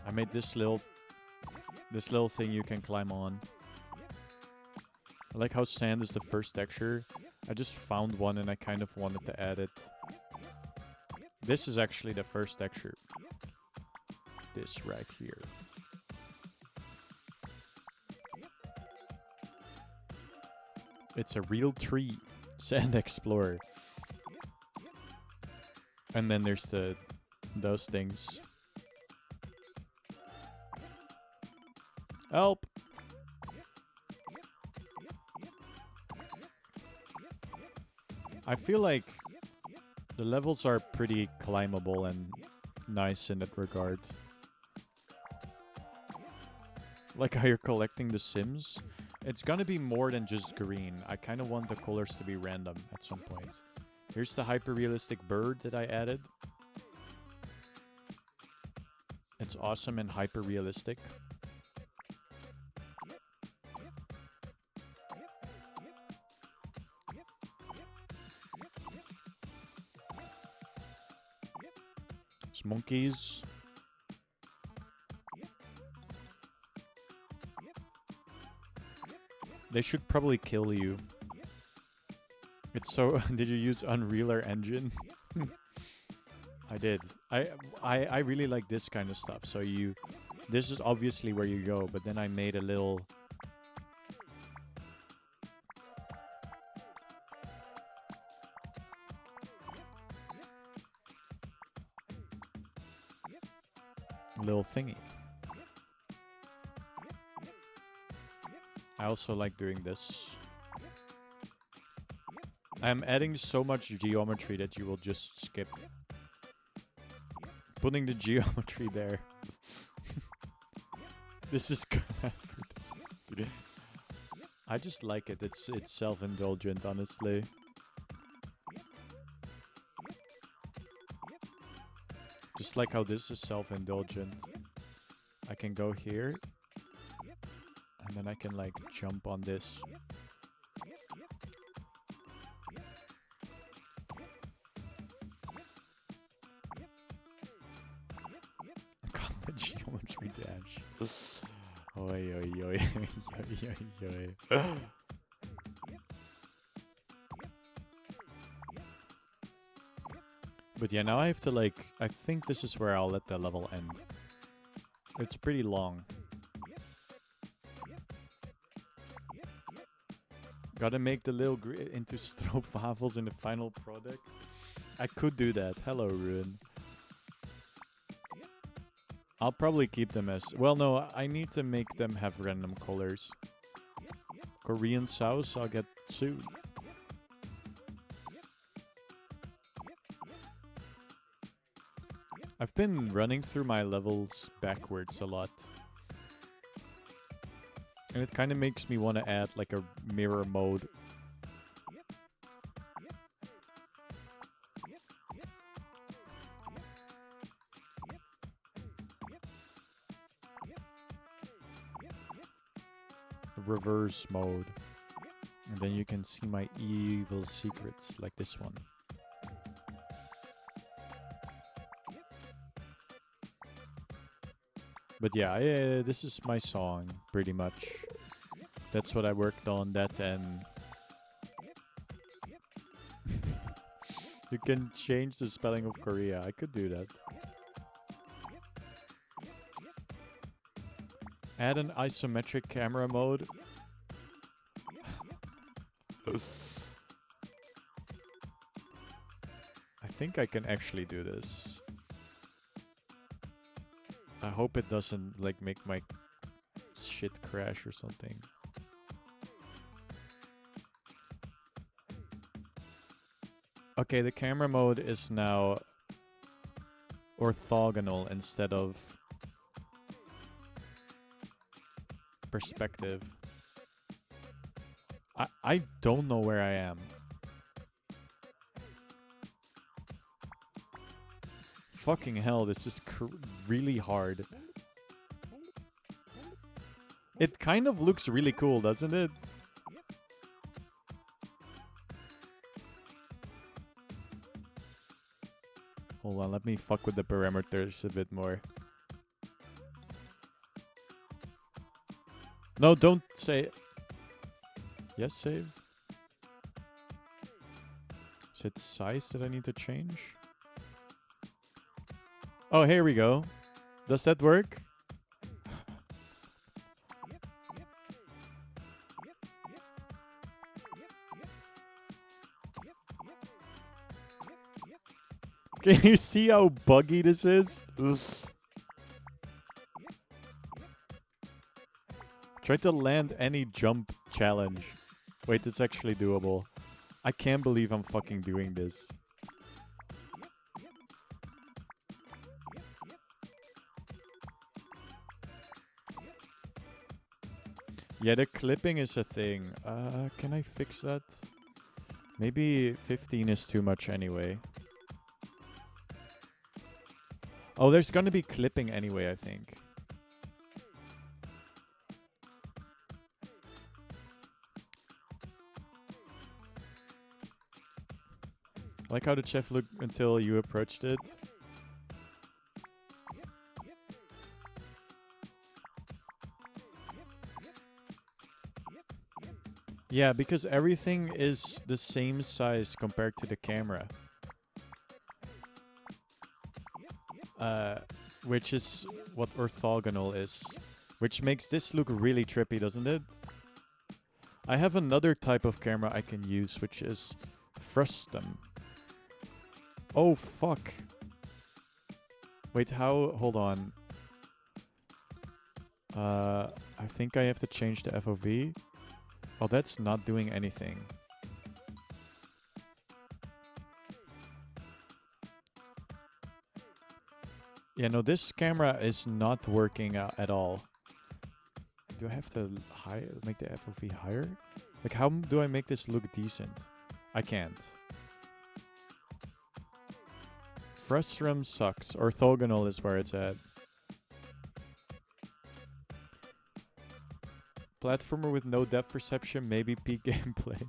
I made this little thing you can climb on. I like how sand is the first texture. I just found one and I kind of wanted to add it. This is actually the first texture. This right here. It's a real tree. Sand Explorer. And then there's those things. Help! I feel like the levels are pretty climbable and nice in that regard. Like how you're collecting the Sims. It's gonna be more than just green. I kind of want the colors to be random at some point. Here's the hyper-realistic bird that I added. It's awesome and hyper-realistic. There's monkeys. They should probably kill you. It's so... Did you use Unreal or Engine? I did. I really like this kind of stuff. So you... This is obviously where you go, but then I made a little... little thingy. I also like doing this. I'm adding so much geometry that you will just skip. Putting the geometry there. This is I just like it. It's self-indulgent, honestly. Just like how this is self-indulgent. I can go here. And then I can like jump on this. Geometry dash. Oi, oi, oi, oi, oi, oi. But yeah, now I have to like... I think this is where I'll let the level end. It's pretty long. Gotta make the little into stroopwafels in the final product. I could do that. Hello, Ruin. I'll probably keep them as... Well, no, I need to make them have random colors. Korean sauce, I'll get soon. I've been running through my levels backwards a lot. And it kind of makes me want to add like a mirror mode. Reverse mode. And then you can see my evil secrets like this one. But yeah, this is my song, pretty much. That's what I worked on, that and... You can change the spelling of Korea. I could do that. Add an isometric camera mode. I think I can actually do this. I hope it doesn't like make my shit crash or something. Okay, the camera mode is now orthogonal instead of perspective. I don't know where I am. Fucking hell, this is really hard. It kind of looks really cool, doesn't it? Hold on, let me fuck with the parameters a bit more. No, don't say... Yes, save. Is it size that I need to change? Oh, here we go. Does that work? Can you see how buggy this is? Try to land any jump challenge. Wait, it's actually doable. I can't believe I'm fucking doing this. Yeah, the clipping is a thing. Can I fix that? Maybe 15 is too much anyway. Oh, there's gonna be clipping anyway, I think. I like how the chef looked until you approached it. Yeah, because everything is the same size compared to the camera. Which is what orthogonal is. Which makes this look really trippy, doesn't it? I have another type of camera I can use, which is frustum. Oh, fuck. Wait, how? Hold on. I think I have to change the FOV. Oh, that's not doing anything. Yeah, no, this camera is not working at all. Do I have to make the FOV higher? Like, how do I make this look decent? I can't. Frustrum sucks. Orthogonal is where it's at. Platformer with no depth perception, maybe peak gameplay.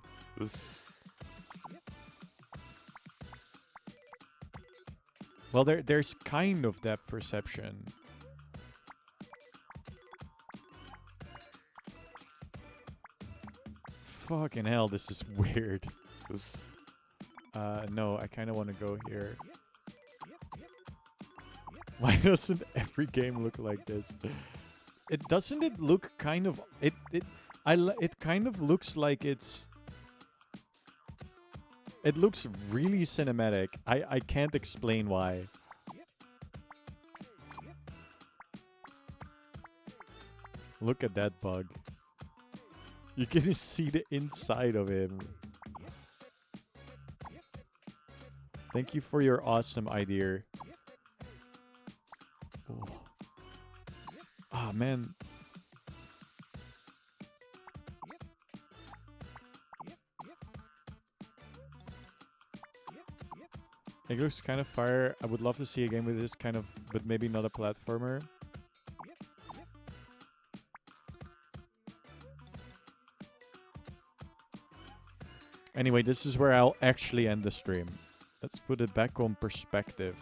Well, there's kind of depth perception. Fucking hell, this is weird. No, I kind of want to go here. Why doesn't every game look like this? It doesn't it look kind of it kind of looks like it's it looks really cinematic. I can't explain why. Look at that bug. You can see the inside of him. Thank you for your awesome idea. Oh. Ah, man. It looks kind of fire. I would love to see a game with this kind of, but maybe not a platformer. Anyway, this is where I'll actually end the stream. Let's put it back on perspective.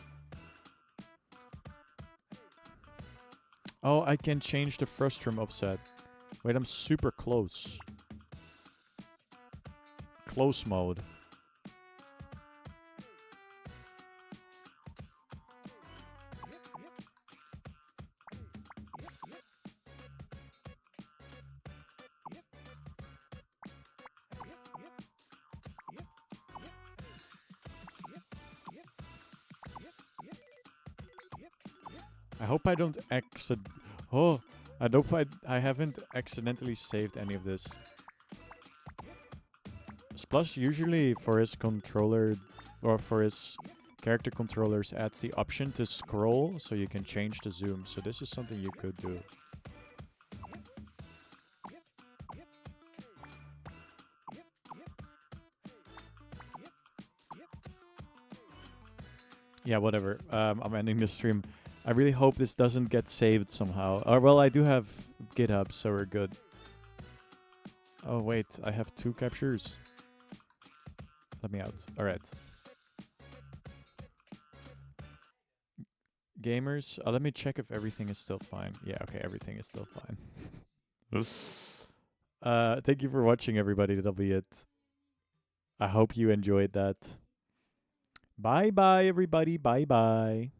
Oh, I can change the frustrum offset. Wait, I'm super close. Close mode. I hope I don't Oh, I hope I haven't accidentally saved any of this. Plus, usually for his controller or for his character controllers, adds the option to scroll so you can change the zoom. So this is something you could do. Yeah, whatever. I'm ending the stream. I really hope this doesn't get saved somehow. Well, I do have GitHub, so we're good. Oh, wait. I have 2 captures. Let me out. Alright. Gamers, let me check if everything is still fine. Yeah, okay, everything is still fine. Thank you for watching, everybody. That'll be it. I hope you enjoyed that. Bye-bye, everybody. Bye-bye.